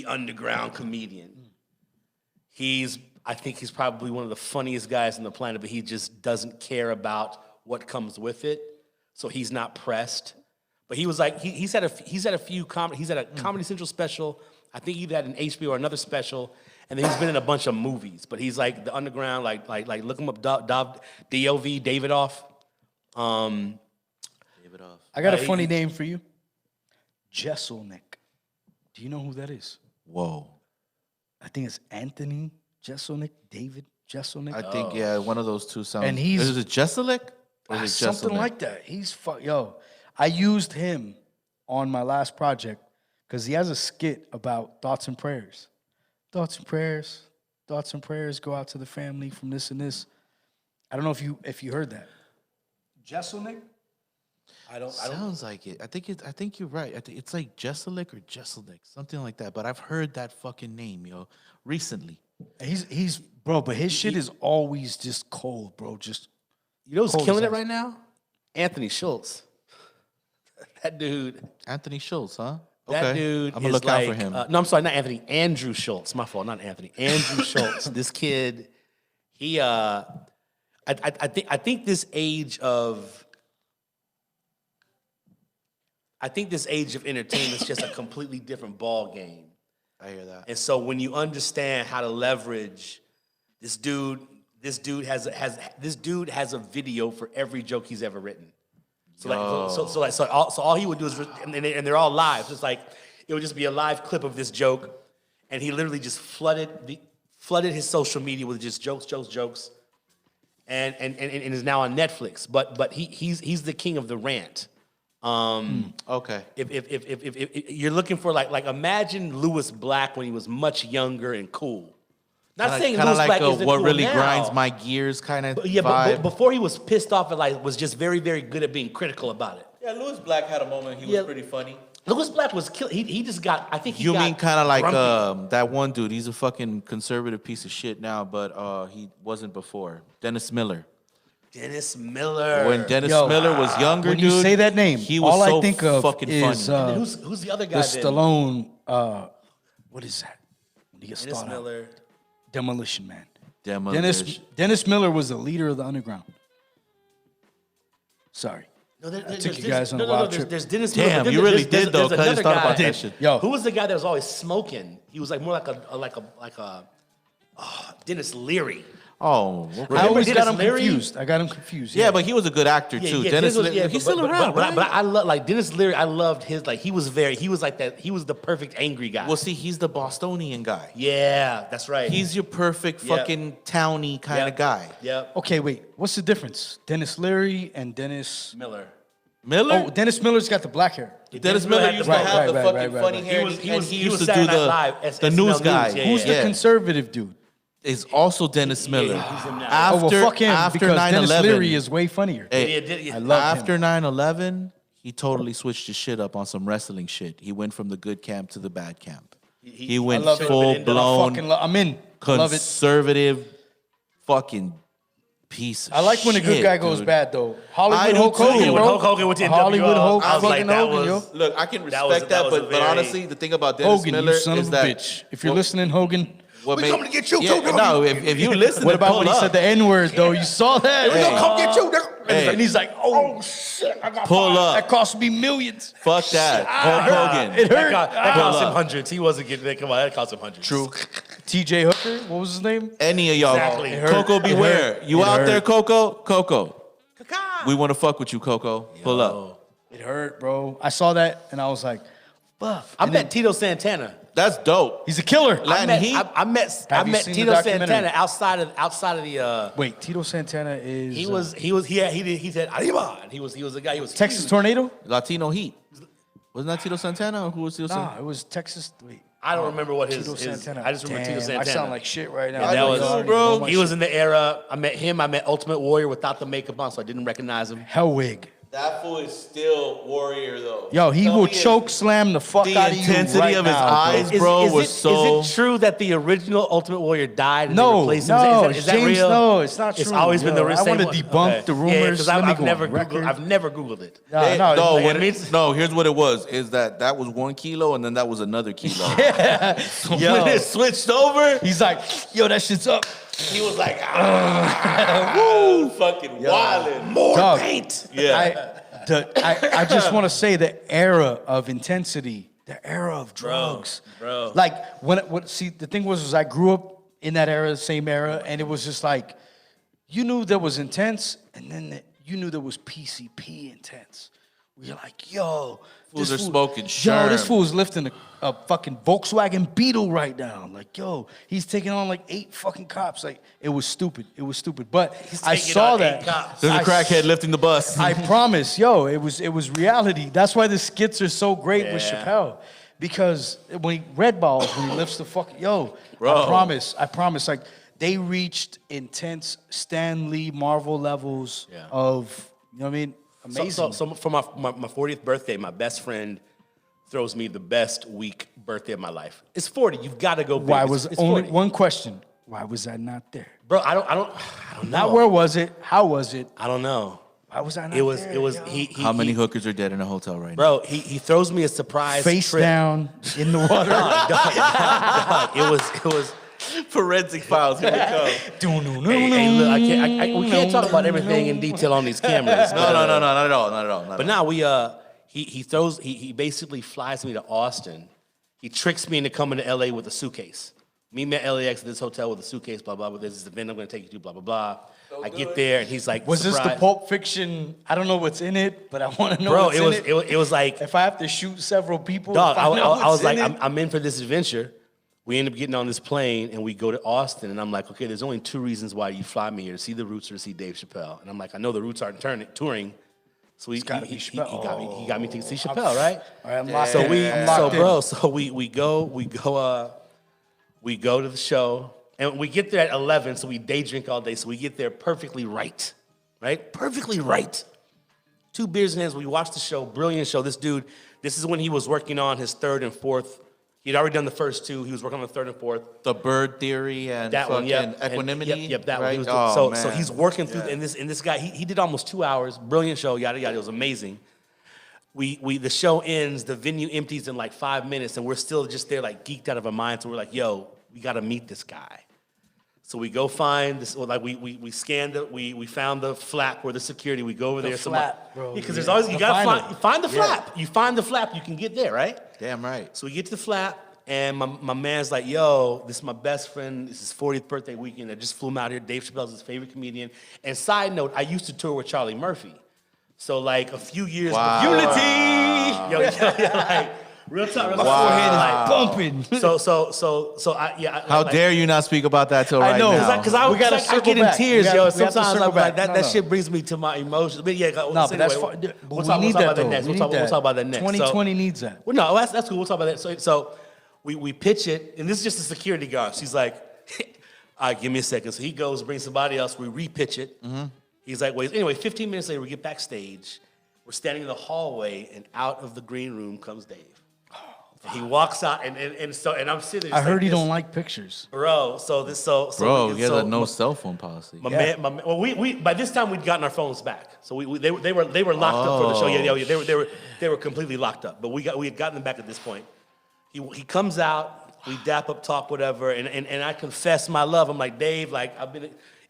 underground comedian. I think he's probably one of the funniest guys on the planet, but he just doesn't care about what comes with it. So he's not pressed. But he was like, he's had a few he's had a Comedy Central special. I think he had an HBO or another special, and then he's been in a bunch of movies. But he's like the underground, like look him up, Davidoff. Davidoff. I got a funny name for you. Jesselnick. Do you know who that is? Whoa. I think it's Anthony Jesselnick, David Jesselnick. I think, one of those two sounds. And he's- Is it Jesselnick? Or is it Something Jesselnick? like that. I used him on my last project because he has a skit about thoughts and prayers. Thoughts and prayers go out to the family from this and this. I don't know if you heard that. Jesselnick? Sounds like it. I think you're right. It's like Jesselnick or Jesselnick, something like that. But I've heard that fucking name, recently. He's bro, but his shit is always just cold, bro. Just You know who's Cold killing as it right now? Anthony Schultz. That dude. Anthony Schultz, huh? That dude. I'm gonna look out for him. No, I'm sorry, not Anthony. Andrew Schultz. My fault, not Anthony. Andrew Schultz. This kid. He. I think this age of. I think this age of entertainment is just a completely different ball game. I hear that. And so when you understand how to leverage this dude has a video for every joke he's ever written. So all he would do is, and they're all live. So it's like it would just be a live clip of this joke, and he literally just flooded his social media with just jokes, and is now on Netflix. But he's the king of the rant. Okay. If you're looking for like imagine Lewis Black when he was much younger and cool. Not saying Kinda Lewis like Black isn't what cool really now. grinds my gears kind of Yeah, vibe. but before he was pissed off and was just very, very good at being critical about it. Yeah, Lewis Black had a moment. He was pretty funny. Lewis Black was killed. He just got. I think he You got mean kind of like grumpy. that one dude? He's a fucking conservative piece of shit now, but he wasn't before. Dennis Miller. Dennis Miller. When Dennis Miller was younger, when dude, you say that name, he was all so I think of fucking is funny. And who's the other the guy? then? Stallone. What is that? When he gets Dennis thought out. Miller. Demolition Man. Demolition. Dennis Miller was the leader of the underground. Sorry. No, took you guys on a wild trip. There's Dennis Miller. Damn, but then you really there's did though. Cause I just another thought guy. about that shit. Yo, Who was the guy that was always smoking? He was like more like a Dennis Leary. Oh, okay. I always Dennis got him Leary? confused. I got him confused. Yeah, but he was a good actor too. Dennis, he's still around, right? But I love like Dennis Leary. I loved his he was like that. He was the perfect angry guy. Well, see, he's the Bostonian guy. Yeah, that's right. He's your perfect fucking towny kind of guy. Yep. Okay, wait. What's the difference? Dennis Leary and Dennis Miller. Oh, Dennis Miller's got the black hair. Dennis Miller used to have the fucking funny hair, and he used to do the news guy. Who's the conservative dude? Is also Dennis Miller. he's him now. After, fuck him, after because 9/11, Dennis Leary is way funnier. Hey, I love after him. 9/11, he totally switched his shit up on some wrestling shit. He went from the good camp to the bad camp. He went love it. full I blown fucking I'm in. Love it. conservative fucking piece of I like when a good shit, guy goes dude. bad though. I Hollywood do Hulk too. Hogan, When bro. Hulk Hogan went to NWO, Hollywood Hulk I was like, fucking that Hogan, yo. was- Look, I can That was- respect that that, was a but very- honestly, the thing about Dennis Hogan, Miller you son is of a that bitch. If you're listening, Hogan. what We made- coming to get you, yeah, too, no, if you listen, What about when he pull said up. the N-word though? You saw that? We gonna come get you, nigga. Hey. And he's like, oh shit, I got Pull fired. up. That cost me millions. Fuck that. Hulk Hogan. It hurt. That cost Pull him up. hundreds. He wasn't getting that. Come on, that cost him hundreds. True. T.J. Hooker, what was his name? Any of y'all. Exactly. It hurt. Coco, It beware. hurt. You It out hurt. there, Coco? Coco. Caca. We want to fuck with you, Coco. Pull up. It hurt, bro. I saw that and I was like, fuck. I And met then- Tito Santana. That's dope. He's a killer. Latin Heat? I met Have you seen the Tito documentary? Santana outside of the. Wait, Tito Santana is He said Arriba. And he was a guy. He was Texas huge. Tornado? Latino Heat. Wasn't that Tito Santana? Or who was Tito Nah, Santana? it was Texas. Wait, I don't remember what his. Tito Santana. I just remember Tito Damn, Santana. I sound like shit right now. Yeah, that was- I don't bro. even know my He was shit. in the era. I met him. I met Ultimate Warrior without the makeup on, so I didn't recognize him. Hellwig. That fool is still Warrior, though. Yo, he Tell will me if- choke slam the fuck the out of you intensity right of his now, eyes, bro. bro, is was it true that the original Ultimate Warrior died and they No, replaced him? no, Is that James, real? no, it's not It's true. always been Yo, the I same wanna one? debunk the Yeah, rumors. because Let me I've go never on record. I've never Googled it. No, Hey, no, no, it what means- no, here's what it was: is that was 1 kilo, and then that was another kilo. Yo. When it switched over, he's like, yo, that shit's up. he was like, woo, fucking wildin'. More Dog. paint. Yeah. I just want to say the era of intensity, the era of drugs. bro. Like, see, the thing was I grew up in that era, the same era, and it was just like, you knew there was intense, and then you knew there was PCP intense. You're like, yo, Fools this are fool- smoking Yo, this sherm. fool's lifting a fucking Volkswagen Beetle right now. Like, yo, he's taking on like 8 fucking cops. Like, it was stupid. It was stupid. But I taking saw on 8 that. cops. There's a I crackhead lifting the bus. I promise, yo, it was reality. That's why the skits are so great with Yeah. Chappelle. Because when he red balls, when he lifts the fucking Bro. I promise, like they reached intense Stan Lee Marvel levels Yeah. of, you know what I mean? Amazing. So for my 40th birthday, my best friend throws me the best week birthday of my life. It's 40. You've got to go big. Why It's- was it's only 40. one question? Why was I not there? Bro, I don't know. Not where was it? How was it? I don't know. Why was I not It was there? it was yo? he How many he, hookers are dead in a hotel right now? Bro, he throws me a surprise Face trip. down in the water. Dog, it was Forensic files. Here we go. hey, look, we can't talk about everything in detail on these cameras. No, not at all, not at all. But now he basically flies me to Austin. He tricks me into coming to LA with a suitcase. Me met LAX at this hotel with a suitcase, blah, blah, blah. There's this event I'm gonna take you to, blah, blah, blah. I get there and he's like, Was this the surprise. Pulp Fiction? I don't know what's in it, but I want to know Bro, what's in it. it was like, If I have to shoot several people, dog, if I know was what's like, in it. I'm in for this adventure. We end up getting on this plane and we go to Austin and I'm like, okay, there's only 2 reasons why you fly me here, to see the Roots or to see Dave Chappelle. And I'm like, I know the Roots aren't touring. So he gotta be Chappelle. he got me to see Chappelle, right? All right, I'm locked So in. I'm locked in. we go to the show and we get there at 11, so we day drink all day. So we get there perfectly right? Perfectly right. 2 beers in hands, we watch the show, brilliant show. This dude, this is when he was working on his 3rd and 4th. He'd already done the first 2. He was working on the 3rd and 4th. The bird theory and That one, fucking yep. equanimity. Yep, that right? one. He was Oh, so man. he's working through, and this guy, he did almost 2 hours, brilliant show, yada yada. It was amazing. The show ends, the venue empties in like 5 minutes, and we're still just there like geeked out of our minds. So we're like, yo, we got to meet this guy. So we go find this, like we scanned it, we found the flap where the security, we go over there. flap, bro. Because there's always, you gotta find the Yeah. flap. You find the flap, you can get there, right? Damn right. So we get to the flap, and my man's like, yo, this is my best friend. This is his 40th birthday weekend. I just flew him out here. Dave Chappelle's his favorite comedian. And side note, I used to tour with Charlie Murphy. So like a few years Wow. before. Unity! Yo, like, real talk. My forehead is bumping. So I How dare you not speak about that till right know. now? Because I We gotta I circle get in back. tears, We yo. have to Sometimes circle I'm like, back. that No. shit brings me to my emotions. But yeah, No, but that's fine. We'll But talk we need that, about that though. next. We We'll need talk about that next. 2020 needs that. Well, no, that's cool. We'll talk about that. So we pitch it, and this is just a security guard. She's like, all right, give me a second. So he goes, brings somebody else. We repitch it. He's like, wait. Anyway, 15 minutes later, we get backstage. We're standing in the hallway, and out of the green room comes Dave. And he walks out, and I'm sitting there. I heard like he this, don't like pictures. bro. So Bro, you got a no cell phone policy. Well, we by this time we'd gotten our phones back, so they were locked up for the show. Yeah, they were completely locked up. But we had gotten them back at this point. He comes out, we dap up, talk, whatever, and I confess my love. I'm like, Dave, like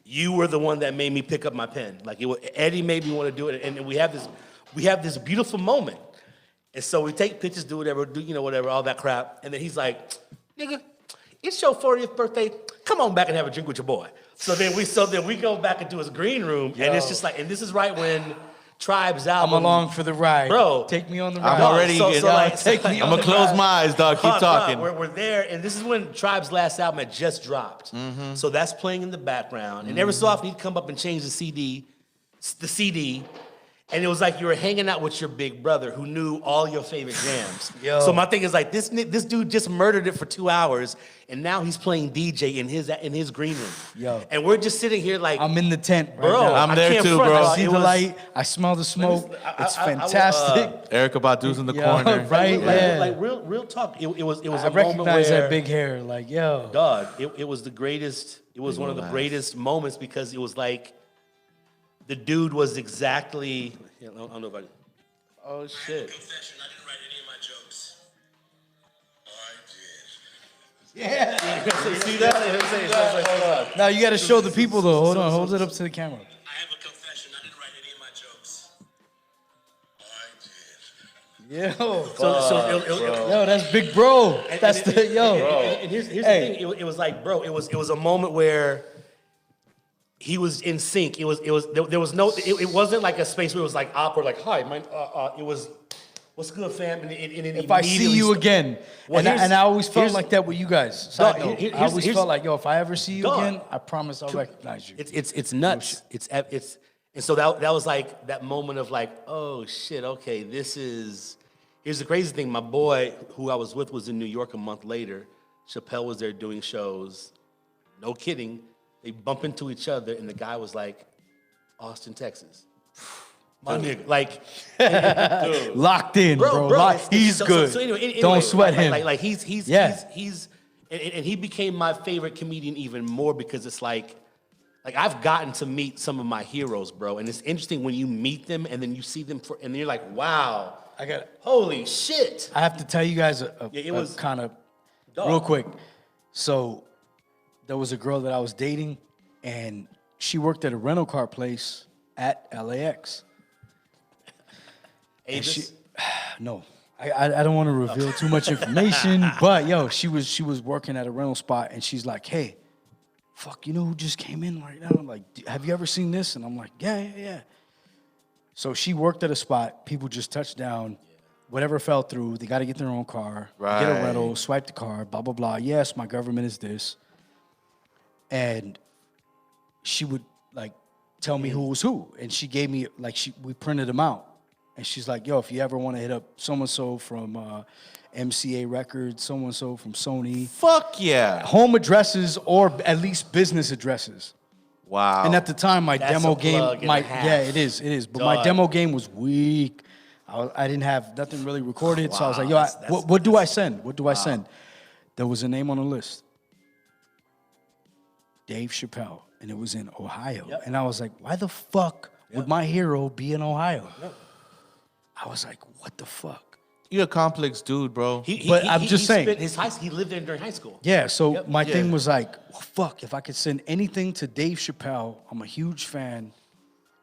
you were the one that made me pick up my pen. Like Eddie made me want to do it, and we have this beautiful moment. And so we take pictures, do whatever, whatever, all that crap. And then he's like, nigga, it's your 40th birthday. Come on back and have a drink with your boy. So then we go back into his green room, and it's just like, and this is right when Tribe's album. I'm along for the ride. Bro. Take me on the ride. I'm already take me I'm on gonna the close ride. my eyes, dog. Keep talking. We're there, and this is when Tribe's last album had just dropped. So that's playing in the background. And every so often he'd come up and change the CD. And it was like you were hanging out with your big brother who knew all your favorite jams. Yo. So my thing is like this dude just murdered it for 2 hours, and now he's playing DJ in his green room. Yo. And we're just sitting here like, I'm in the tent right bro, now. I'm I there can't too, front. bro. I see It the was- light. I smell the smoke. It's I will, fantastic. Erica Badu's in the Yo, corner. right? Yeah. Like real talk. It was I a moment recognize where that big hair. Like, yo. dog. It was the greatest. It was one of the laugh. greatest moments because it was like the dude was exactly. I don't know about it. Oh shit. Confession, I didn't write any of my jokes. Oh, I did. See that? Now you got to show the people though. Hold on. Hold it up to the camera. I have a confession, I didn't write any of my jokes. Oh, I did. Yo. Yo, that's big bro. That's the yo. And here's the thing. It was like, bro. It was a moment where he was in sync. There was no. It wasn't like a space where it was like awkward. Like, hi, it was. What's good, fam? And If I see you immediately again, Well, and I always felt here's- like that with you guys. Side Dog, note, here's- I always here's- felt like, yo, if I ever see you Dog. again, I promise I'll recognize you. It's nuts. It's and so that was like that moment of like, oh shit, okay, this is. Here's the crazy thing. My boy, who I was with, was in New York a month later. Chappelle was there doing shows. No kidding. They bump into each other, and the guy was like, Austin, Texas. My nigga, like, Locked in, bro. He's good. Anyway, Don't sweat him. Like he's Yeah. and he became my favorite comedian even more because it's like I've gotten to meet some of my heroes, bro, and it's interesting when you meet them and then you see them and you're like, wow, holy shit. I have to tell you guys it was- kind of Dog. real quick. So there was a girl that I was dating, and she worked at a rental car place at LAX. And Avis? No, I don't want to reveal too much information, but yo, she was working at a rental spot, and she's like, hey, fuck, you know who just came in right now? I'm like, have you ever seen this? And I'm like, yeah. So she worked at a spot, people just touched down, whatever fell through, they got to get their own car, get a Right. rental, swipe the car, blah, blah, blah. Yes, my government is this. And she would like tell me who was who. And she gave me, like, we printed them out. And she's like, yo, if you ever want to hit up so-and-so from MCA Records, so-and-so from Sony. Fuck yeah. Home addresses or at least business addresses. Wow. And at the time, my That's demo a plug game, and a half. it is. But my Dog. demo game was weak. I didn't have nothing really recorded. So I was like, yo, Wow, that's- what do I send? What do I send? There was a name on the list. Dave Chappelle. And it was in Ohio. Yep. And I was like, why the fuck would my hero be in Ohio? I was like, what the fuck? You're a complex dude, bro. But I'm just saying. He lived there during high school. Yeah, so Yep. my thing was like, well, fuck, if I could send anything to Dave Chappelle, I'm a huge fan.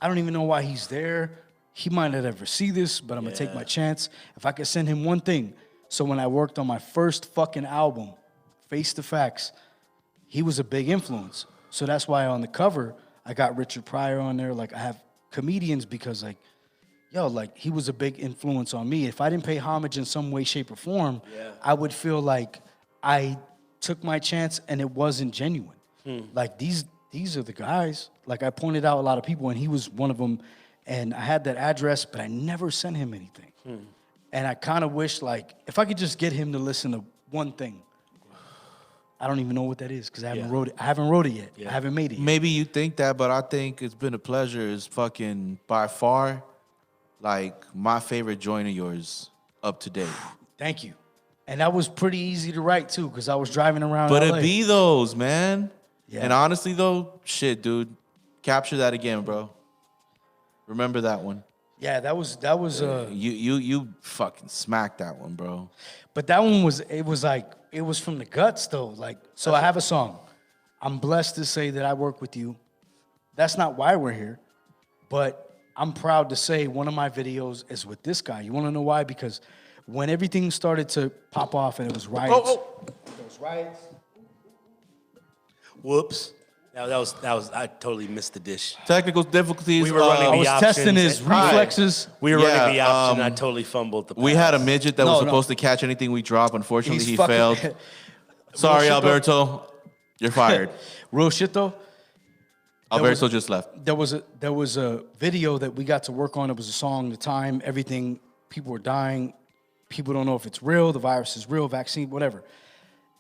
I don't even know why he's there. He might not ever see this, but I'm gonna take my chance. If I could send him one thing. So when I worked on my first fucking album, Face the Facts, he was a big influence. So that's why on the cover, I got Richard Pryor on there. Like I have comedians because like, yo, like he was a big influence on me. If I didn't pay homage in some way, shape, or form, I would feel like I took my chance and it wasn't genuine. Like these are the guys. Like I pointed out a lot of people and he was one of them. And I had that address, but I never sent him anything. And I kind of wish like, if I could just get him to listen to one thing. I don't even know what that is because I haven't wrote it. I haven't wrote it yet. I haven't made it yet. Maybe you think that, but I think it's been a pleasure. It's fucking by far, like my favorite joint of yours up to date. Thank you. And that was pretty easy to write too because I was driving around But LA. it be those, man. Yeah. And honestly though, shit, dude, capture that again, bro. Remember that one. Yeah, that was You fucking smacked that one, bro. but that one was it was from the guts though. Like so I have a song. I'm blessed to say that I work with you. That's not why we're here. But I'm proud to say one of my videos is with this guy. You want to know why? Because when everything started to pop off and it was riots. Those riots. Whoops. That was. I totally missed the dish. Technical difficulties. We were running I the was options. testing his reflexes. We were running the option. I um, totally fumbled the pass. We had a midget that was No, no. supposed to catch anything we drop. Unfortunately, He's he fucking- failed. Sorry, shit, though. Alberto. You're fired. Real shit though. Alberto just left. There was a video that we got to work on. It was a song, the time, everything. People were dying. People don't know if it's real. The virus is real. Vaccine, whatever.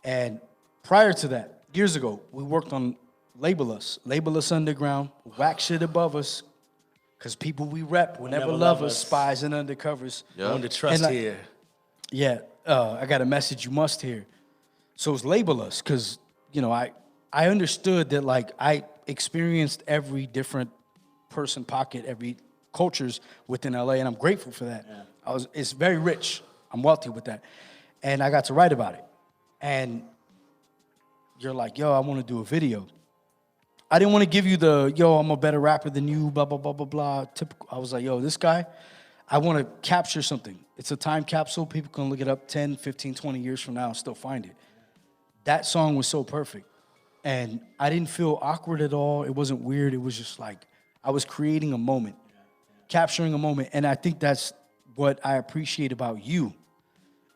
And prior to that, years ago, we worked on Label Us Underground, whack shit above us, because people we rep will never love us, spies and undercovers. Yeah. On the trust And, like, here. Yeah, I got a message you must hear. So it's Label Us, because, you know, I understood that, like, I experienced every different person pocket, every cultures within LA, and I'm grateful for that. Yeah. It's very rich. I'm wealthy with that. And I got to write about it. And you're like, yo, I want to do a video. I didn't want to give you the, yo, I'm a better rapper than you, blah, blah, blah, blah, blah. Typical. I was like, yo, this guy, I want to capture something. It's a time capsule. People can look it up 10, 15, 20 years from now and still find it. That song was so perfect. And I didn't feel awkward at all. It wasn't weird. It was just like I was creating a moment, capturing a moment. And I think that's what I appreciate about you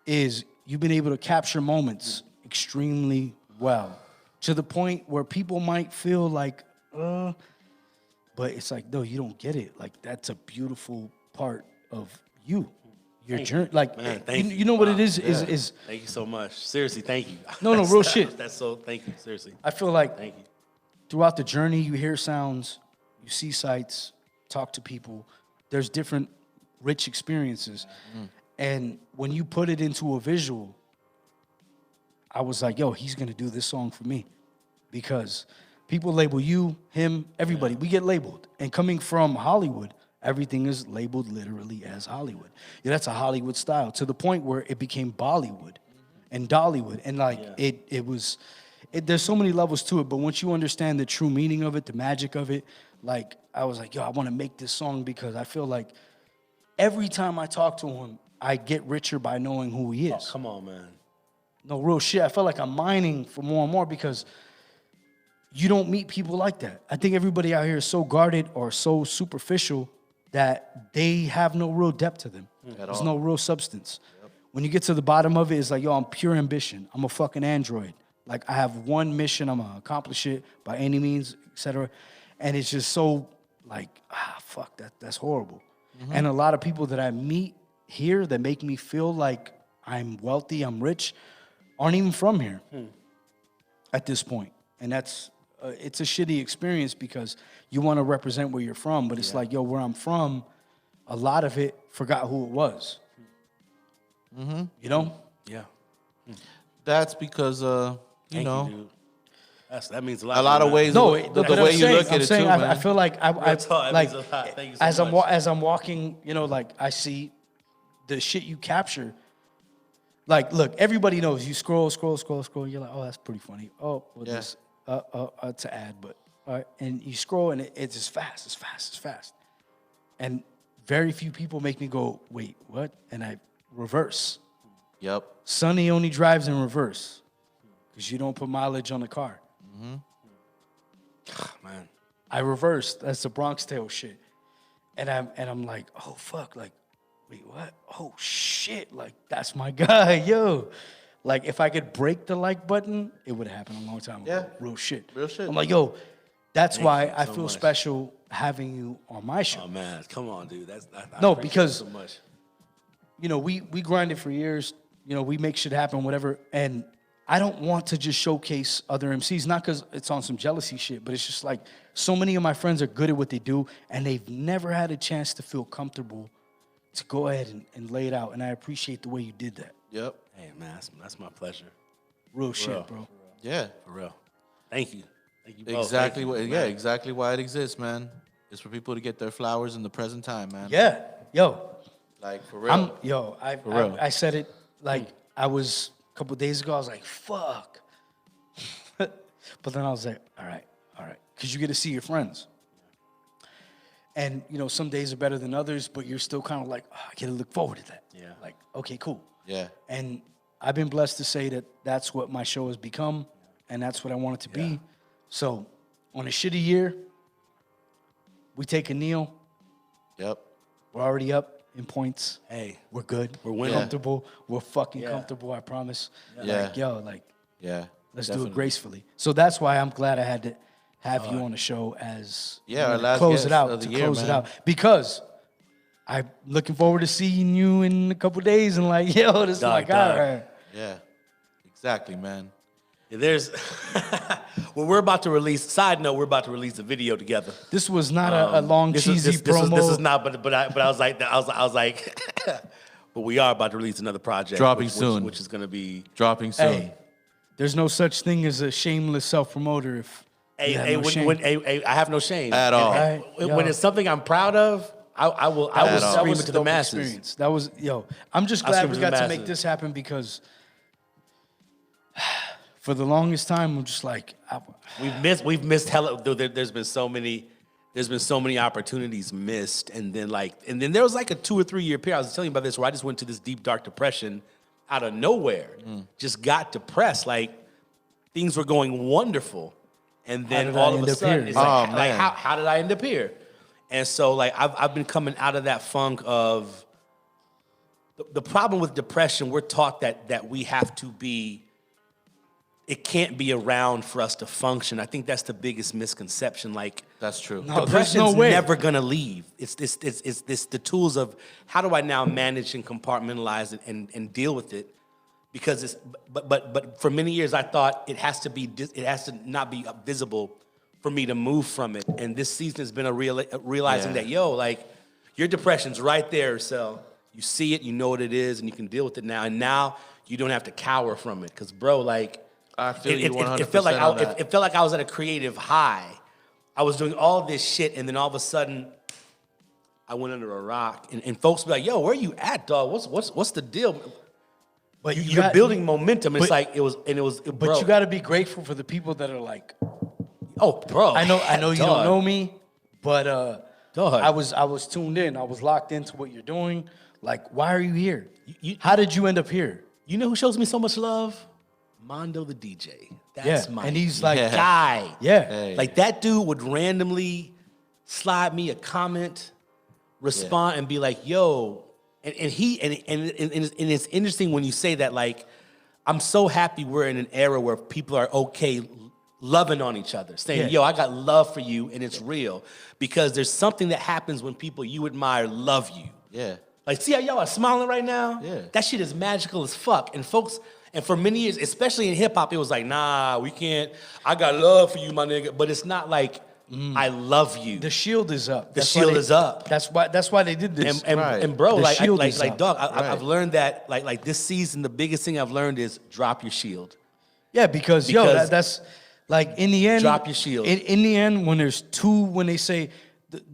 is you've been able to capture moments extremely well. To the point where people might feel like, but it's like, no, you don't get it. Like, that's a beautiful part of you. Your journey. Like, Man, thank you know what it is? Yeah. Is Thank you so much. Seriously, thank you. No, real shit. That's so, thank you. Seriously. I feel like Thank you. throughout the journey, you hear sounds, you see sights, talk to people. There's different rich experiences. And when you put it into a visual, I was like, yo, he's going to do this song for me. Because people label you, him, everybody. We get labeled. And coming from Hollywood, everything is labeled literally as Hollywood. Yeah, that's a Hollywood style to the point where it became Bollywood and Dollywood. And like it was, there's so many levels to it. But once you understand the true meaning of it, the magic of it, like I was like, yo, I want to make this song because I feel like every time I talk to him, I get richer by knowing who he is. Come on, man. No, real shit. I felt like I'm mining for more and more because you don't meet people like that. I think everybody out here is so guarded or so superficial that they have no real depth to them. There's no real substance. When you get to the bottom of it, it's like, yo, I'm pure ambition. I'm a fucking android. Like, I have one mission. I'm going to accomplish it by any means, etc. And it's just so, like, fuck, that's horrible. And a lot of people that I meet here that make me feel like I'm wealthy, I'm rich, aren't even from here at this point. And that's, it's a shitty experience because you want to represent where you're from, but it's like, yo, where I'm from, a lot of it forgot who it was. You know? Yeah. That's because, you Thank know, you, dude. That means a lot. a lot of man. ways. No, the but way I'm you saying, look at I'm it saying too, I man. feel like I talk, that like means a lot. Thank you so much. as I'm walking, you know, like I see the shit you capture. Like, look, everybody knows you scroll. You're like, oh, that's pretty funny. Oh, well, this, it's an ad, but all right. And you scroll, and it's just fast. It's fast. And very few people make me go, wait, what? And I reverse. Yep. Sonny only drives in reverse because you don't put mileage on the car. Man. I reversed. That's the Bronx Tale shit. And I'm like, oh, fuck, like, wait, what? Oh, shit. Like, that's my guy, yo. Like, if I could break the like button, it would have happened a long time ago. Yeah. Real shit. Real shit. I'm like, yo, that's Thank why you I so feel much. special having you on my show. Oh man, come on, dude. I No, appreciate because- it so much. You know, we grinded for years. You know, we make shit happen, whatever. And I don't want to just showcase other MCs, not because it's on some jealousy shit, but it's just like so many of my friends are good at what they do, and they've never had a chance to feel comfortable to go ahead and lay it out. And I appreciate the way you did that. Yep. Hey man, that's my pleasure. Real shit, bro. Yeah. For real. Thank you. Thank you both. Exactly. Thank you, Yeah. man. Exactly why it exists, man. It's for people to get their flowers in the present time, man. Yeah, yo, Like for real. real. I said it like I was a couple days ago. I was like, fuck. But then I was like, all right. Because you get to see your friends. And, you know, some days are better than others, but you're still kind of like, oh, I get to look forward to that. Yeah. Like, okay, cool. Yeah. And I've been blessed to say that that's what my show has become, and that's what I want it to be. So, on a shitty year, we take a kneel. Yep. We're already up in points. Hey, We're good. We're winning. Comfortable. We're fucking Yeah. comfortable, I promise. Yeah. Like, yo, like, Yeah. let's do definitely. it gracefully. So that's why I'm glad I had to have you on the show as Yeah, our to last close guest it out. of the To year, close it man. out. Because I'm looking forward to seeing you in a couple days and like, yo, this is my Dog, guy. dog. Right? Yeah. Exactly, man. there's well, we're about to release. Side note, we're about to release a video together. This was not a long This cheesy is, promo. this is not. But I was like, but we are about to release another project, Dropping soon. which is going to be. Dropping soon. Hey, there's no such thing as a shameless self-promoter if you have no shame. I have no shame At all. And Right, when yo. it's something I'm proud of, I will At all. scream a it to the dope masses. experience. That was, yo, I'm just I'll glad scream we to the got to make masses. this happen because for the longest time, I'm just like, We've missed hella. There's been so many opportunities missed, and then there was like a 2 or 3 year period. I was telling you about this where I just went to this deep dark depression out of nowhere. Just got depressed. Like things were going wonderful, and then did I all of end a up sudden here? it's Oh, like, man. how did I end up here? And so like I've been coming out of that funk of the problem with depression. We're taught that we have to be. It can't be around for us to function. I think that's the biggest misconception. Like That's true. No, there's depression's no way. never gonna leave. It's the tools of how do I now manage and compartmentalize and deal with it? Because it's but for many years I thought it has to not be visible for me to move from it. And this season has been realizing Yeah. that like your depression's right there, Ercell. You see it, you know what it is, and you can deal with it now. And now you don't have to cower from it. Cause bro, like I feel you 100% it felt like on that. it felt like I was at a creative high. I was doing all this shit, and then all of a sudden, I went under a rock, and folks be like, "Yo, where you at, dog? What's the deal?" but You're got- building momentum. And it's but- like it was, But bro. you got to be grateful for the people that are like, oh, bro. I know you don't dog. know me, but Dog. I was tuned in. I was locked into what you're doing. Like, why are you here? You- How did you end up here? You know who shows me so much love? Mondo the DJ. That's Yeah, my and he's like- guy. Yeah. Hey. Like that dude would randomly slide me a comment, respond, and be like, "Yo," and it's interesting when you say that. Like, I'm so happy we're in an era where people are okay loving on each other, saying, Yeah. "Yo, I got love for you," and it's real because there's something that happens when people you admire love you. Yeah. Like, see how y'all are smiling right now? Yeah. That shit is magical as fuck. And folks, and for many years, especially in hip hop, it was like, nah, we can't. I got love for you, my nigga. But it's not like I love you. The shield is up. The That's why shield they- is up. That's why they did this. Right. And bro, The like, shield is like up. dog, Right. I've learned that like this season, the biggest thing I've learned is drop your shield. Yeah, because that's like in the end. Drop your shield. In the end, when there's two, when they say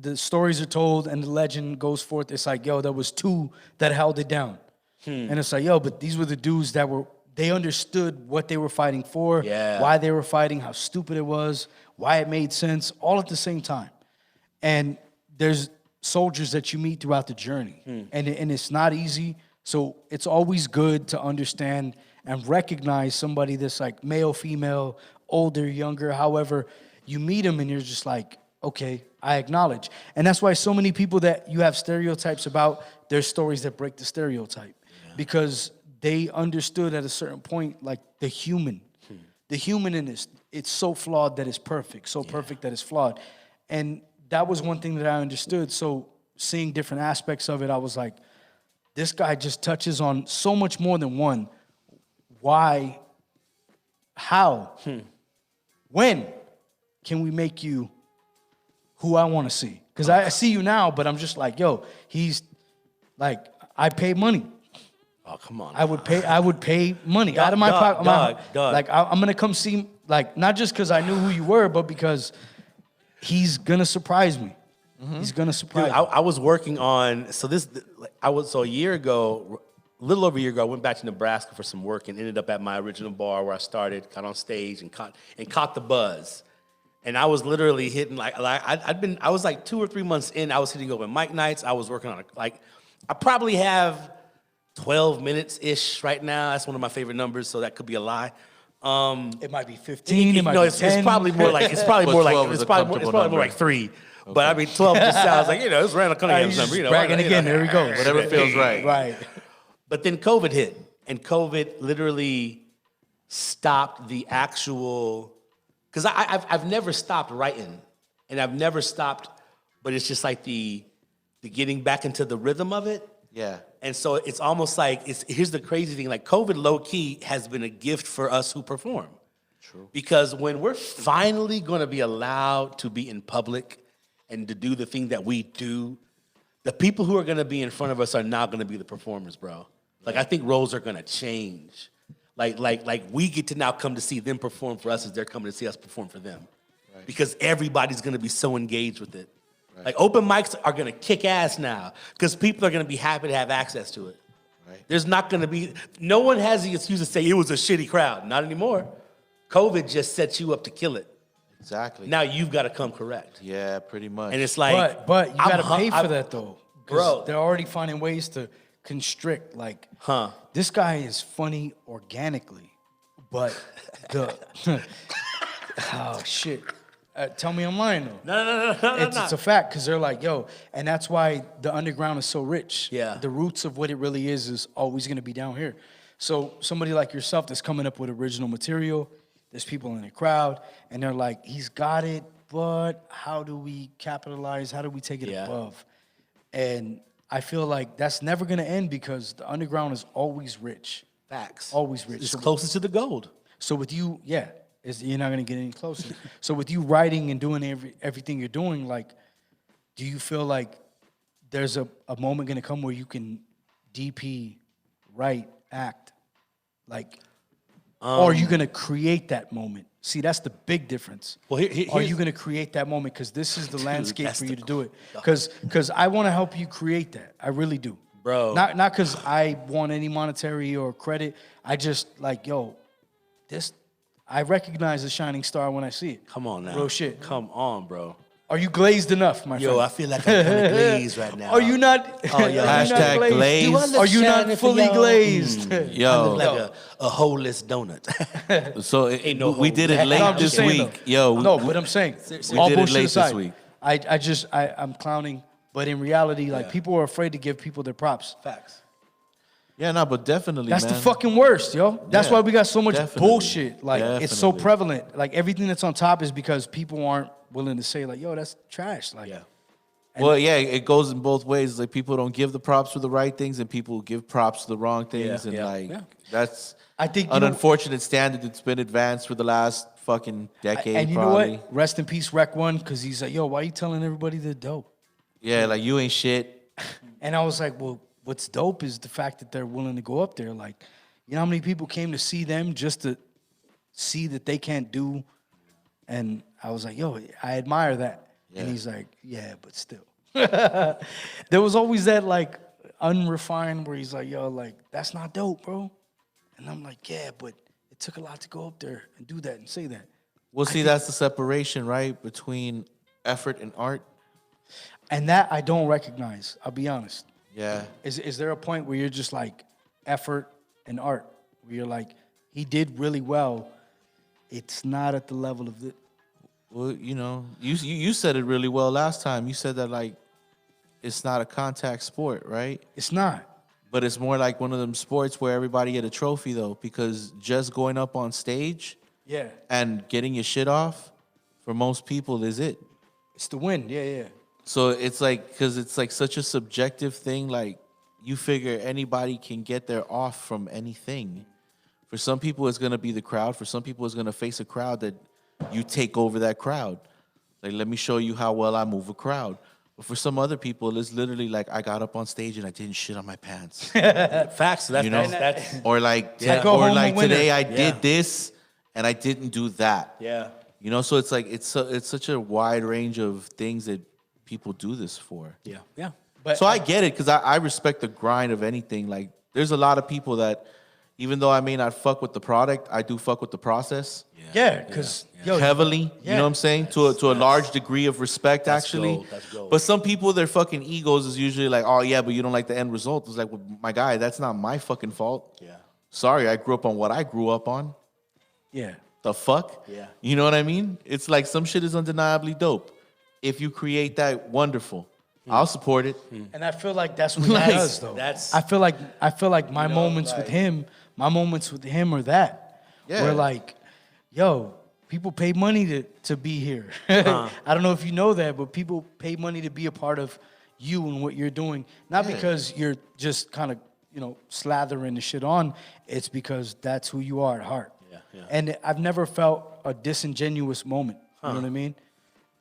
the stories are told and the legend goes forth, it's like, yo, there was two that held it down. And it's like, yo, but these were the dudes that they understood what they were fighting for, Yeah. why they were fighting, how stupid it was, why it made sense, all at the same time. And there's soldiers that you meet throughout the journey. And it's not easy. So it's always good to understand and recognize somebody that's like male, female, older, younger, however, you meet them and you're just like, okay, I acknowledge. And that's why so many people that you have stereotypes about, there's stories that break the stereotype. Because they understood at a certain point, like the human in this, it's so flawed that it's perfect, so perfect that it's flawed. And that was one thing that I understood. So seeing different aspects of it, I was like, this guy just touches on so much more than one. Why? How? When can we make you who I want to see? Because I see you now, but I'm just like, yo, he's like, I pay money. Oh, come on. I would pay money out of my pocket. Dog. Like I'm gonna come see, like not just because I knew who you were, but because he's gonna surprise me. He's gonna surprise Dude, me. I was working on so a year ago, a little over a year ago, I went back to Nebraska for some work and ended up at my original bar where I started, got on stage and caught the buzz. And I was literally hitting I was like 2 or 3 months in, I was hitting open mic nights. I was working on I probably have 12 minutes-ish right now. That's one of my favorite numbers, so that could be a lie. It might be 15. It might be 10. It's probably more like it's probably more 12 like is it's a probably more comfortable like number. 3. But I mean 12 just sounds like, it's Randall Cunningham's He's number. just You know, bragging again. There he goes. Whatever feels right. Right. But then COVID hit, and COVID literally stopped the actual. Because I've never stopped writing, and I've never stopped, but it's just like the getting back into the rhythm of it. Yeah. And so it's almost like here's the crazy thing, like COVID low key has been a gift for us who perform. True. Because when we're finally going to be allowed to be in public and to do the thing that we do, the people who are going to be in front of us are not going to be the performers, bro. Like I think roles are going to change. Like we get to now come to see them perform for us as they're coming to see us perform for them. Right. Because everybody's going to be so engaged with it. Right. Like open mics are gonna kick ass now because people are gonna be happy to have access to it. Right. There's not gonna be, no one has the excuse to say it was a shitty crowd. Not anymore. COVID just sets you up to kill it. Exactly. Now you've got to come correct. Yeah, pretty much. And it's like, but you gotta pay for that though, bro. They're already finding ways to constrict. Like, this guy is funny organically, but oh shit. Tell me I'm lying though. No. It's a fact because they're like, yo, and that's why the underground is so rich. Yeah. The roots of what it really is always gonna be down here. So somebody like yourself that's coming up with original material, there's people in the crowd, and they're like, he's got it, but how do we capitalize? How do we take it above? And I feel like that's never gonna end because the underground is always rich. Facts. Always rich. It's closest to the gold. So with you, you're not gonna get any closer. So with you writing and doing everything you're doing, like, do you feel like there's a moment gonna come where you can DP, write, act, like, or are you gonna create that moment? See, that's the big difference. Well, are you gonna create that moment? Because this is the landscape for you to do it. Because I want to help you create that. I really do, bro. Not because I want any monetary or credit. I just like, yo, this. I recognize the shining star when I see it. Come on now. Real shit. Come on, bro. Are you glazed enough, my friend? Yo, I feel like I'm kind of glazed right now. Are you not? Oh, yo. Hashtag glazed. Do I look Are you shiny not for fully y'all? glazed? I Yo. look like a holeless donut. So Ain't no we hope. did it late No, I'm this just saying, week. Yo, No, but I'm saying, we all did it bullshit late aside, this week. I'm clowning, but in reality, like, people are afraid to give people their props. Facts. Yeah, no, but definitely, That's man. the fucking worst, yo. That's Yeah, why we got so much definitely. bullshit. Like, it's so Definitely. prevalent. Like, everything that's on top is because people aren't willing to say, like, yo, that's trash. Like, Well, yeah, it goes in both ways. Like, people don't give the props for the right things, and people give props to the wrong things, that's I think, an unfortunate standard that's been advanced for the last fucking decade. and you probably. know what? Rest in peace, Rec One, because he's like, yo, why you telling everybody they're dope? Yeah, like you ain't shit. And I was like, well, what's dope is the fact that they're willing to go up there. Like, you know how many people came to see them just to see that they can't do? And I was like, yo, I admire that. Yeah. And he's like, yeah, but still. There was always that, like, unrefined where he's like, yo, like, that's not dope, bro. And I'm like, yeah, but it took a lot to go up there and do that and say that. Well, see, that's the separation, right, between effort and art. And that I don't recognize, I'll be honest. Yeah. Is there a point where you're just like effort and art, where you're like, he did really well, it's not at the level of the... Well, you know, you said it really well last time. You said that, like, it's not a contact sport, right? It's not. But it's more like one of them sports where everybody get a trophy, though, because just going up on stage Yeah. and getting your shit off, for most people, is it. It's the win. Yeah. So it's like, because it's like such a subjective thing, like, you figure anybody can get their off from anything. For some people, it's going to be the crowd. For some people, it's going to face a crowd that you take over that crowd. Like, let me show you how well I move a crowd. But for some other people, it's literally like, I got up on stage and I didn't shit on my pants. Facts. That's, You know? that's Or like, Yeah. Go or home like a winner. today I Yeah. did this and I didn't do that. yeah. You know, so it's like, it's such a wide range of things that people do this for. Yeah. Yeah. But So I get it, because I respect the grind of anything. Like, there's a lot of people that, even though I may not fuck with the product, I do fuck with the process Yeah, because heavily. You Yeah. know what I'm saying? To a large degree of respect, That's actually. gold, that's gold. But some people, their fucking egos is usually like, oh yeah, but you don't like the end result. It's like, well, my guy, that's not my fucking fault. Yeah. Sorry, I grew up on what I grew up on. yeah. The fuck? Yeah. You know what I mean? It's like some shit is undeniably dope. If you create that, wonderful. I'll support it. And I feel like that's what he Like, does, though. that's- I feel like my know, moments with him, are that. Yeah. Where like, yo, people pay money to be here. I don't know if you know that, but people pay money to be a part of you and what you're doing. Not Yeah. because you're just kind of, slathering the shit on. It's because that's who you are at heart. Yeah. And I've never felt a disingenuous moment. You know what I mean?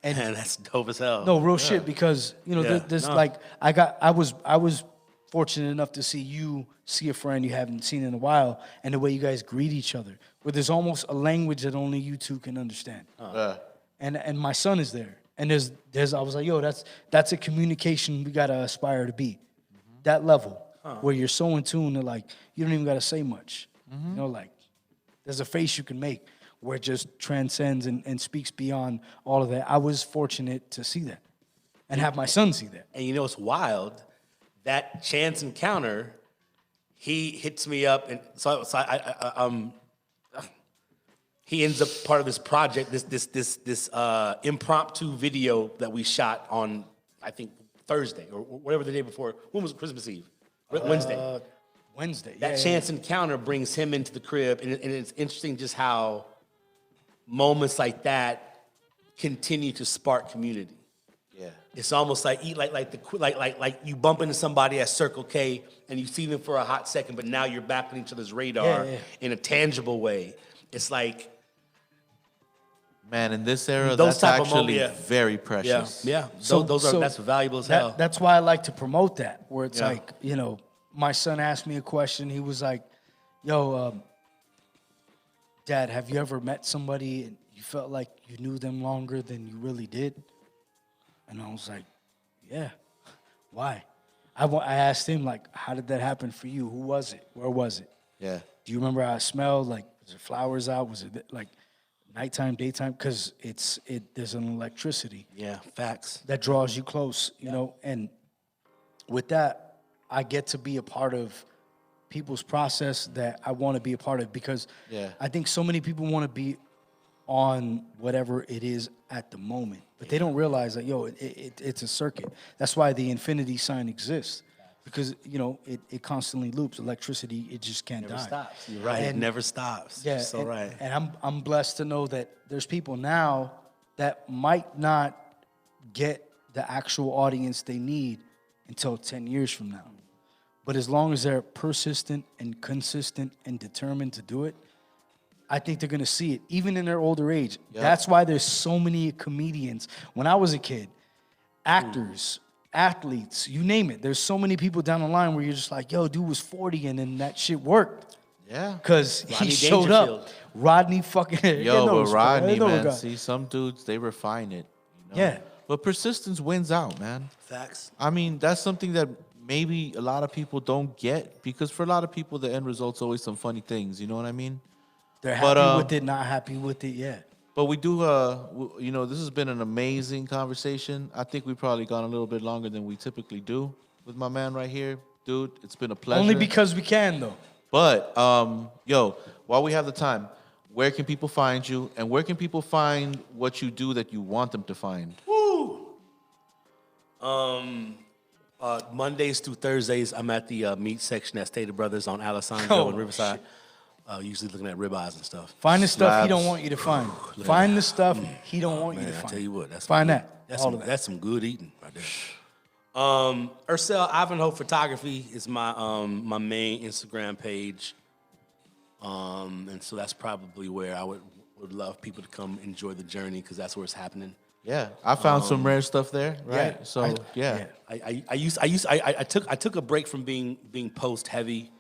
And Man, that's dope as hell. no, real shit, because Yeah, this no. like I was fortunate enough to see a friend you haven't seen in a while, and the way you guys greet each other, where there's almost a language that only you two can understand. And my son is there, and there's I was like, yo, that's a communication we gotta aspire to be, that level where you're so in tune that like you don't even gotta say much, like there's a face you can make where it just transcends and speaks beyond all of that. I was fortunate to see that and have my son see that. And you know what's wild? That chance encounter, he hits me up, and so he ends up part of this project, this impromptu video that we shot on, I think, Thursday or whatever the day before. When was Christmas Eve? Wednesday. Wednesday. That chance encounter brings him into the crib, and it's interesting just how moments like that continue to spark community. Yeah. It's almost like like you bump into somebody at Circle K and you see them for a hot second, but now you're back on each other's radar Yeah. in a tangible way. It's like Man, in this era, Those that's type of actually moments, yeah. very precious. yeah. So- Those so that's valuable as hell. That's why I like to promote that, where it's Yeah. like, my son asked me a question. He was like, yo, Dad, have you ever met somebody and you felt like you knew them longer than you really did? And I was like, yeah. Why? I asked him, like, how did that happen for you? Who was it? Where was it? Yeah. Do you remember how it smelled? Like, was there flowers out? Was it like nighttime, daytime? Because there's an electricity Yeah, facts. that draws you close, and with that, I get to be a part of people's process that I want to be a part of, because Yeah. I think so many people want to be on whatever it is at the moment, but they don't realize that, it's a circuit. That's why the infinity sign exists, because, it constantly loops. Electricity, it just can't Never die. stops. You're right. It And- never stops. Yeah, You're so and, right. And I'm blessed to know that there's people now that might not get the actual audience they need until 10 years from now. But as long as they're persistent and consistent and determined to do it, I think they're gonna see it, even in their older age. Yep. That's why there's so many comedians. When I was a kid, actors, athletes, you name it. There's so many people down the line where you're just like, yo, dude was 40 and then that shit worked. Yeah. Because he Rodney showed up. Dangerfield. Rodney fucking... Yo, no but respect. Rodney, No man, regard. see, some dudes, they refine it. Yeah. But persistence wins out, man. Facts. I mean, that's something that maybe a lot of people don't get, because for a lot of people the end result's always some funny things. You know what I mean? They're happy with it, not happy with it yet. But we do, you know, this has been an amazing conversation. I think we've probably gone a little bit longer than we typically do with my man right here. Dude, it's been a pleasure. Only because we can, though. But, yo, while we have the time, where can people find you? And where can people find what you do that you want them to find? Woo! Mondays through Thursdays, I'm at the meat section at Stater Brothers on Alessandro and Riverside. Usually looking at ribeyes and stuff. Find the stuff he don't want you to find. Find the stuff he don't want you to Man, I find. tell you what, Find that. That's All some, of that. that's some good eating right there. Ercell Ivanhoe Photography is my my main Instagram page. And so that's probably where I would love people to come enjoy the journey, because that's where it's happening. Yeah, I found some rare stuff there, right? yeah, So, yeah. I took a break from being post heavy,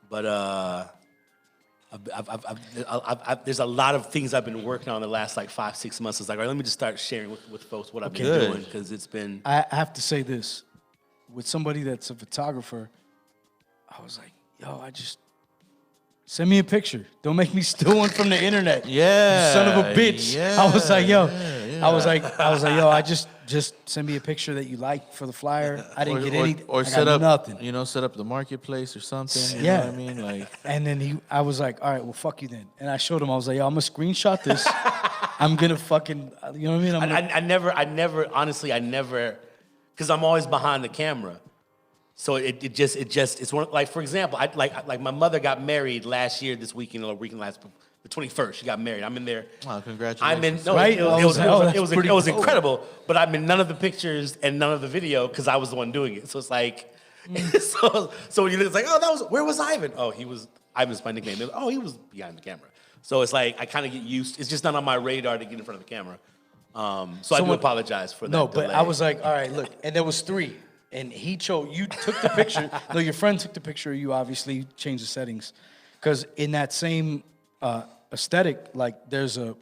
but there's a lot of things I've been working on the last like 5-6 months. It's like, all right, let me just start sharing with folks what I've been Good. doing, because it's been. I have to say this. With somebody that's a photographer, I was like, yo, send me a picture. Don't make me steal one from the internet. Yeah, You son of a bitch. yeah, I was like, yo. yeah. I was like, yo, I just send me a picture that you like for the flyer. I didn't get any. Or I got set up, nothing. you know, set up the marketplace or something. You Yeah. know what I mean? Like, And then I was like, all right, well, fuck you then. And I showed him. I was like, yo, I'm gonna screenshot this. I'm gonna fucking, you know what I mean? I never, honestly, because I'm always behind the camera. So it's one, like, for example, like my mother got married last year, this weekend, or weekend last, the 21st, she got married. I'm in there. wow, congratulations. I'm in, no, Right? it was That's pretty cool. incredible, but I'm in none of the pictures and none of the video because I was the one doing it. So it's like, so when you look, it's like, where was Ivan? Oh, Ivan's my nickname. Oh, he was behind the camera. So it's like, I kind of get used, it's just not on my radar to get in front of the camera. So I do apologize for that. No, but delay. I was like, all right, look, and there was 3. And you took the picture. No, your friend took the picture. You obviously changed the settings. Because in that same aesthetic, like there's a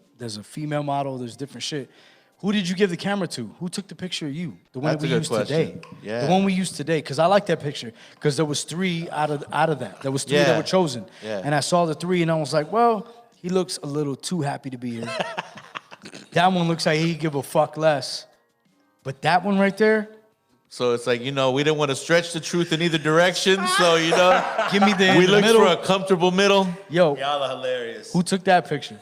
female model, there's different shit. Who did you give the camera to? Who took the picture of you? The one That's that a we good used question. today. Yeah. The one we used today. Because I like that picture. Because there was 3 out of that. There was 3 that Yeah. were chosen. Yeah. And I saw the 3 and I was like, well, he looks a little too happy to be here. That one looks like he'd give a fuck less. But that one right there, So it's like, you know, we didn't want to stretch the truth in either direction. So, you know, give me the we the looked middle. for a comfortable middle. Yo, Y'all are hilarious. who took that picture?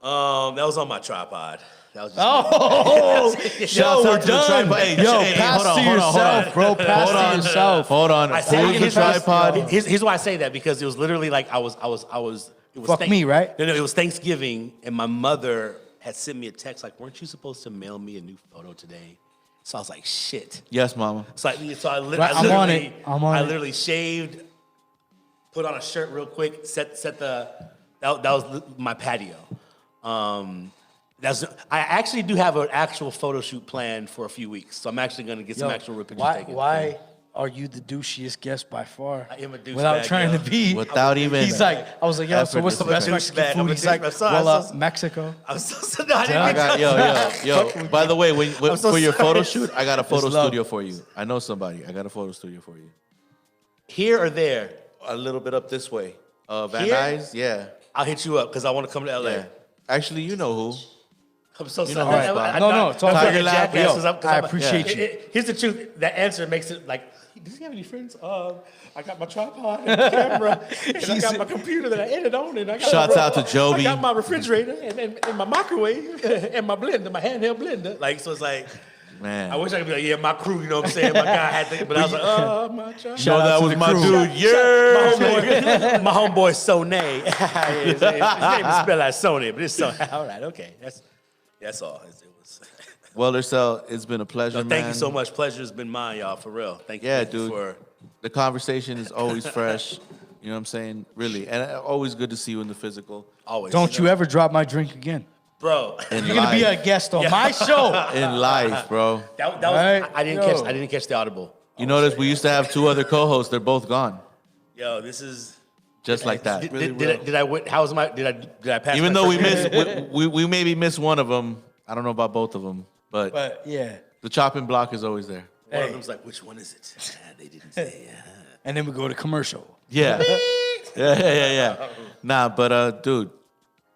That was on my tripod. That was just Oh, Shouts we're out to the done. tripod. Hey, Yo, hey, pass hold on, to hold on, yourself, hold on. bro. Pass Hold to on. yourself. Hold on. I say Who's the tripod? Here's why I say that, because it was literally like it was Fuck me, right? No, it was Thanksgiving, and my mother had sent me a text like, "Weren't you supposed to mail me a new photo today?" So I was like, "Shit." Yes, mama. So I Right, I'm on it. I'm on I it. literally shaved, put on a shirt real quick, set that was my patio. I actually do have an actual photo shoot planned for a few weeks, so I'm actually going to get some actual real pictures taken. Why are you the douchiest guest by far? I am a douchebag, Without trying yo. to be. Without even. He's like, I was like, yo, so what's the best Effortless. Mexican I'm food? a He's like, douchebag. I'm sorry, well, I'm so- Mexico. I'm so no, I didn't I mean got to- yo. By the way, I'm so for your sorry. photo shoot, I got a photo love. studio for you. I know somebody. I got a photo studio for you. Here or there, A little bit up this way. Van Here? Nuys, yeah. I'll hit you up because I want to come to LA. Yeah. Actually, you know who. I'm so You know sorry. who it's No, it's all I feel Tiger like a Lab, jackass yo, 'cause I'm- 'cause I I'm- appreciate you. Here's the truth. That answer makes it like, does he have any friends? I got my tripod and the camera, and I got my computer that I edit on, and I got Shouts out to Joby. I got my refrigerator and my microwave and my blender, my handheld blender. Like, so it's like, Man. I wish I could be like, yeah, my crew, you know what I'm saying? My guy had to, but I was like, oh, my tripod. Shout out that to was the my crew. dude. Yeah. My homeboy Sonay. His name is spelled like Sony, but it's so. All right, okay, that's all. It was. Well, Ercell, it's been a pleasure, No, man. thank you so much. Pleasure's been mine, y'all. For real. Thank you. Yeah, Thank you dude. For The conversation is always fresh. You know what I'm saying? Really. And always good to see you in the physical. always. Don't you ever drop my drink again. bro? In You're going to be life. a guest on my show. In life, bro. That was. Right? I didn't Yo. catch. I didn't catch the audible. You notice we used to have 2 other co-hosts. They're both gone. Yo, this is. Just like that. Did I win? How was my? Did I pass? Even my though we first year? missed, we maybe missed one of them. I don't know about both of them. But But yeah. the chopping block is always there. One of Hey. them's like, which one is it? They didn't say. And then we go to commercial. Yeah. yeah. Nah, but dude,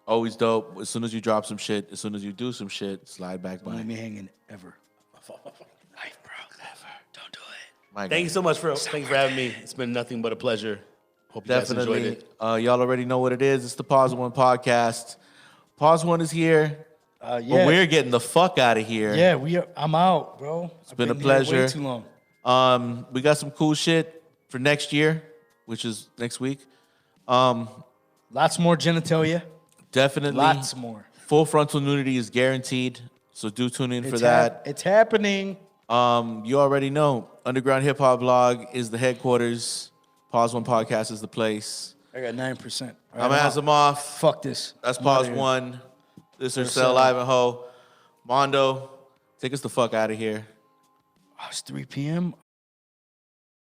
always dope. As soon as you drop some shit, as soon as you do some shit, slide back Don't by. leave me hanging ever. Life, bro. Never. Don't do it. My Thank you God. so much thank you for having me. It's been nothing but a pleasure. Hope you guys enjoyed Definitely. it. Y'all already know what it is. It's the Pawz One podcast. Pawz One is here. Yeah. But we're getting the fuck out of here. Yeah, I'm out, bro. It's been a pleasure. Way too long. We got some cool shit for next year, which is next week. Lots more genitalia. Definitely. Lots more. Full frontal nudity is guaranteed. So do tune in for that. It's happening. You already know. Underground Hip Hop Blog is the headquarters. Pawz One Podcast is the place. I got 9%. I'm Azimov. Fuck this. That's I'm outta Pawz here. One. This is Ercell. Ercell Ivanhoe. Mondo, take us the fuck out of here. Oh, it's 3 p.m.